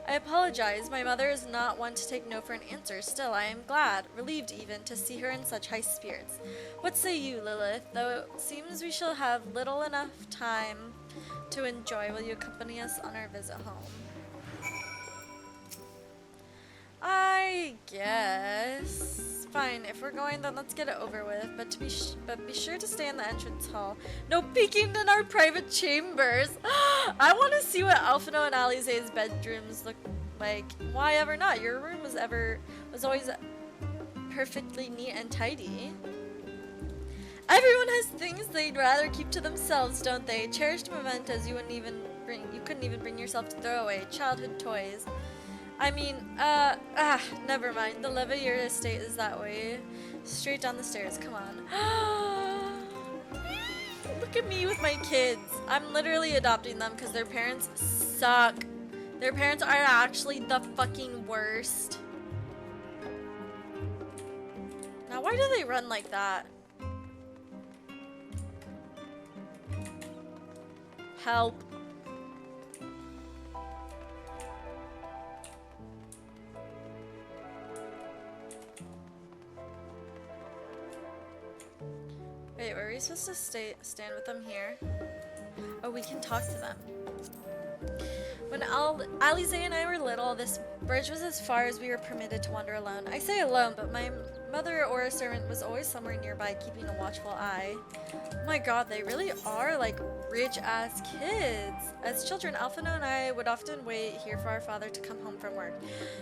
I apologize. My mother is not one to take no for an answer. Still, I am glad, relieved even, to see her in such high spirits. What say you, Lilith? Though it seems we shall have little enough time to enjoy, will you accompany us on our visit home? I guess. Fine, if we're going, then let's get it over with. But be sure to stay in the entrance hall. No peeking in our private chambers. I want to see what Alphino and Alize's bedrooms look like. Why ever not? Your room was always perfectly neat and tidy. Everyone has things they'd rather keep to themselves, don't they? Cherished mementos you couldn't even bring yourself to throw away. Childhood toys. I mean, never mind. The Leveilleur estate is that way. Straight down the stairs, come on. Look at me with my kids. I'm literally adopting them because their parents suck. Their parents are actually the fucking worst. Now, why do they run like that? Help. Wait, were we supposed to stand with them here? Oh, we can talk to them. When Alize and I were little, this bridge was as far as we were permitted to wander alone. I say alone, but my mother or a servant was always somewhere nearby, keeping a watchful eye. Oh my god, they really are like rich-ass kids. As children, Alphino and I would often wait here for our father to come home from work.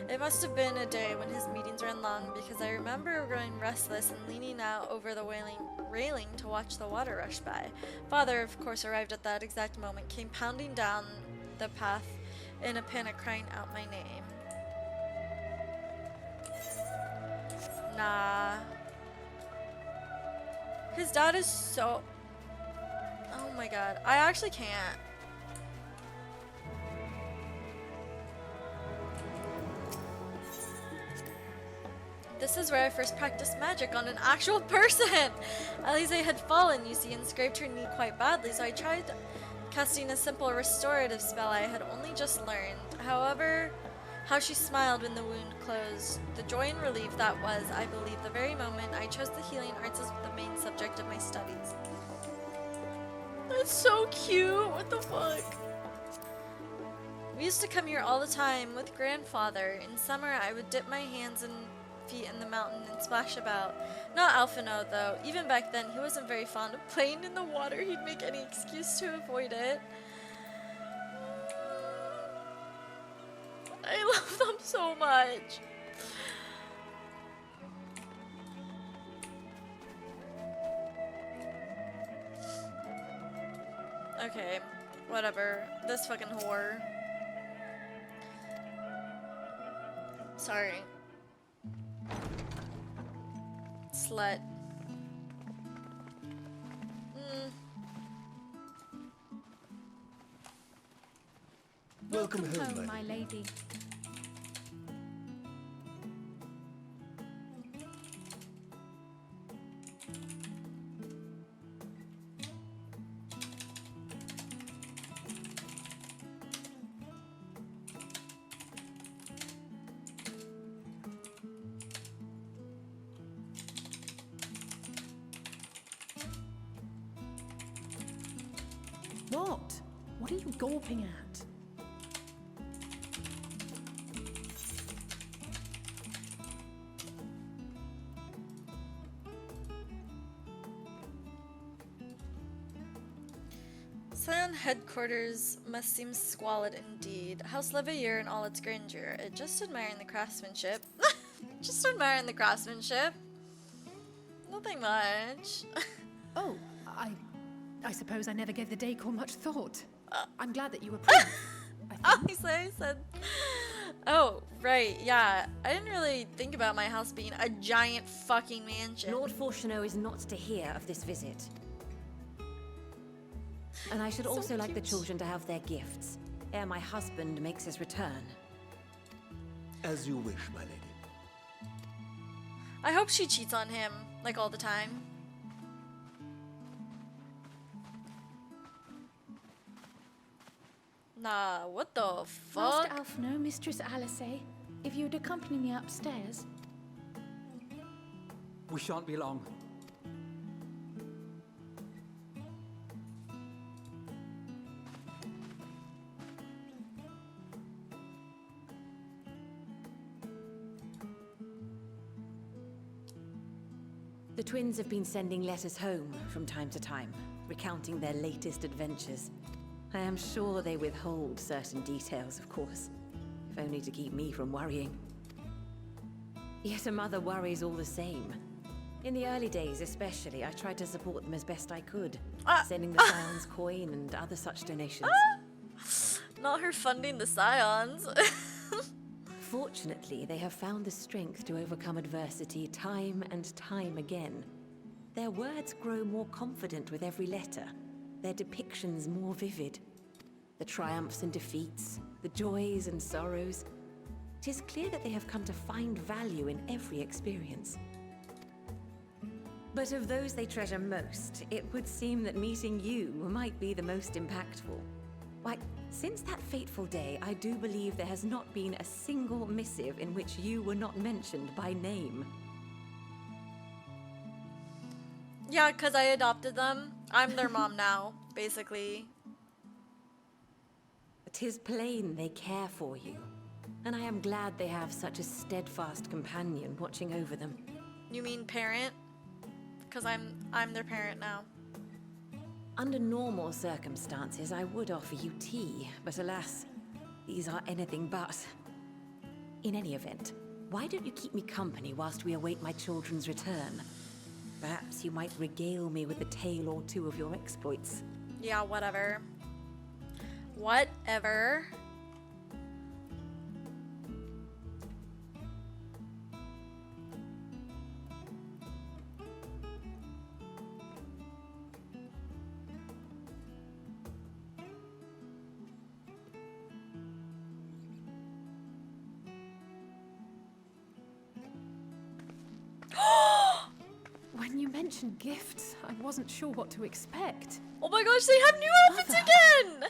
It must have been a day when his meetings ran long, because I remember growing restless and leaning out over the railing to watch the water rush by. Father, of course, arrived at that exact moment, came pounding down the path in a panic, crying out my name. Nah. His dad is so... Oh my god. I actually can't. This is where I first practiced magic on an actual person. Alize had fallen, you see, and scraped her knee quite badly, so I tried casting a simple restorative spell I had only just learned. However, how she smiled when the wound closed. The joy and relief that was, I believe, the very moment I chose the healing arts as the main subject of my studies. That's so cute. What the fuck? We used to come here all the time with grandfather. In summer, I would dip my hands and feet in the mountain and splash about. Not Alphino, though. Even back then, he wasn't very fond of playing in the water. He'd make any excuse to avoid it. I love them so much. Okay, whatever. This fucking whore. Sorry. Slut. Welcome home, my lady. What? What are you gawping at? Scion headquarters must seem squalid indeed. House Leveilleur in all its grandeur. Just admiring the craftsmanship. Just admiring the craftsmanship. Nothing much. Oh, I suppose I never gave the decor much thought. I'm glad that you approve. I said... Oh, right, yeah. I didn't really think about my house being a giant fucking mansion. Lord Fortuneau is not to hear of this visit. And I should also like the children to have their gifts, ere my husband makes his return. As you wish, my lady. I hope she cheats on him, like all the time. Nah, what the fuck? Master Alphino, Mistress Alice, if you'd accompany me upstairs. We shan't be long. The twins have been sending letters home from time to time, recounting their latest adventures. I am sure they withhold certain details, of course, if only to keep me from worrying. Yet a mother worries all the same. In the early days especially, I tried to support them as best I could, sending the Scion's coin and other such donations. Not her funding the Scions. Fortunately, they have found the strength to overcome adversity time and time again. Their words grow more confident with every letter, their depictions more vivid. The triumphs and defeats, the joys and sorrows. 'Tis clear that they have come to find value in every experience. But of those they treasure most, it would seem that meeting you might be the most impactful. Why, since that fateful day, I do believe there has not been a single missive in which you were not mentioned by name. Yeah, because I adopted them. I'm their mom now, basically. 'Tis plain they care for you, and I am glad they have such a steadfast companion watching over them. You mean parent? Because I'm their parent now. Under normal circumstances, I would offer you tea, but alas, these are anything but. In any event, why don't you keep me company whilst we await my children's return? Perhaps you might regale me with a tale or two of your exploits. Yeah, whatever. Whatever. When you mentioned gifts, I wasn't sure what to expect. Oh my gosh, they have new outfits again!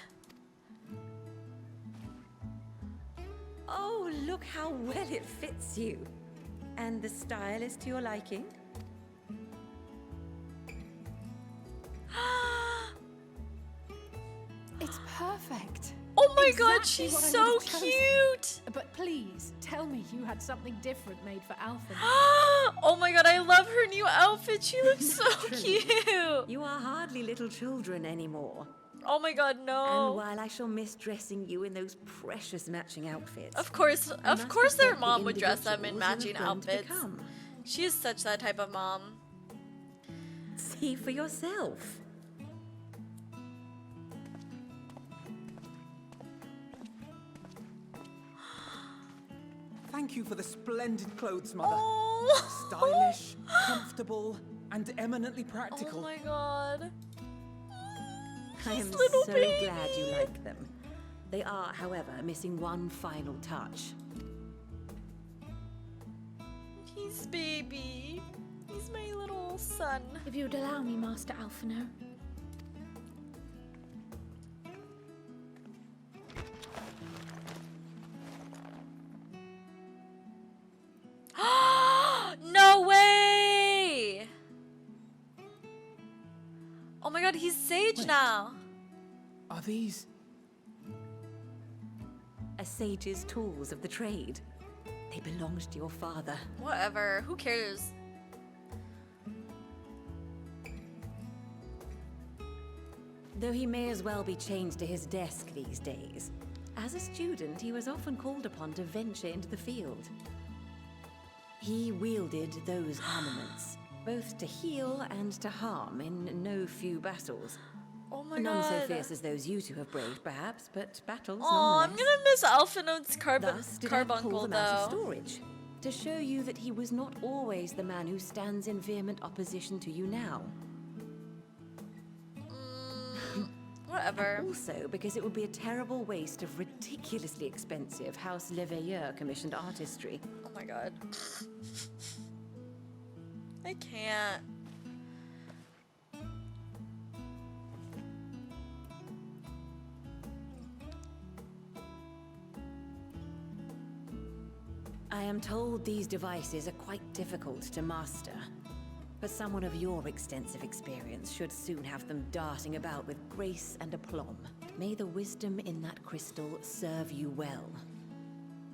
Oh, look how well it fits you. And the style is to your liking? It's perfect. Oh my god, Exactly she's what I so would have chosen. cute! But please, tell me you had something different made for Alpha. Oh my god, I love her new outfit. She looks so Naturally. cute. You are hardly little children anymore. Oh my god, And no. while I shall miss dressing you in those precious matching outfits, Of course their respect the mom would dress them in individuals you matching have grown to outfits. become. She is such that type of mom. See for yourself. Thank you for the splendid clothes, Mother. Oh. Stylish, comfortable, and eminently Oh practical. my god. I am little so baby. glad you like them. They are, however, missing one final touch. He's baby. He's my little son. If you'd allow me, Master Alphino. No way! Oh my god, he's sage Wait. now. Are these... A sage's tools of the trade. They belonged to your father. Whatever, who cares? Though he may as well be chained to his desk these days. As a student, he was often called upon to venture into the field. He wielded those armaments, both to heal and to harm in no few battles. Oh my None god. so fierce as those you two have braved, perhaps, but battles Oh, I'm nonetheless. gonna miss Alphinode's Thus did I pull carbuncle them out of though. storage, to show you that he was not always the man who stands in vehement opposition to you now. Whatever. And also because it would be a terrible waste of ridiculously expensive House Leveilleur commissioned artistry. Oh my god. I can't. I am told these devices are quite difficult to master, but someone of your extensive experience should soon have them darting about with grace and aplomb. May the wisdom in that crystal serve you well.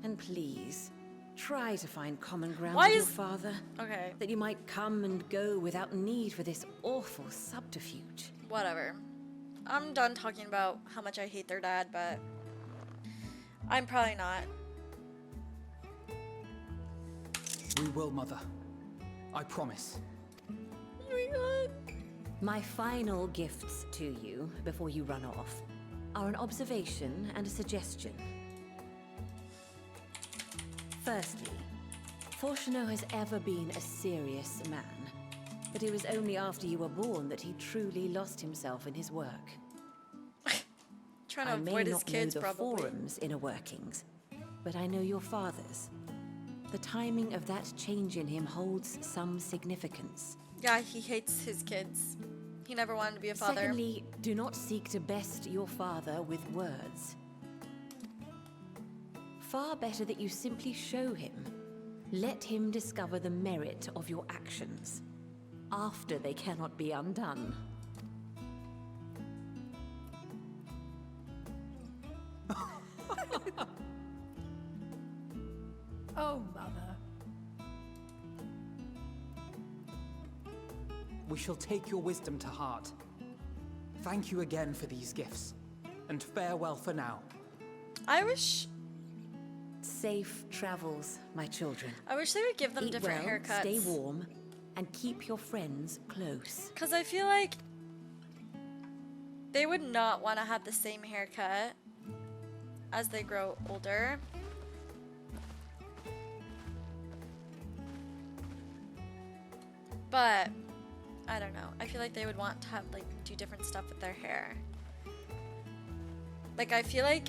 And please, try to find common ground Why with your is- father. Okay. That you might come and go without need for this awful subterfuge. Whatever. I'm done talking about how much I hate their dad, but I'm probably not. We will, Mother. I promise. Oh my god. My final gifts to you, before you run off, are an observation and a suggestion. Firstly, Fortuno has ever been a serious man, but it was only after you were born that he truly lost himself in his work. Trying to I may avoid his not kids, know the probably. forum's inner workings, but I know your father's. The timing of that change in him holds some significance. Yeah, he hates his kids. He never wanted to be a father. Secondly, do not seek to best your father with words. Far better that you simply show him. Let him discover the merit of your actions, after they cannot be undone. Oh, Mother. We shall take your wisdom to heart. Thank you again for these gifts, and farewell for now. I wish... Safe travels, my children. I wish they would give them Eat different well, haircuts. stay warm, and keep your friends close. Because I feel like they would not want to have the same haircut as they grow older. But I don't know. I feel like they would want to have like do different stuff with their hair. Like I feel like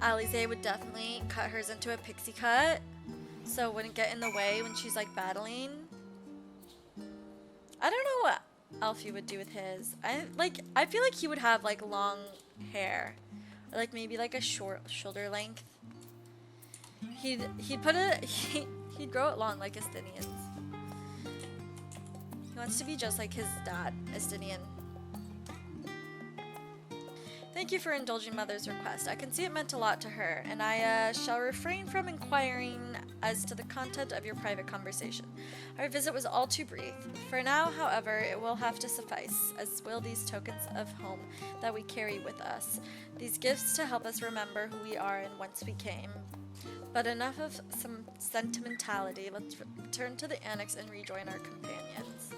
Alize would definitely cut hers into a pixie cut so it wouldn't get in the way when she's like battling. I don't know what Alfie would do with his. I feel like he would have like long hair. Or like maybe like a short shoulder length. He'd grow it long like Estinians. He wants to be just like his dad, Estinian. Thank you for indulging Mother's request. I can see it meant a lot to her, and I shall refrain from inquiring as to the content of your private conversation. Our visit was all too brief. For now, however, it will have to suffice, as will these tokens of home that we carry with us. These gifts to help us remember who we are and whence we came. But enough of some sentimentality. Let's return to the annex and rejoin our companions.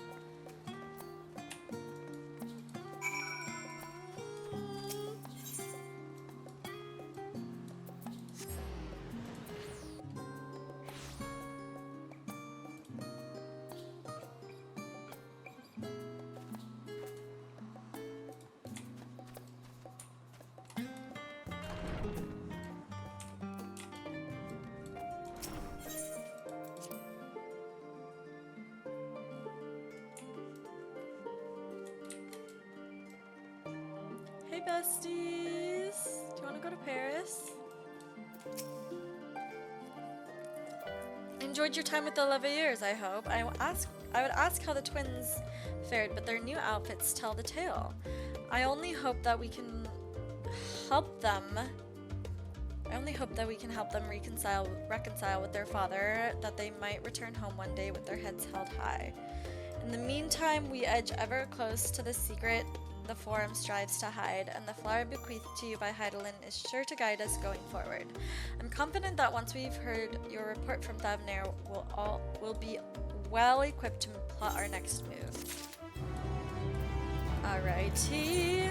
Hey besties, do you want to go to Paris? Enjoyed your time with the Leveilleurs, I hope. I would ask how the twins fared, but their new outfits tell the tale. I only hope that we can help them. Reconcile with their father, that they might return home one day with their heads held high. In the meantime, we edge ever close to the secret the Forum strives to hide, and the flower bequeathed to you by Heidelin is sure to guide us going forward. I'm confident that once we've heard your report from Thavnair, we'll be well equipped to plot our next move. Alrighty.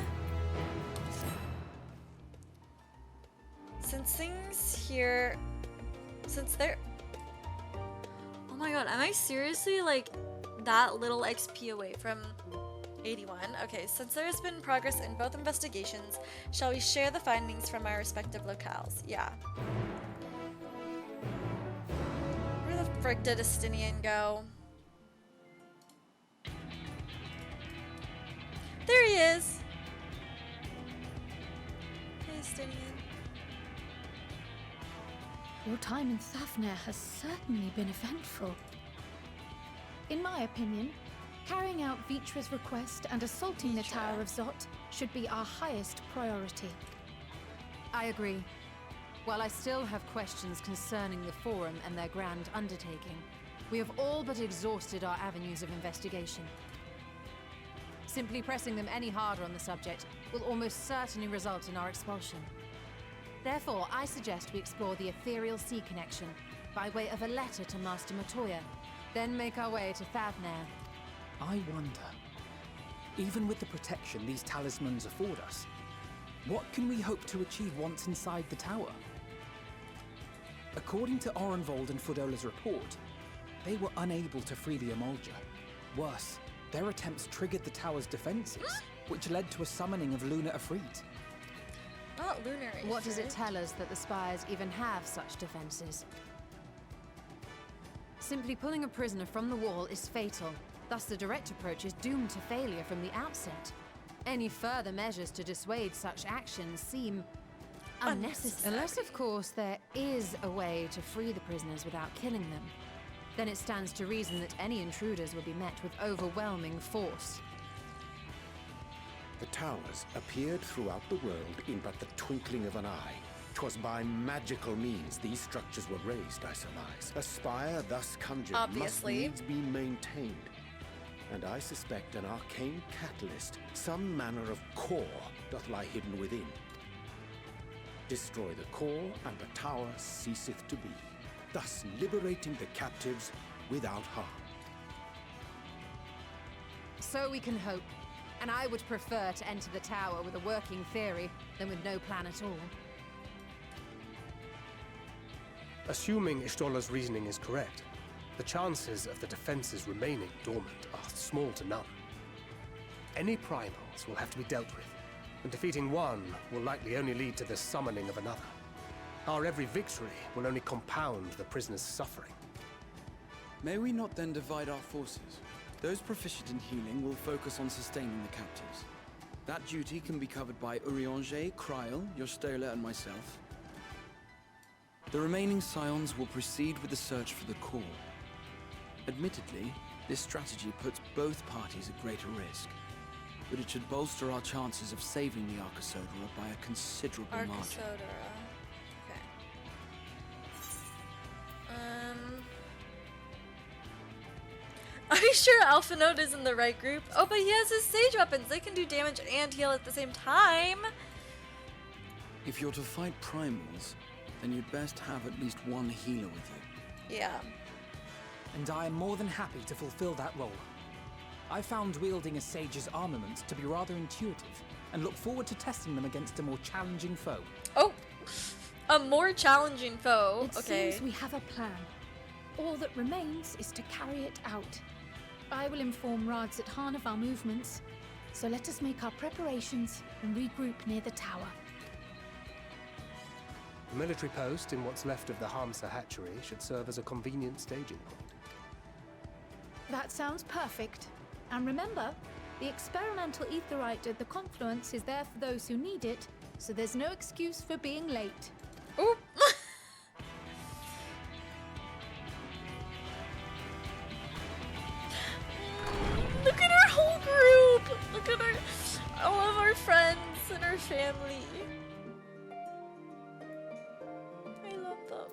Oh my god, am I seriously like that little XP away from 81? Okay, since there has been progress in both investigations, shall we share the findings from our respective locales? Yeah. Where the frick did Estinian go? There he is! Hey, Estinian. Your time in Thavnair has certainly been eventful. In my opinion, carrying out Vitra's request and assaulting the Tower of Zot should be our highest priority. I agree. While I still have questions concerning the Forum and their grand undertaking, we have all but exhausted our avenues of investigation. Simply pressing them any harder on the subject will almost certainly result in our expulsion. Therefore, I suggest we explore the ethereal sea connection by way of a letter to Master Matoya, then make our way to Thavnair. I wonder, even with the protection these talismans afford us, what can we hope to achieve once inside the tower? According to Orenvold and Fudola's report, they were unable to free the Emolja. Worse, their attempts triggered the tower's defenses, which led to a summoning of Luna Ifrit. Not Lunar Ifrit. What does it tell us that the Spires even have such defenses? Simply pulling a prisoner from the wall is fatal. Thus, the direct approach is doomed to failure from the outset. Any further measures to dissuade such actions seem unnecessary. Unless, of course, there is a way to free the prisoners without killing them. Then it stands to reason that any intruders will be met with overwhelming force. The towers appeared throughout the world in but the twinkling of an eye. 'Twas by magical means these structures were raised, I surmise. A spire thus conjured Obviously. must needs be maintained. And I suspect an arcane catalyst, some manner of core, doth lie hidden within. Destroy the core, and the tower ceaseth to be, thus liberating the captives without harm. So we can hope. And I would prefer to enter the tower with a working theory than with no plan at all. Assuming Ishtola's reasoning is correct, the chances of the defenses remaining dormant are small to none. Any primals will have to be dealt with, and defeating one will likely only lead to the summoning of another. Our every victory will only compound the prisoner's suffering. May we not then divide our forces? Those proficient in healing will focus on sustaining the captives. That duty can be covered by Urianger, Kryl, Yostola, and myself. The remaining scions will proceed with the search for the core. Admittedly, this strategy puts both parties at greater risk, but it should bolster our chances of saving the Arcosodora by a considerable margin. Arcosodora. Okay. Are you sure Alpha Node is in the right group? Oh, but he has his sage weapons. They can do damage and heal at the same time. If you're to fight primals, then you'd best have at least one healer with you. Yeah. And I am more than happy to fulfill that role. I found wielding a sage's armaments to be rather intuitive, and look forward to testing them against a more challenging foe. Oh! A more challenging foe. It Okay. seems we have a plan. All that remains is to carry it out. I will inform Rads at Han of our movements, so let us make our preparations and regroup near the tower. A military post in what's left of the Hamsa hatchery should serve as a convenient staging point. That sounds perfect. And remember, the experimental aetherite at the confluence is there for those who need it, so there's no excuse for being late. Oop! Look at our whole group! Look at all of our friends and our family. I love them.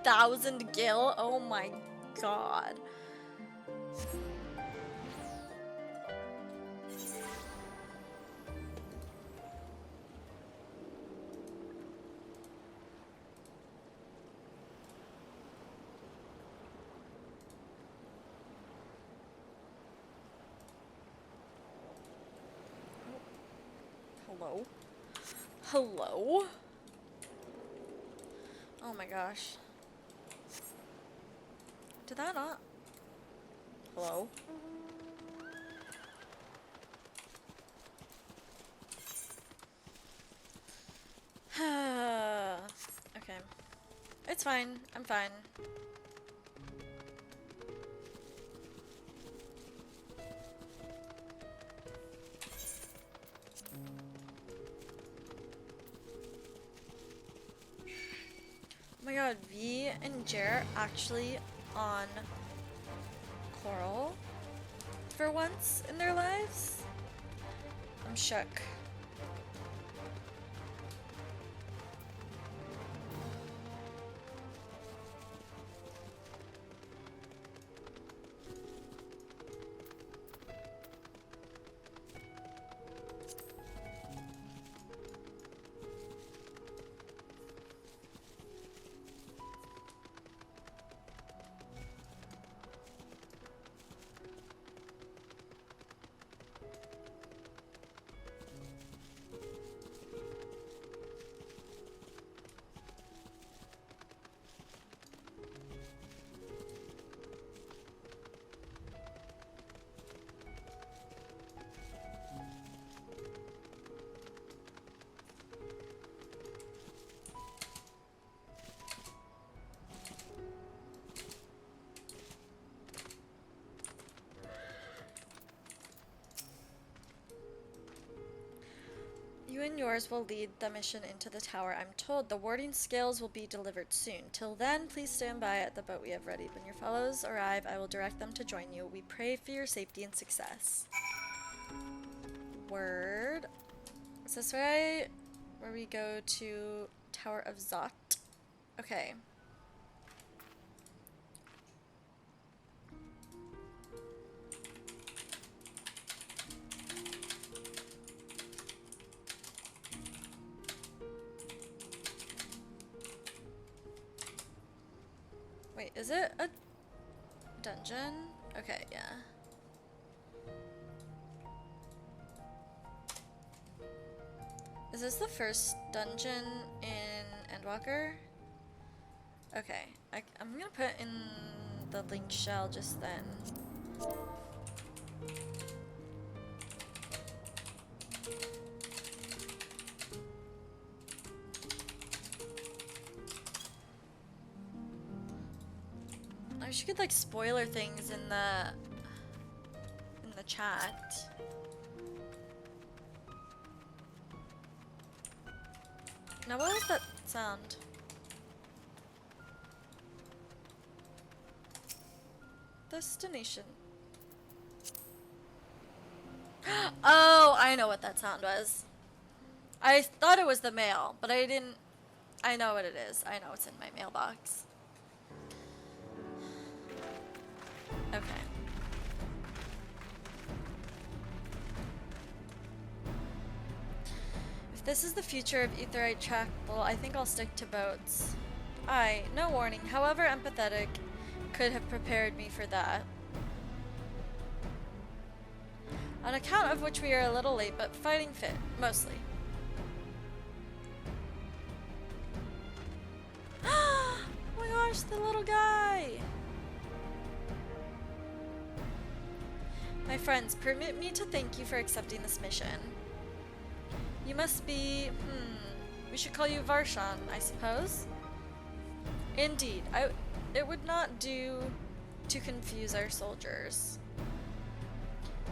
1,000 gil? Oh my god. Hello? Hello? Oh my gosh. Did that not? Hello? Okay. It's fine. I'm fine. Oh my god, V and Jer actually on Coral for once in their lives? I'm shook. You and yours will lead the mission into the tower. I'm told the warding scales will be delivered soon. Till then, please stand by at the boat we have ready. When your fellows arrive, I will direct them to join you. We pray for your safety and success. word. Is this where we go to Tower of Zot? Okay. Wait, is it a dungeon? Okay, yeah. Is this the first dungeon in Endwalker? Okay, I'm gonna put in the link shell just then. I wish you could like spoiler things in the chat. Now what was that sound? Destination. Oh, I know what that sound was. I thought it was the mail, but I didn't. I know what it is. I know it's in my mailbox. Okay. If this is the future of Aetheryte Chapel, I think I'll stick to boats. No warning, however empathetic, could have prepared me for that. On account of which we are a little late, but fighting fit, mostly. Oh my gosh, the little guy! My friends, permit me to thank you for accepting this mission. You must be, we should call you Varshan, I suppose? Indeed, it would not do to confuse our soldiers.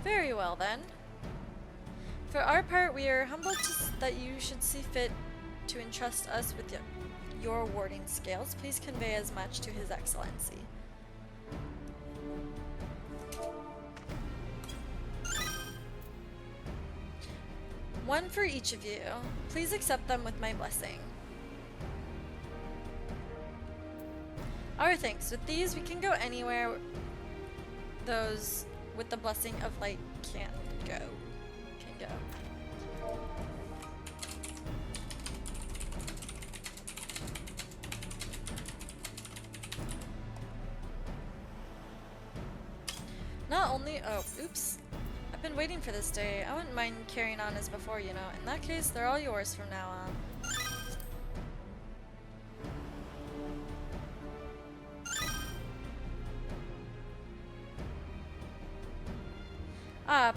Very well then. For our part, we are humbled that you should see fit to entrust us with your warding scales. Please convey as much to His Excellency. One for each of you. Please accept them with my blessing. Our thanks. With these, we can go anywhere those with the blessing of light can go. Not only, oh, oops. I've been waiting for this day. I wouldn't mind carrying on as before, you know. In that case, they're all yours from now on.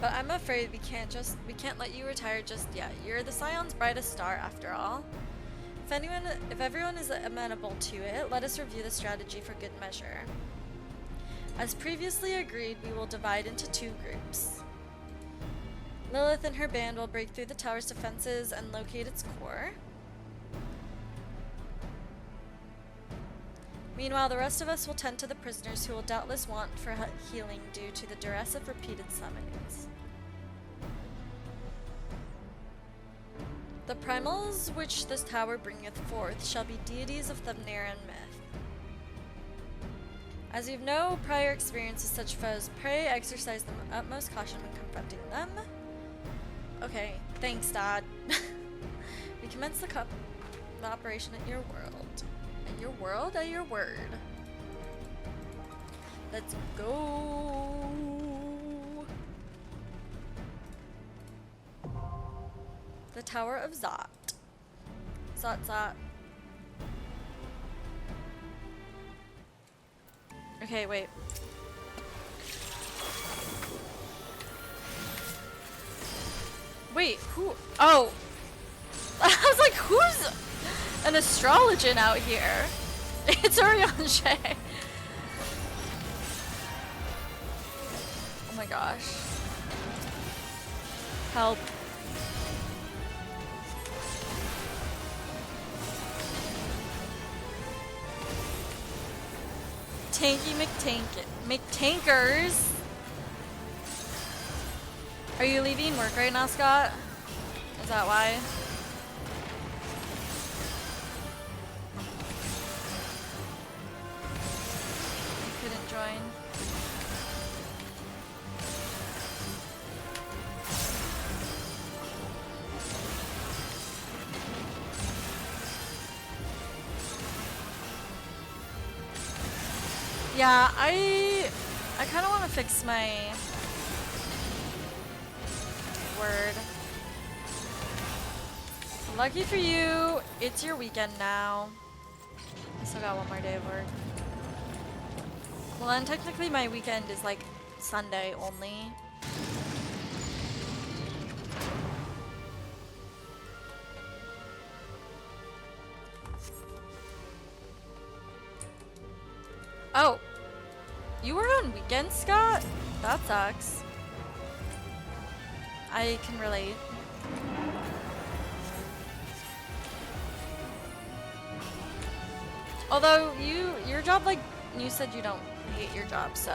But I'm afraid we can't let you retire just yet. You're the Scion's brightest star, after all. If everyone is amenable to it, let us review the strategy for good measure. As previously agreed, we will divide into 2 groups. Lilith and her band will break through the tower's defenses and locate its core. Meanwhile, the rest of us will tend to the prisoners who will doubtless want for healing due to the duress of repeated summonings. The primals which this tower bringeth forth shall be deities of Thumnaran myth. As you've no prior experience with such foes, pray exercise the utmost caution when confronting them. Okay, thanks, Dad. We commence the operation at your world. At your world, at your word. Let's go. The Tower of Zot. Zot. Okay, wait. Wait, who? Oh. I was like, who's an astrologian out here? It's Orianche. Oh my gosh. Help. McTankers. Are Are you leaving work right now, Scott? Is that why? You couldn't join. Yeah, I kind of want to fix my word. Lucky for you, it's your weekend now. I still got one more day of work. Well, and technically my weekend is like Sunday only. Oh, you were on weekends, Scott? That sucks. I can relate. Although your job, like, you said you don't hate your job, so.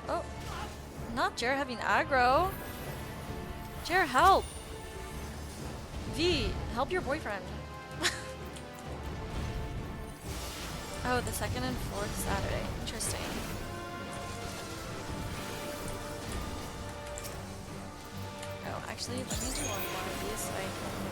Oh, not Jer having aggro. Jer, help. V, help your boyfriend. Oh, the 2nd and 4th Saturday. Interesting. Oh, actually, let me do one more of these so I can...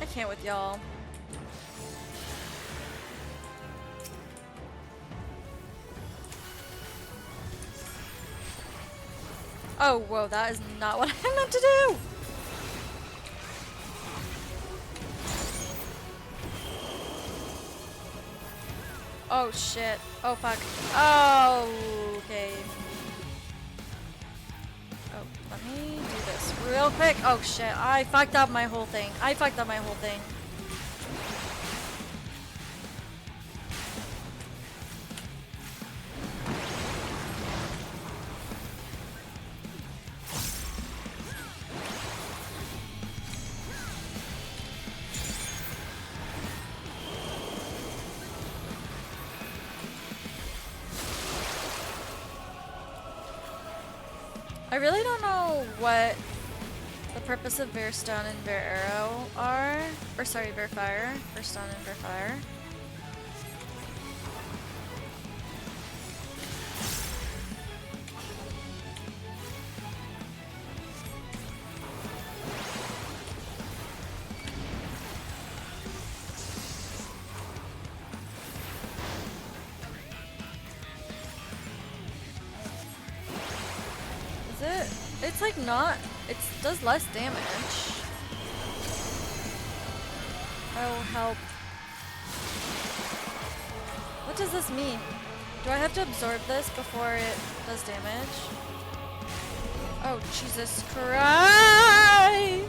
I can't with y'all. Oh, whoa, that is not what I meant to do! Oh, shit. Oh, fuck. Oh, okay. Oh, let me do this real quick. Oh, shit. I fucked up my whole thing. I fucked up my whole thing. I really don't know what the purpose of Bear Stone and Bear Arrow are. Or sorry, Bear Fire. Bear Stone and Bear Fire. It's like not, it does less damage. Oh, help. What does this mean? Do I have to absorb this before it does damage? Oh, Jesus Christ!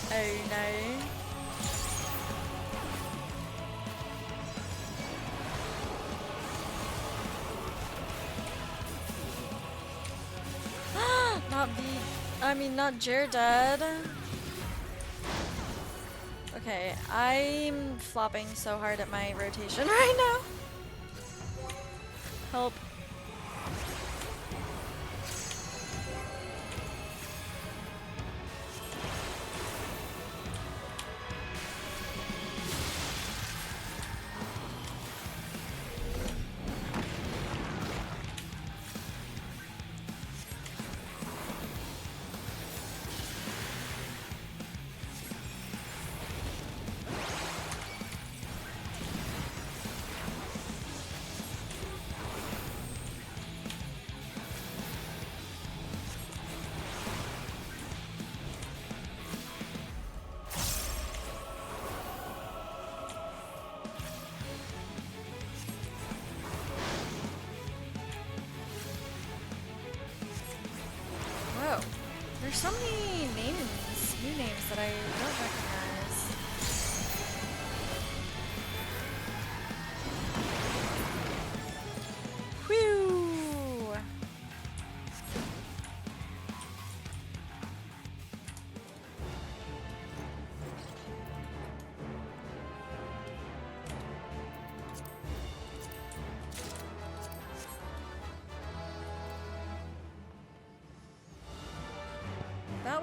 Oh no. Not Jer dead. Okay, I'm flopping so hard at my rotation right now. Help.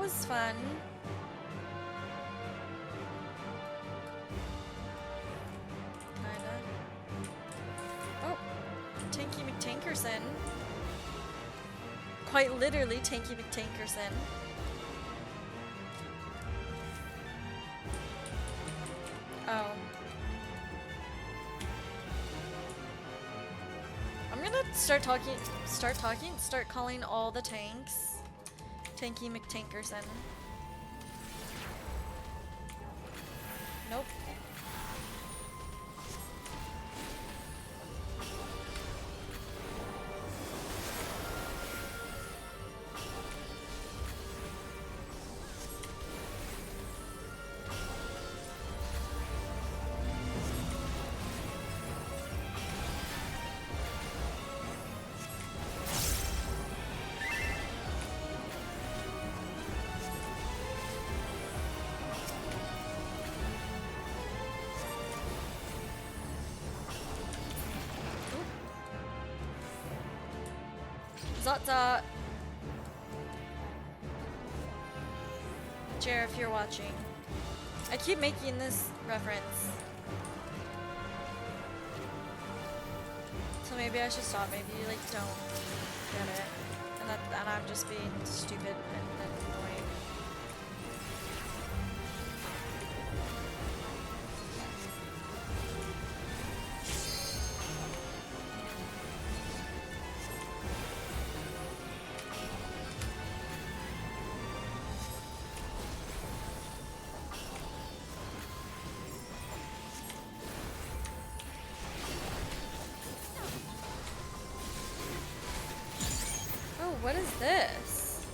was fun. Kinda. Oh, Tanky McTankerson. Quite literally, Tanky McTankerson. Oh. I'm gonna start calling all the tanks Tanky McTankerson. Nope. Zot. Jer, if you're watching. I keep making this reference. So maybe I should stop. Maybe you like don't get it. And I'm just being stupid and annoying. What is this?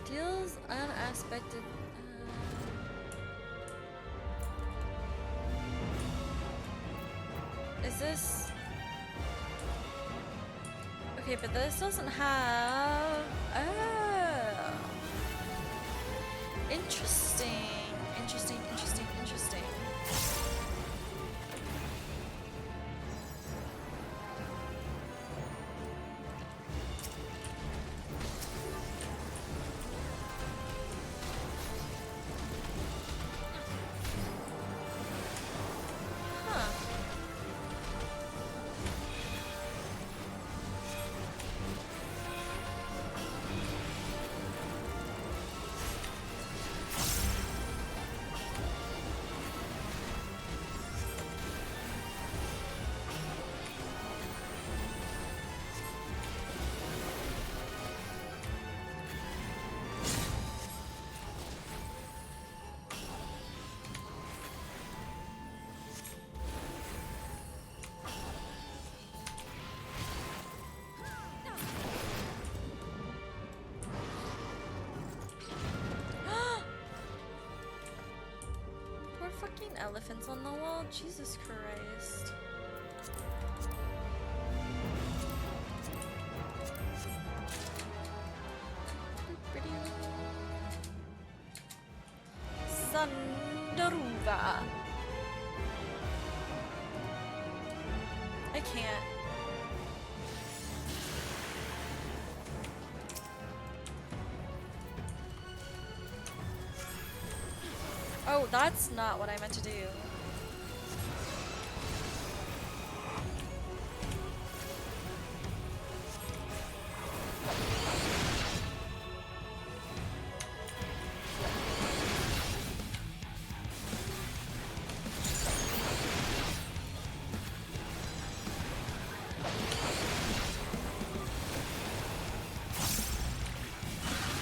Deals unaspected. Is this? Okay, but this doesn't have. Oh. Interesting. Interesting. Fucking elephants on the wall, Jesus Christ. Sandaruva. I can't. Oh, that's not what I meant to do.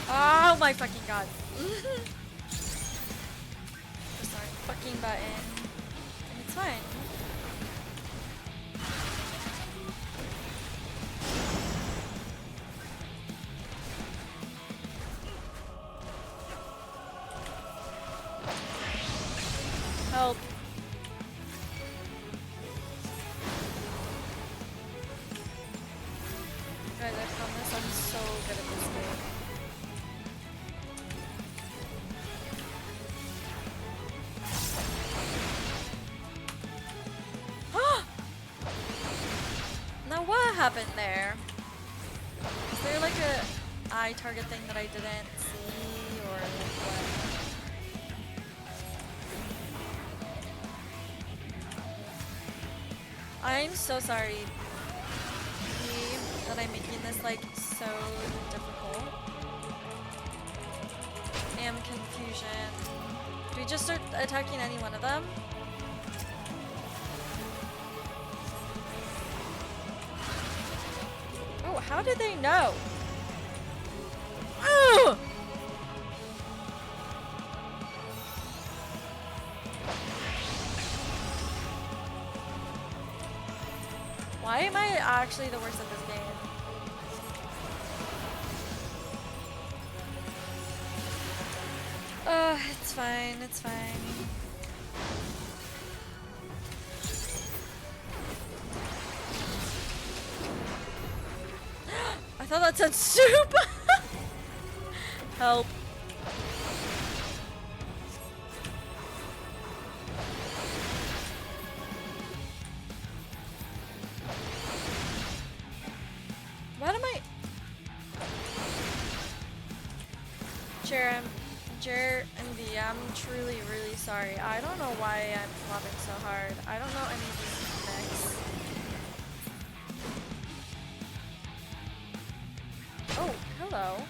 Oh my fucking god. Fucking button. And it's fine. Help. Guys, I promise I'm so good at this game. a eye target thing that I didn't see, or like what? I'm so sorry, that I'm making this like so difficult. And confusion. Do we just start attacking any one of them? Oh, how did they know? Oh! Why am I actually the worst at this game? It's fine, it's fine. I thought that said soup! Help. What am I? Jer and V, I'm truly really sorry. I don't know why I'm flopping so hard. I don't know any of these mechs. Oh, hello.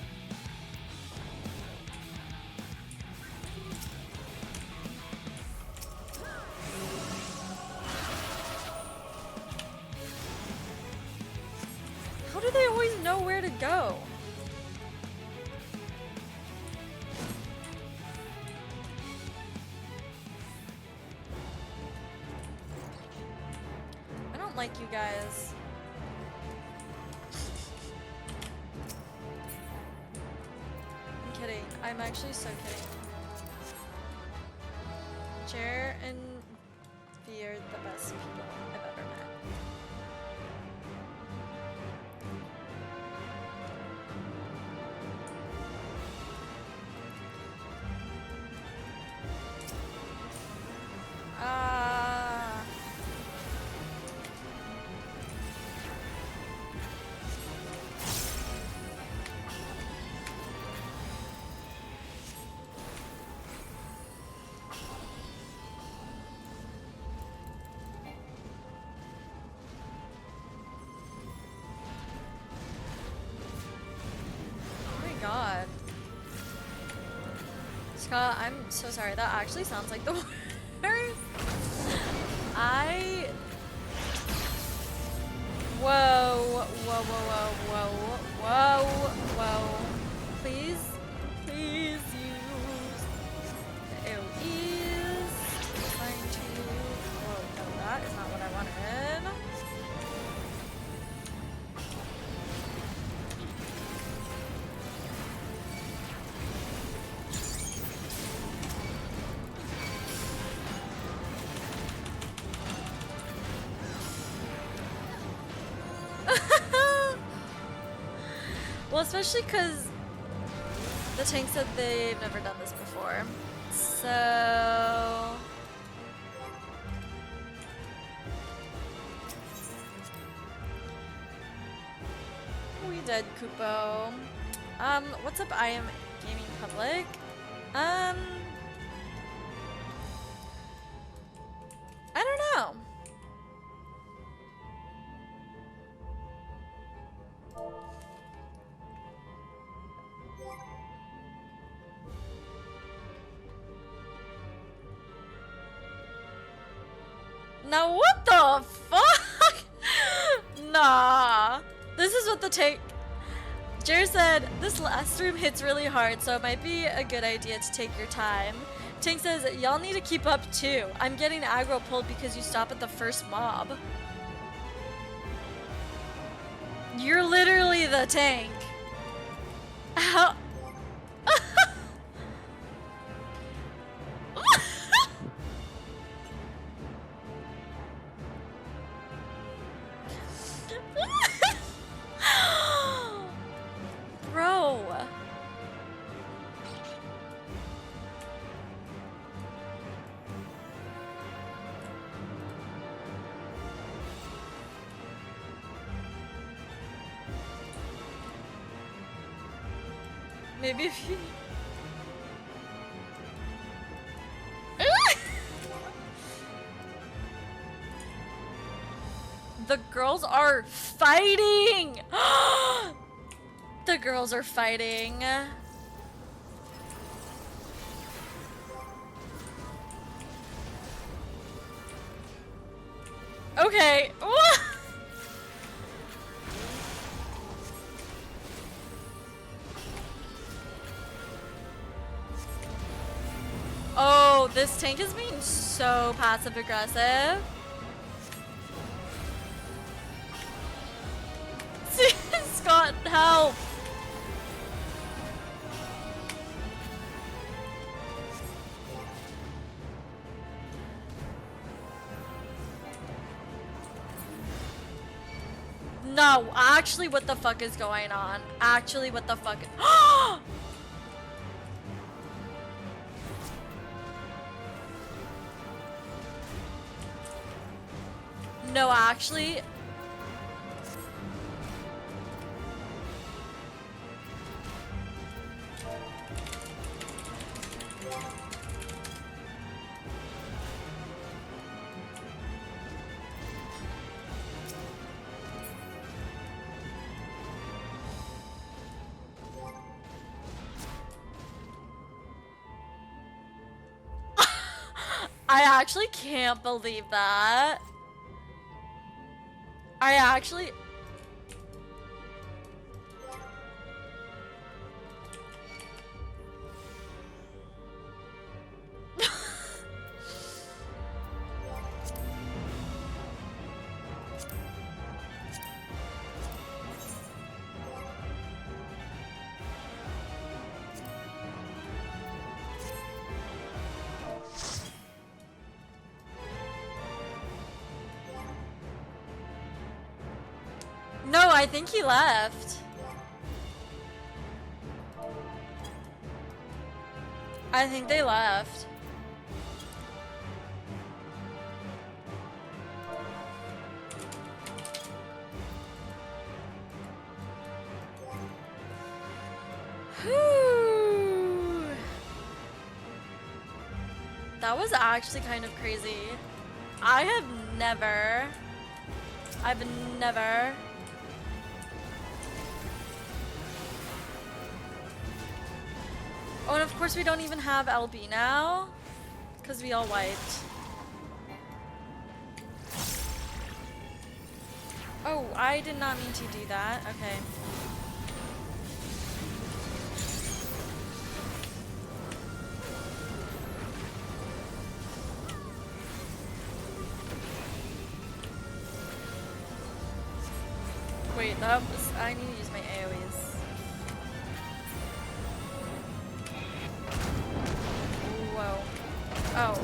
How do they always know where to go? I don't like you guys. I'm kidding. I'm actually so kidding. Jer and V are the best people I've ever met. God. Scott, I'm so sorry. That actually sounds like the worst. Whoa, whoa, whoa, whoa, whoa, whoa, whoa. Please, please use the AoEs. Trying to. Whoa, no, that is not what I wanted. Well, especially because the tank said they've never done this before. So... we did, Kupo. What's up, I am Gaming Public? I don't know. Now what the fuck? Nah. This is what the tank... Jer said, this last room hits really hard, so it might be a good idea to take your time. Tank says, y'all need to keep up too. I'm getting aggro pulled because you stop at the first mob. You're literally the tank. How... Bro. Maybe if you... The girls are fighting! The girls are fighting. Okay. Oh, this tank is being so passive aggressive. Scott, help! No, actually, what the fuck is going on? Actually, what the fuck? No, actually. I actually can't believe that. I actually... No, I think he left. I think they left. Whew. That was actually kind of crazy. I've never Oh, and of course we don't even have LB now, because we all wiped. Oh, I did not mean to do that. Okay. Wait, that was... I need to use my AoEs. Whoa. Oh.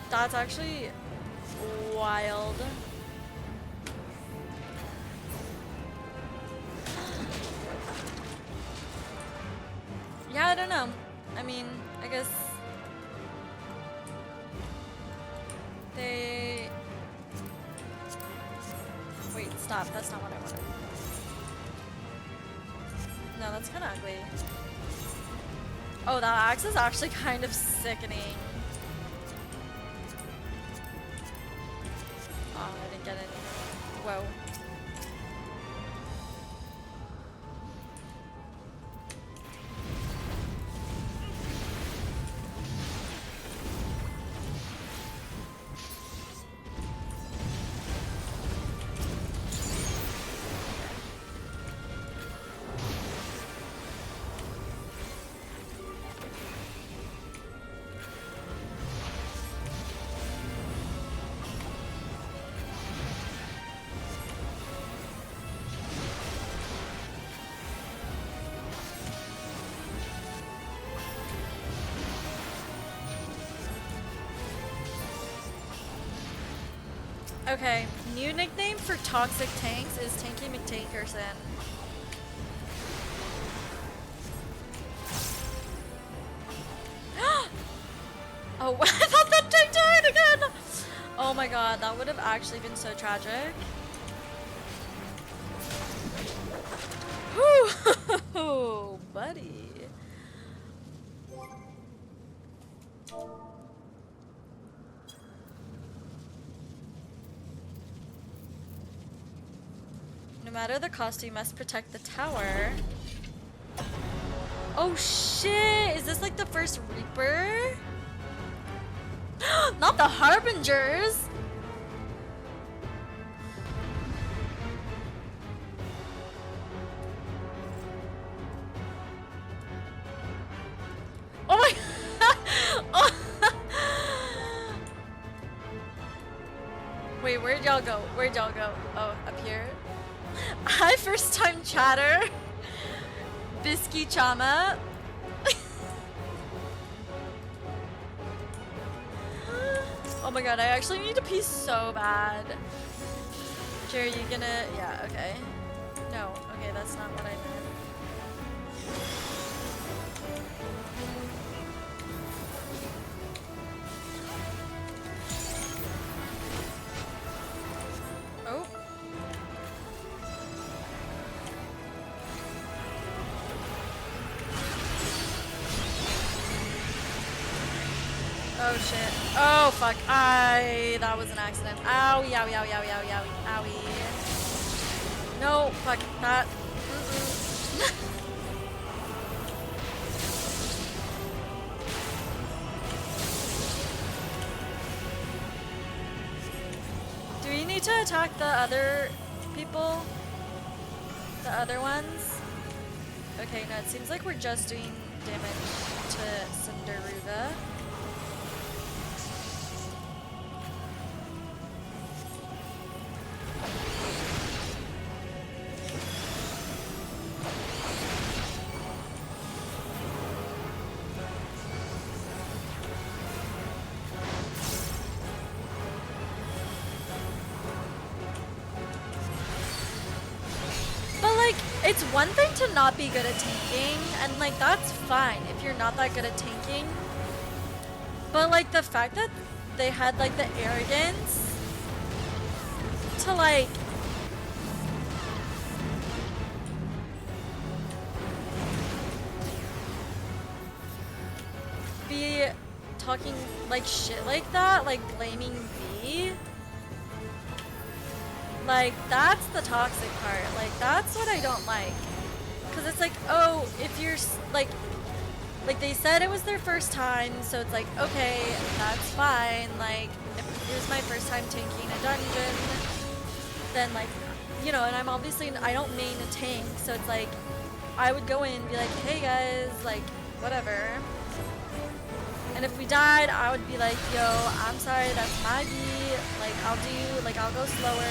That's actually wild. Yeah, I don't know. I mean, I guess they... Wait, stop. That's not what I wanted. No, that's kind of ugly. Oh, that axe is actually kind of sickening. Oh, I didn't get any. Whoa. Okay, new nickname for toxic tanks is Tanky McTankerson. Oh, I thought that tank died again! Oh my god, that would have actually been so tragic. Whew, buddy. No matter the cost, you must protect the tower. Oh shit! Is this like the first Reaper? Not the Harbingers! Oh my oh. Wait, where'd y'all go? Where'd y'all go? Oh, up here? Hi, first time chatter. Bisky Chama. Oh my god, I actually need to pee so bad. Jerry, you gonna... Yeah, okay. No, okay, that's not what I meant. Oh. Oh shit. Oh fuck. That was an accident. Owie, owie, owie, owie, owie, owie, owie. No, fuck. That. Do we need to attack the other people? The other ones? Okay, no, it seems like we're just doing damage to Cinderuga. It's one thing to not be good at tanking, and like that's fine if you're not that good at tanking. But like the fact that they had like the arrogance to like be talking like shit like that, like blaming V. Like, that's the toxic part. Like, that's what I don't like. Because it's like, oh, if you're, like, they said it was their first time, so it's like, okay, that's fine. Like, if it was my first time tanking a dungeon, then, like, you know, and I'm obviously, I don't main a tank, so it's like, I would go in and be like, hey guys, like, whatever. And if we died, I would be like, yo, I'm sorry, that's my beat. Like, I'll go slower.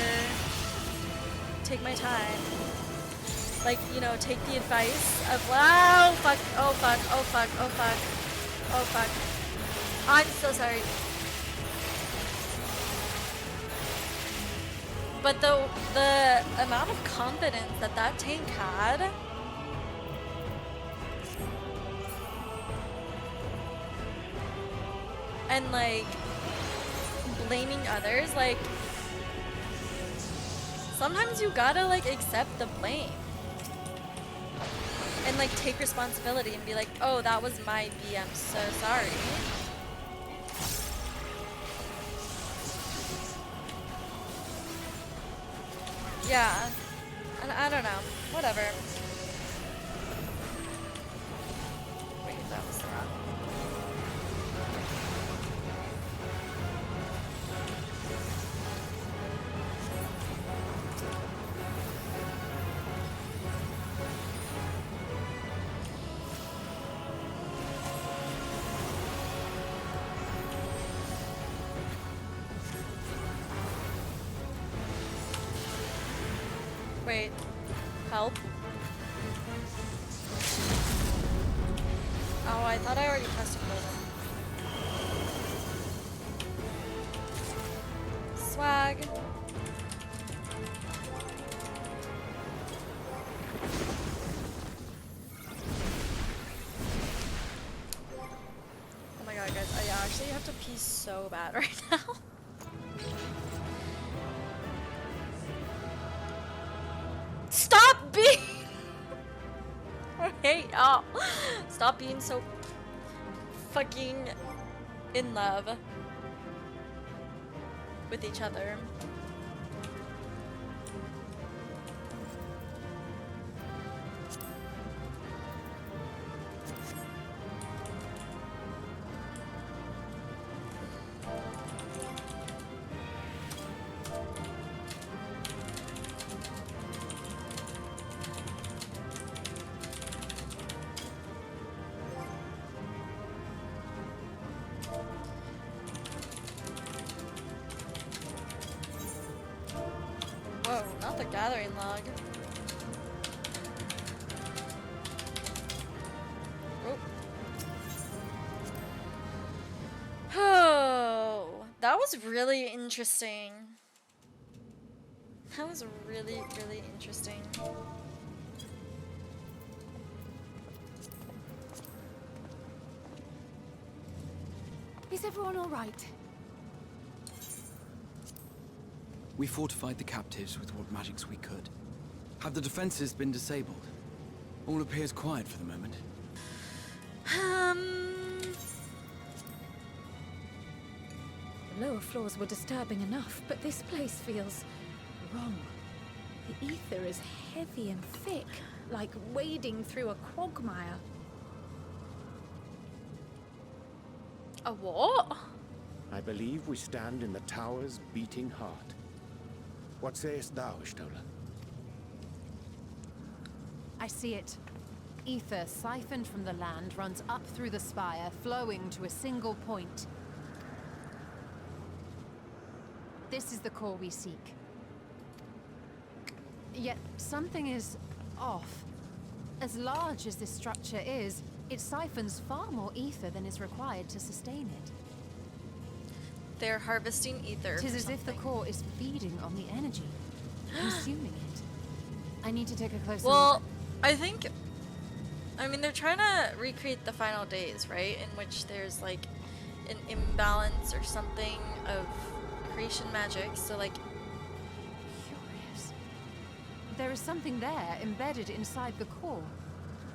Take my time. Like, you know, take the advice of, wow, fuck, oh fuck, oh fuck, oh fuck, oh fuck. I'm so sorry. But the amount of confidence that that tank had, and like blaming others, like sometimes you gotta like accept the blame and like take responsibility and be like, oh, that was my B, I'm so sorry. Yeah, and I don't know, whatever. Wait, that was the wrong. Wait, help? Oh, I thought I already pressed a button. Swag. Oh my god, guys, I actually have to pee so bad right now. Stop being... I hate y'all. Stop being so fucking in love with each other. Whoa, not the gathering log. Oh, that was really interesting. That was really, really interesting. Is everyone all right? We fortified the captives with what magics we could. Have the defenses been disabled? All appears quiet for the moment. The lower floors were disturbing enough, but this place feels wrong. The ether is heavy and thick, like wading through a quagmire. A what? I believe we stand in the tower's beating heart. What sayest thou, Ishtola? I see it. Ether siphoned from the land runs up through the spire, flowing to a single point. This is the core we seek. Yet something is off. As large as this structure is, it siphons far more ether than is required to sustain it. They're harvesting ether. Tis as if the core is feeding on the energy, consuming it. I need to take a closer look. I think, I mean, they're trying to recreate the final days, right? In which there's like an imbalance or something of creation magic. So like, curious. There is something there embedded inside the core.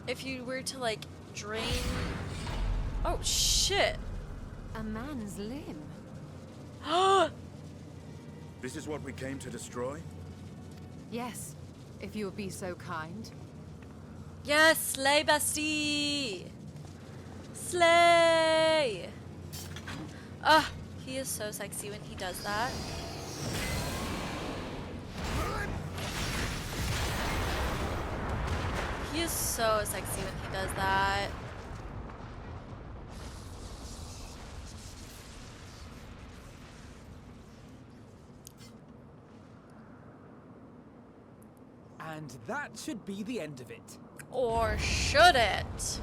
If you were to like drain, oh shit, a man's limb. This is what we came to destroy? Yes, if you would be so kind. Yes, slay bestie! Slay! Ah, he is so sexy when he does that. He is so sexy when he does that. And that should be the end of it. Or should it?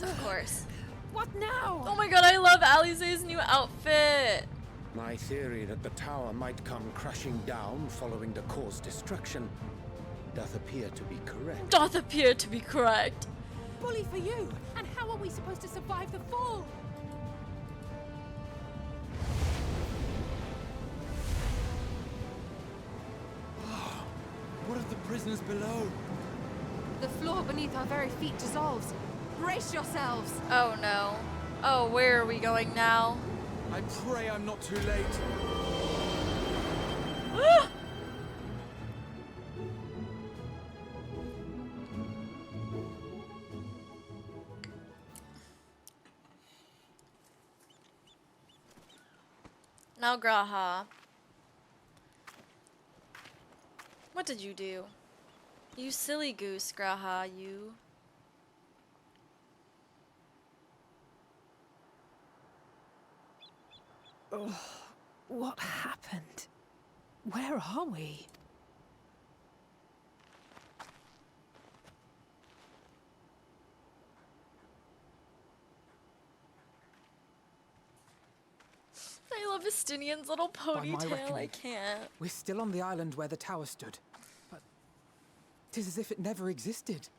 Of course. What now? Oh my god, I love Alize's new outfit. My theory that the tower might come crashing down following the core's destruction doth appear to be correct. Doth appear to be correct. Bully for you! And how are we supposed to survive the fall? What of the prisoners below? The floor beneath our very feet dissolves. Brace yourselves! Oh no. Oh, where are we going now? I pray I'm not too late. Now, Graha. What did you do? You silly goose, Graha, you. Oh, what happened? Where are we? I love Estinian's little ponytail, I can't. We're still on the island where the tower stood, but 'tis as if it never existed.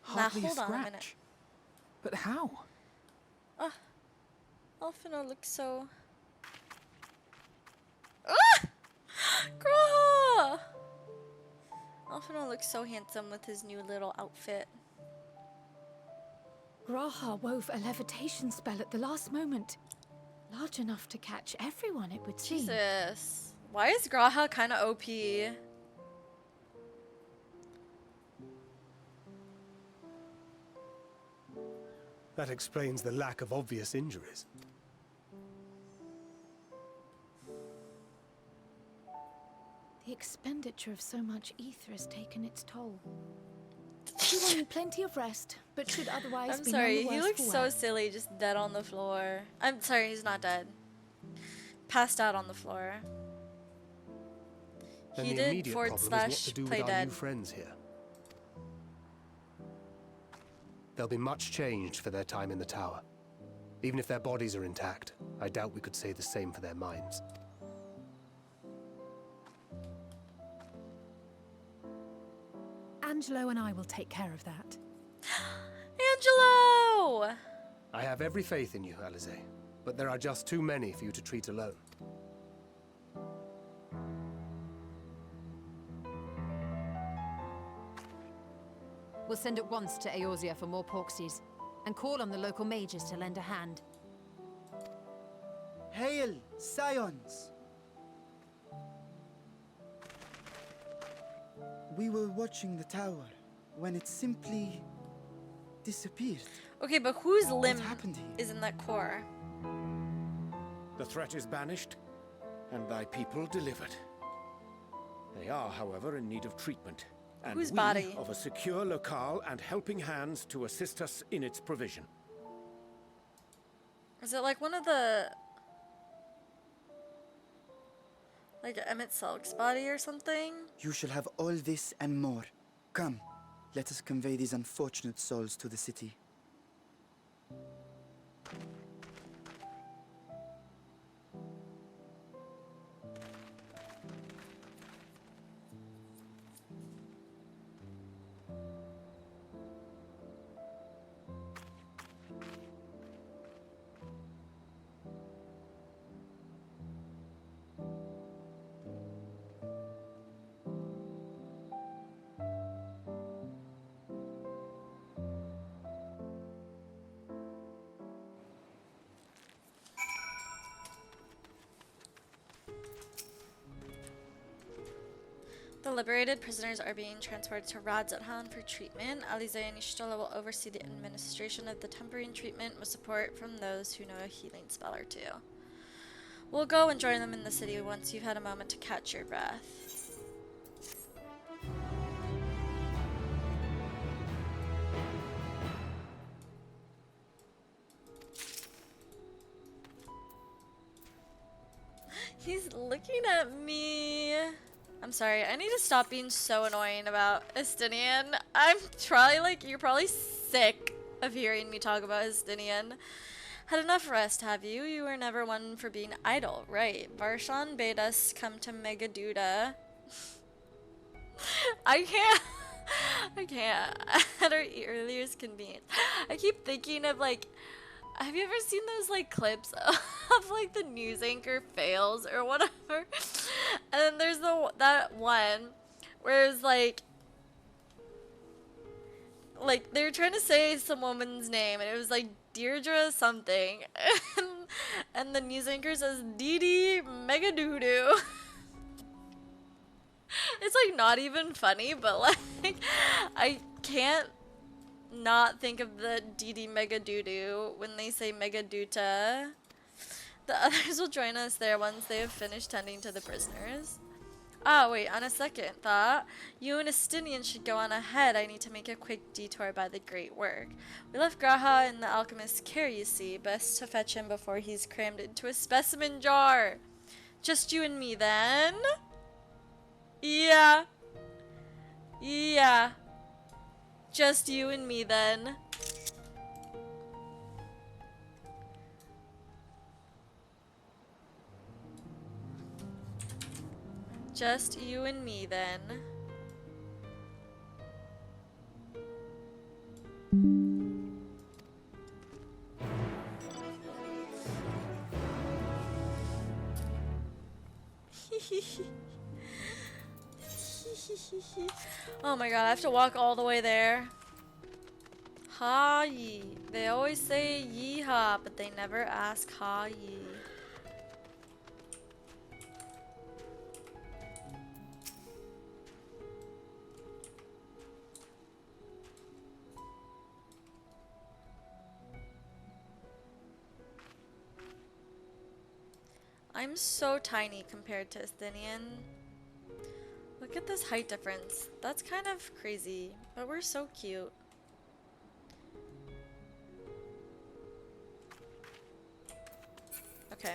Hardly a hold on a minute. scratch. But how? Ah, Alphino looks so... Ah! Graha! Alphino looks so handsome with his new little outfit. Graha wove a levitation spell at the last moment. Large enough to catch everyone, it would seem. Jesus. Why is Graha kind of OP? That explains the lack of obvious injuries. The expenditure of so much ether has taken its toll. He will need plenty of rest, but should otherwise I'm be sorry, none the he worse looks for so wear. silly, just dead on the floor. I'm sorry, he's not dead. Passed out on the floor. Then He the did immediate forward problem is what slash to do play with our dead. new friends here. They'll be much changed for their time in the tower. Even if their bodies are intact, I doubt we could say the same for their minds. Angelo and I will take care of that. Angelo! I have every faith in you, Alize, but there are just too many for you to treat alone. We'll send at once to Eorzea for more porksies, and call on the local mages to lend a hand. Hail, scions! We were watching the tower when it simply disappeared. Okay, but whose limb happened here? is in that core? The threat is banished, and thy people delivered. They are, however, in need of treatment, and Whose we body? of a secure locale and helping hands to assist us in its provision. Is it like one of the... like Emmett Selk's body or something? You shall have all this and more. Come, let us convey these unfortunate souls to the city. The liberated prisoners are being transported to Radzathan for treatment. Alize and Ishtola will oversee the administration of the tempering treatment with support from those who know a healing spell or two. We'll go and join them in the city once you've had a moment to catch your breath. He's looking at me. I'm sorry, I need to stop being so annoying about Estinian. You're probably sick of hearing me talk about Estinian. Had enough rest, have you? You were never one for being idle, right? Varshan bade us come to Megaduda. I can't. At our earliest convenience. I keep thinking of like, have you ever seen those like clips of like the news anchor fails or whatever? And then there's that one where it's like they're trying to say some woman's name and it was like Deirdre something, and the news anchor says Didi Megadoodoo. It's like not even funny, but like I can't not think of the Didi Megadoodoo when they say Megaduta. The others will join us there once they have finished tending to the prisoners. Ah, wait, on a second thought, you and Estinian should go on ahead. I need to make a quick detour by the Great Work. We left Graha in the alchemist's care, you see. Best to fetch him before he's crammed into a specimen jar. Just you and me, then? Yeah. Yeah. Just you and me, then. Just you and me, then. Oh my god, I have to walk all the way there. Ha ye. They always say yeehaw, but they never ask ha ye. I'm so tiny compared to Athenian. Look at this height difference. That's kind of crazy, but we're so cute. Okay.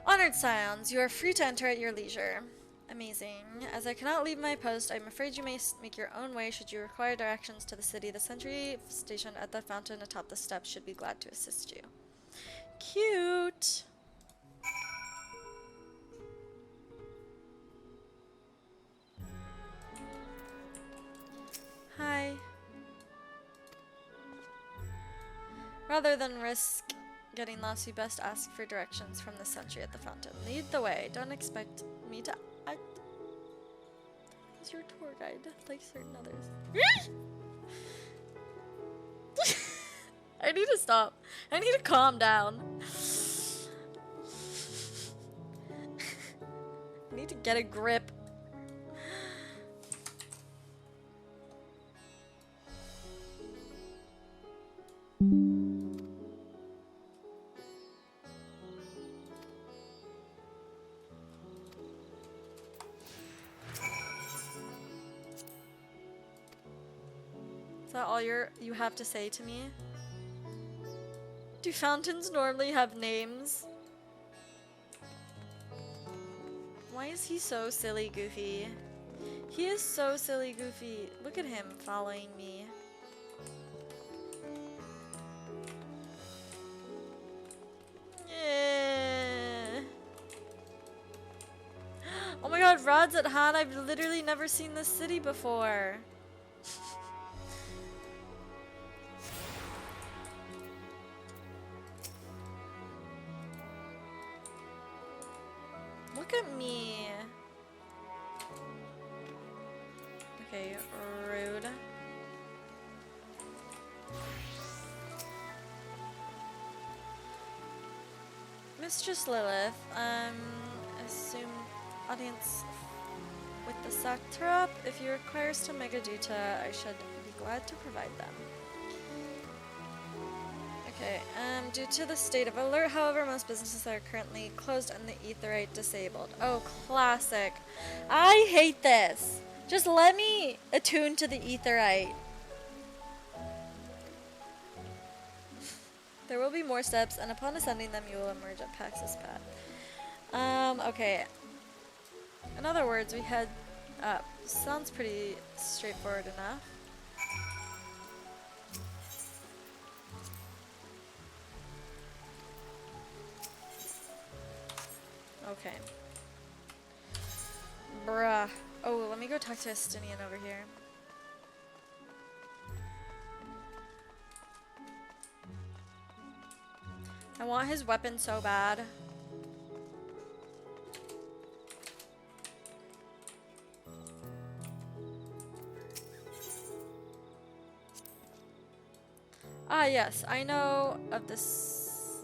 Honored Scions, you are free to enter at your leisure. Amazing. As I cannot leave my post, I'm afraid you may make your own way should you require directions to the city. The sentry stationed at the fountain atop the steps should be glad to assist you. Cute! Hi. Rather than risk getting lost, you best ask for directions from the sentry at the fountain. Lead the way. Don't expect me to act as your tour guide, like certain others. I need to stop. I need to calm down. I need to get a grip. Is that all you have to say to me? Do fountains normally have names? Why is he so silly goofy? He is so silly goofy. Look at him following me. Oh my god, Rod's at Han. I've literally never seen this city before. Look at me. Okay, rude. Mistress Lilith, assume audience with the satrap. If you require some megaduta, I should be glad to provide them. Okay, due to the state of alert, however, most businesses are currently closed and the etherite disabled. Oh, classic. I hate this. Just let me attune to the etherite. There will be more steps, and upon ascending them, you will emerge at Pax's path. Okay. In other words, we head up. Sounds pretty straightforward enough. Okay. Bruh. Oh, let me go talk to Estinian over here. I want his weapon so bad. Ah, yes, I know of this.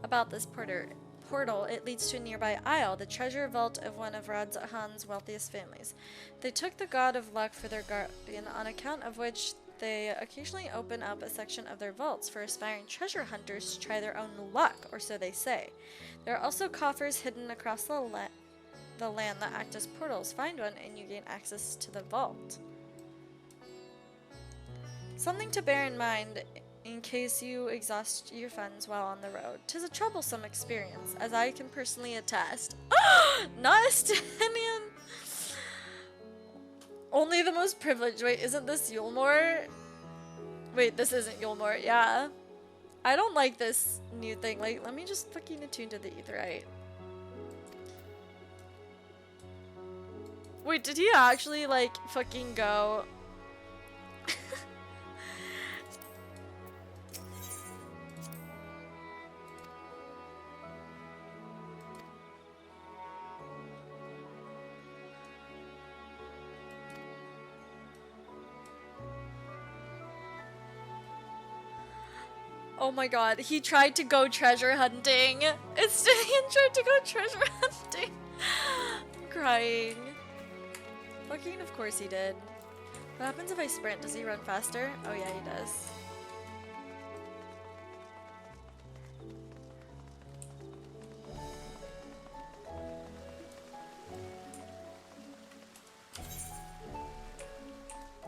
About this portal. It leads to a nearby isle, the treasure vault of one of Radz-Han's wealthiest families. They took the god of luck for their guardian, on account of which they occasionally open up a section of their vaults for aspiring treasure hunters to try their own luck, or so they say. There are also coffers hidden across the land that act as portals. Find one and you gain access to the vault. Something to bear in mind in case you exhaust your funds while on the road. 'Tis a troublesome experience, as I can personally attest. Not Estinian! Only the most privileged. Wait, isn't this Yulmore? Wait, this isn't Yulmore. Yeah. I don't like this new thing. Like, let me just fucking attune to the etherite. Wait, did he actually, like, fucking go... Oh my god, he tried to go treasure hunting. Estinian tried to go treasure hunting. I'm crying. Fucking of course he did. What happens if I sprint? Does he run faster? Oh yeah, he does.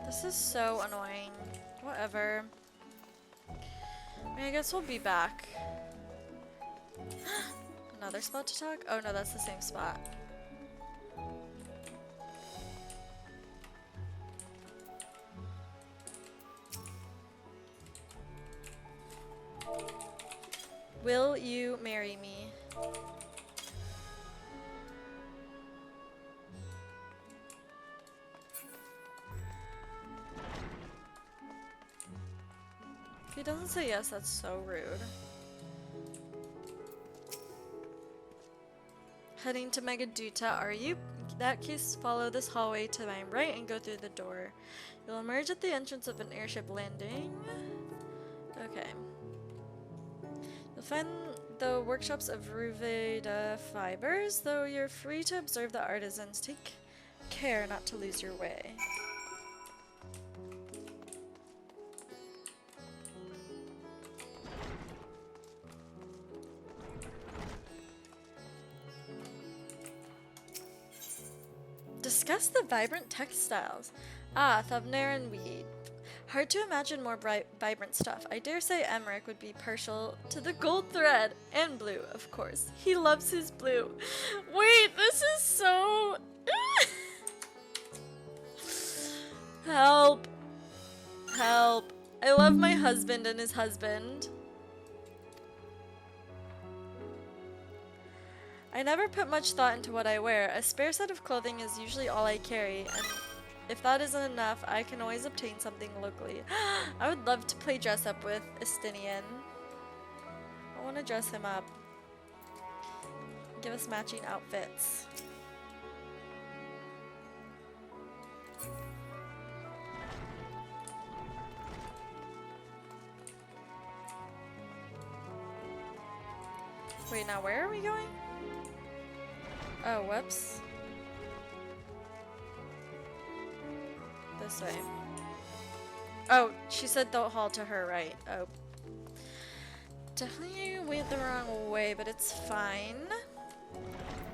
This is so annoying. Whatever. I mean, I guess we'll be back. Another spot to talk? Oh no, that's the same spot. Will you marry me? If he doesn't say yes, that's so rude. Heading to Megaduta, are you? In that case, follow this hallway to my right and go through the door. You'll emerge at the entrance of an airship landing. Okay. You'll find the workshops of Ruveda fibers, though you're free to observe the artisans. Take care not to lose your way. Discuss the vibrant textiles. Ah, Thubner and weed. Hard to imagine more bright, vibrant stuff. I dare say Emmerich would be partial to the gold thread. And blue, of course. He loves his blue. Wait, this is so... Help. Help. I love my husband and his husband. I never put much thought into what I wear. A spare set of clothing is usually all I carry, and if that isn't enough, I can always obtain something locally. I would love to play dress up with Estinian. I want to dress him up. Give us matching outfits. Wait, now where are we going? Oh, whoops. This way. Oh, she said the hall to her right. Oh. Definitely went the wrong way, but it's fine.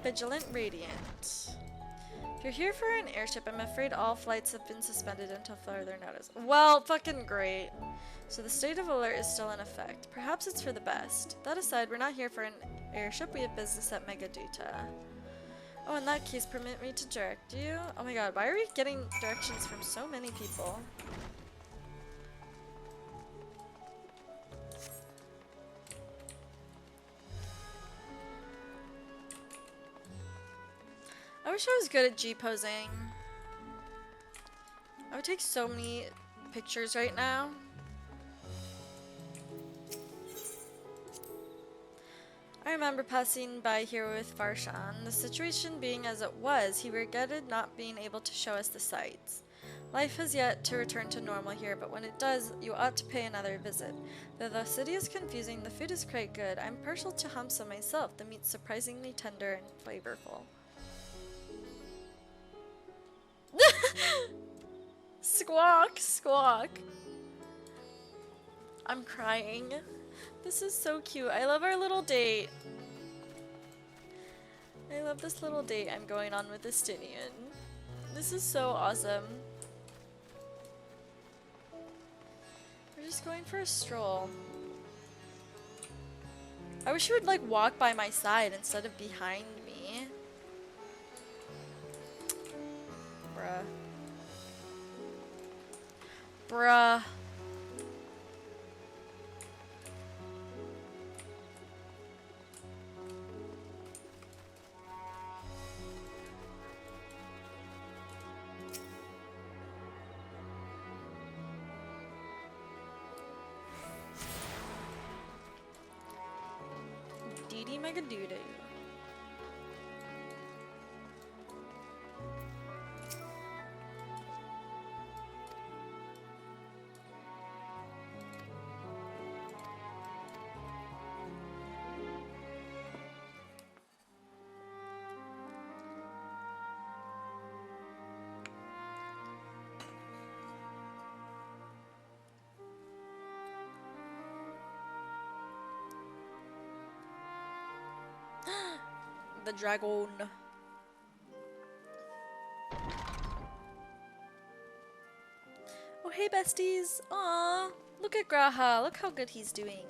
Vigilant Radiant. If you're here for an airship, I'm afraid all flights have been suspended until further notice. Well, fucking great. So the state of alert is still in effect. Perhaps it's for the best. That aside, we're not here for an airship. We have business at Megaduta. Oh, in that case, permit me to direct you. Oh my god, why are we getting directions from so many people? I wish I was good at G-posing. I would take so many pictures right now. I remember passing by here with Farshan. The situation being as it was, he regretted not being able to show us the sights. Life has yet to return to normal here, but when it does, you ought to pay another visit. Though the city is confusing, the food is quite good. I'm partial to hamsa myself. The meat's surprisingly tender and flavorful. Squawk, squawk. I'm crying. This is so cute. I love our little date. I love this little date I'm going on with Estinian. This is so awesome. We're just going for a stroll. I wish you would like walk by my side instead of behind me. Bruh. Bruh. Megaduta. the dragon. Oh, hey, besties. Aw, look at Graha. Look how good he's doing.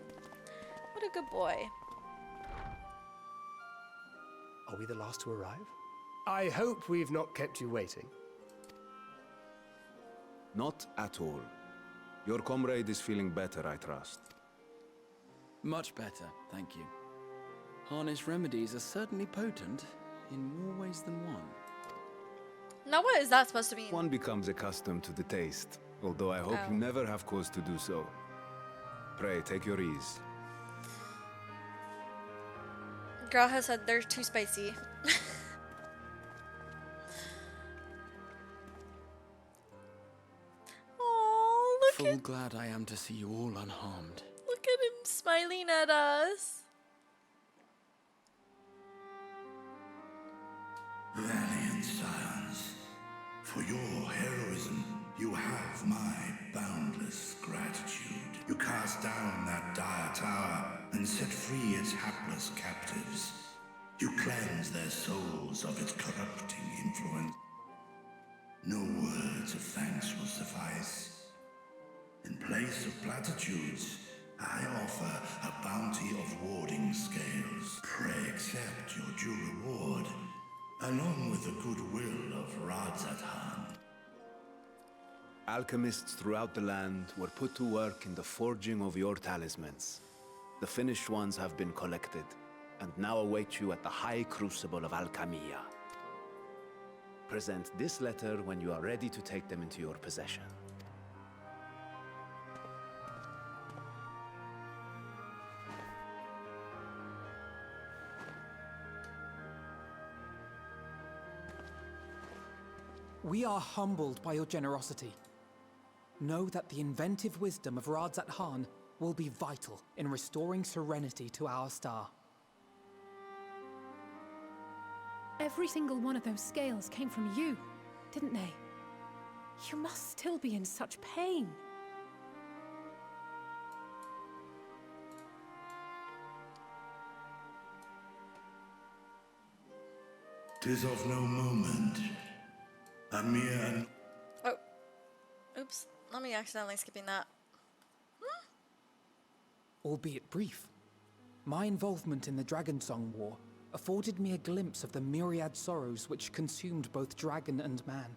What a good boy. Are we the last to arrive? I hope we've not kept you waiting. Not at all. Your comrade is feeling better, I trust. Much better, thank you. Harness remedies are certainly potent in more ways than one. Now what is that supposed to mean? One becomes accustomed to the taste, although I hope you never have cause to do so. Pray, take your ease. Graha said they're too spicy. Oh, look Full glad I am to see you all unharmed. Look at him smiling at us. Valiant scions, for your heroism, you have my boundless gratitude. You cast down that dire tower and set free its hapless captives. You cleanse their souls of its corrupting influence. No words of thanks will suffice. In place of platitudes, I offer a bounty of warding scales. Pray accept your due reward, along with the goodwill of Radzathan. Alchemists throughout the land were put to work in the forging of your talismans. The finished ones have been collected, and now await you at the High Crucible of Alchemia. Present this letter when you are ready to take them into your possession. We are humbled by your generosity. Know that the inventive wisdom of Radzathan will be vital in restoring serenity to our star. Every single one of those scales came from you, didn't they? You must still be in such pain. 'Tis of no moment. A mere... Oh. Oops. Let me accidentally skipping that. Albeit brief, my involvement in the Dragonsong War afforded me a glimpse of the myriad sorrows which consumed both dragon and man.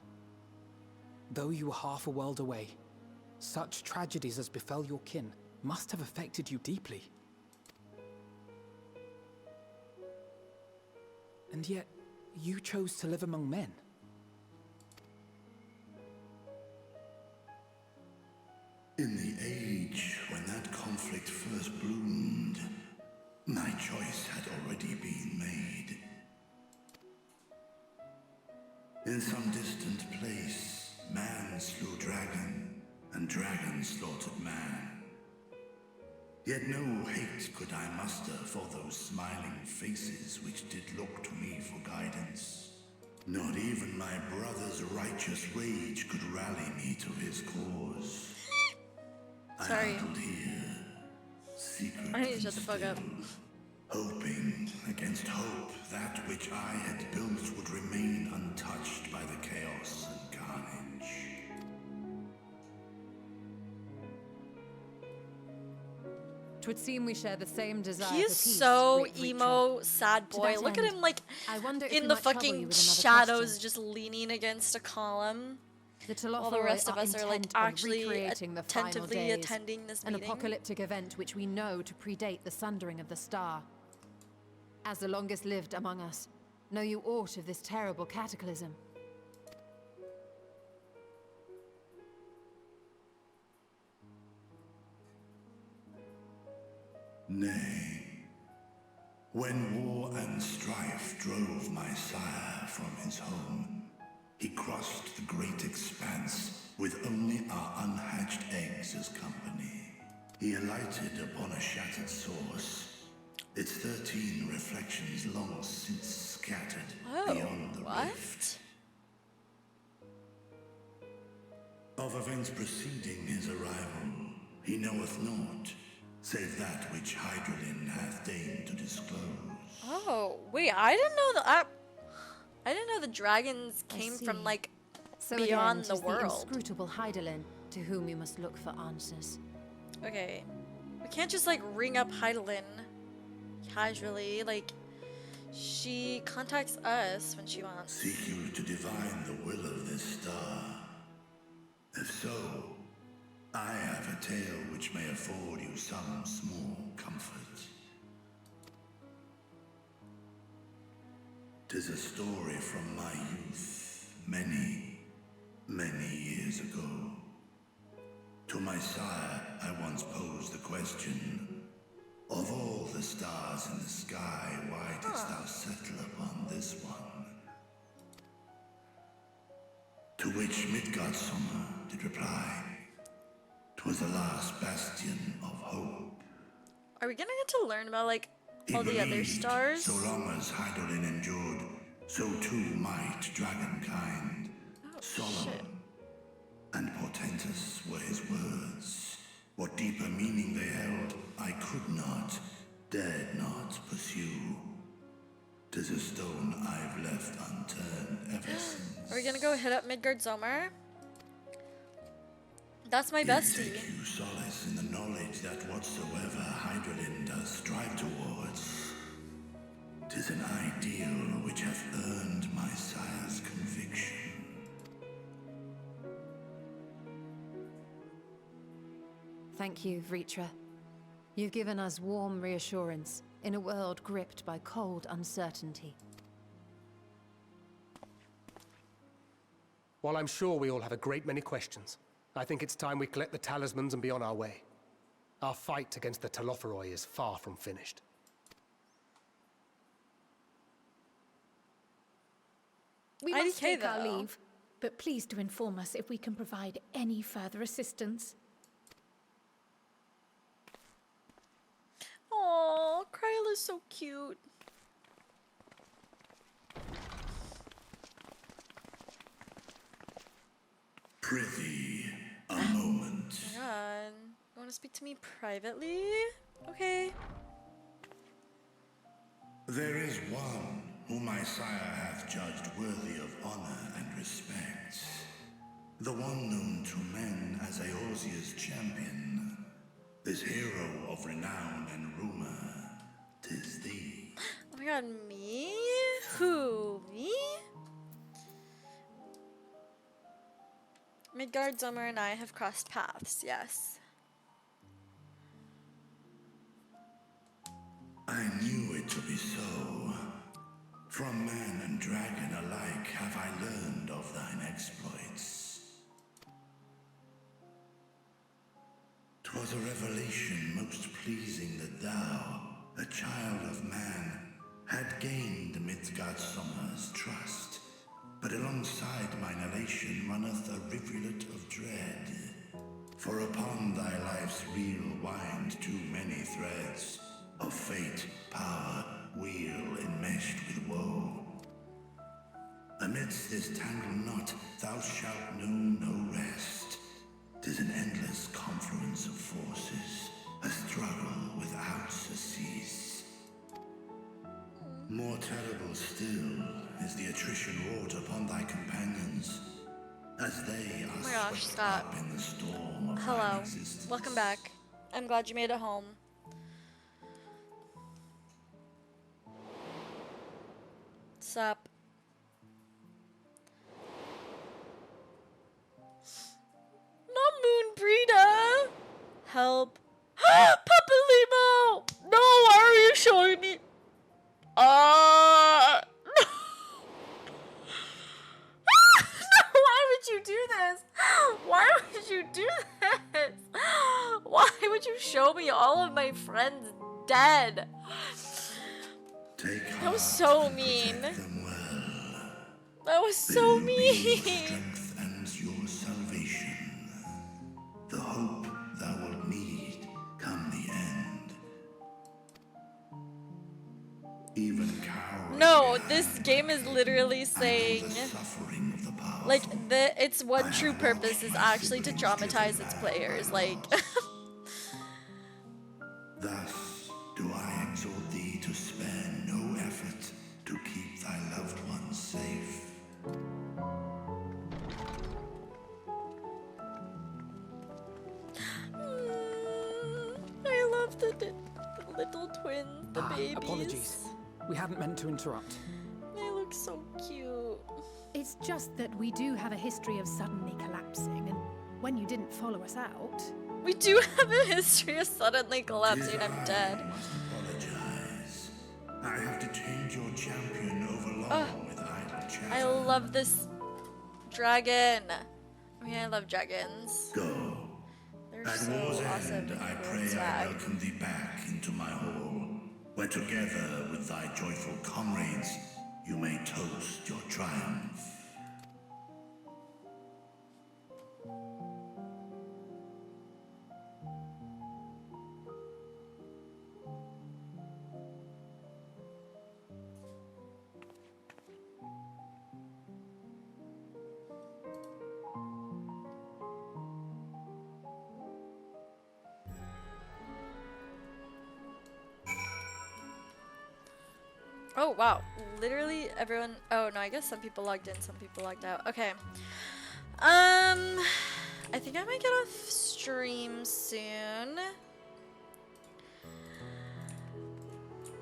Though you were half a world away, such tragedies as befell your kin must have affected you deeply. And yet, you chose to live among men. In the age when that conflict first bloomed, my choice had already been made. In some distant place, man slew dragon, and dragon slaughtered man. Yet no hate could I muster for those smiling faces which did look to me for guidance. Not even my brother's righteous rage could rally me to his cause. Sorry. I huddled here, secret I need to shut the fuck up. hoping against hope that which I had built would remain untouched by the chaos and carnage. Twould seem we share the same desire He for is peace, so great emo, Reacher. sad To boy. that Look at end, him like I wonder if in we the might trouble fucking you with another shadows, question. just leaning against a column. The While the rest of us are like intent on actually recreating the final attentively days, attending this an meeting. apocalyptic event which we know to predate the sundering of the star. As the longest lived among us, know you aught of this terrible cataclysm? Nay, when war and strife drove my sire from his home, he crossed the great expanse with only our unhatched eggs as company. He alighted upon a shattered source, its 13 reflections long since scattered beyond the rift. Of events preceding his arrival, he knoweth naught, save that which Hydralin hath deigned to disclose. Oh, wait, I didn't know that. I didn't know the dragons came from, like, So beyond again, the 'tis world. the inscrutable Heidelin to whom you must look for answers. Okay. We can't just, like, ring up Heidelin casually. Like, she contacts us when she wants. Seek you to divine the will of this star? If so, I have a tale which may afford you some small comfort. 'Tis a story from my youth, many, many years ago. To my sire, I once posed the question, of all the stars in the sky, why didst thou settle upon this one? To which Midgardsummer did reply, 'twas the last bastion of hope. Are we gonna get to learn about, like, all the other Believed, stars? so long as Heidelin endured, so too might dragonkind. Solemn and portentous were his words. What deeper meaning they held, I could not, dared not pursue. 'Tis a stone I've left unturned ever since. Are we gonna go hit up Midgardsormr? That's my Yet bestie. take you solace in the knowledge that whatsoever Heidelin does strive towards, 'tis an ideal which hath earned my sire's conviction. Thank you, Vritra. You've given us warm reassurance in a world gripped by cold uncertainty. While I'm sure we all have a great many questions, I think it's time we collect the talismans and be on our way. Our fight against the Telophoroi is far from finished. We must IDK take our though. leave, but please do inform us if we can provide any further assistance. Aw, Kryl is so cute. Prithee, a moment. Oh my god. You wanna speak to me privately? Okay. There is one whom my sire hath judged worthy of honor and respect. The one known to men as Eorzea's champion. This hero of renown and rumor. 'Tis thee. Oh my god, me? Who? Me? Midgardsormr and I have crossed paths, yes. I knew it to be so. From man and dragon alike have I learned of thine exploits. 'Twas a revelation most pleasing that thou, a child of man, had gained Midgardsormr's trust. But alongside mine elation runneth a rivulet of dread. For upon thy life's reel wind too many threads of fate, power, wheel enmeshed with woe. Amidst this tangled knot thou shalt know no rest. 'Tis an endless confluence of forces, a struggle without surcease. More terrible still is the attrition wrought upon thy companions, as they are Oh my gosh, swept stop. up in the storm of Hello. thine existence. Welcome back. I'm glad you made it home. Sup? Not Moonbreeder! Help. Papalimo! No, why are you showing me? No, why would you do this? Why would you do this? Why would you show me all of my friends dead? That was so mean. That was so mean. Strength and your salvation. The hope thou wilt need come the end. Even cowards No, this game is literally saying, like, its one true purpose is actually to traumatize its players. Like, Thus do I exhort thee to spare no little twins, the babies. Apologies. We hadn't meant to interrupt. They look so cute. It's just that we do have a history of suddenly collapsing, and when you didn't follow us out... We do have a history of suddenly collapsing. I'm dead. Apologize. I have detained your champion overlong with idle chatter. I love this dragon. I mean, I love dragons. Go. They're At so war's awesome. end, I pray I welcome thee back into my hall, where together with thy joyful comrades, you may toast your triumph. Oh, wow. Literally everyone... Oh, no, I guess some people logged in, some people logged out. Okay. I think I might get off stream soon.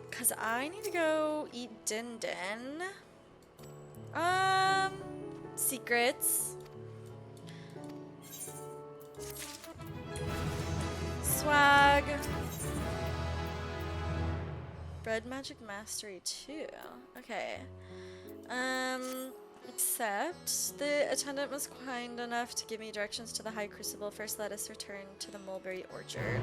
Because I need to go eat din din. Secrets. Swag. Bread Magic Mastery 2. Okay. Except the attendant was kind enough to give me directions to the High Crucible. First, let us return to the Mulberry Orchard.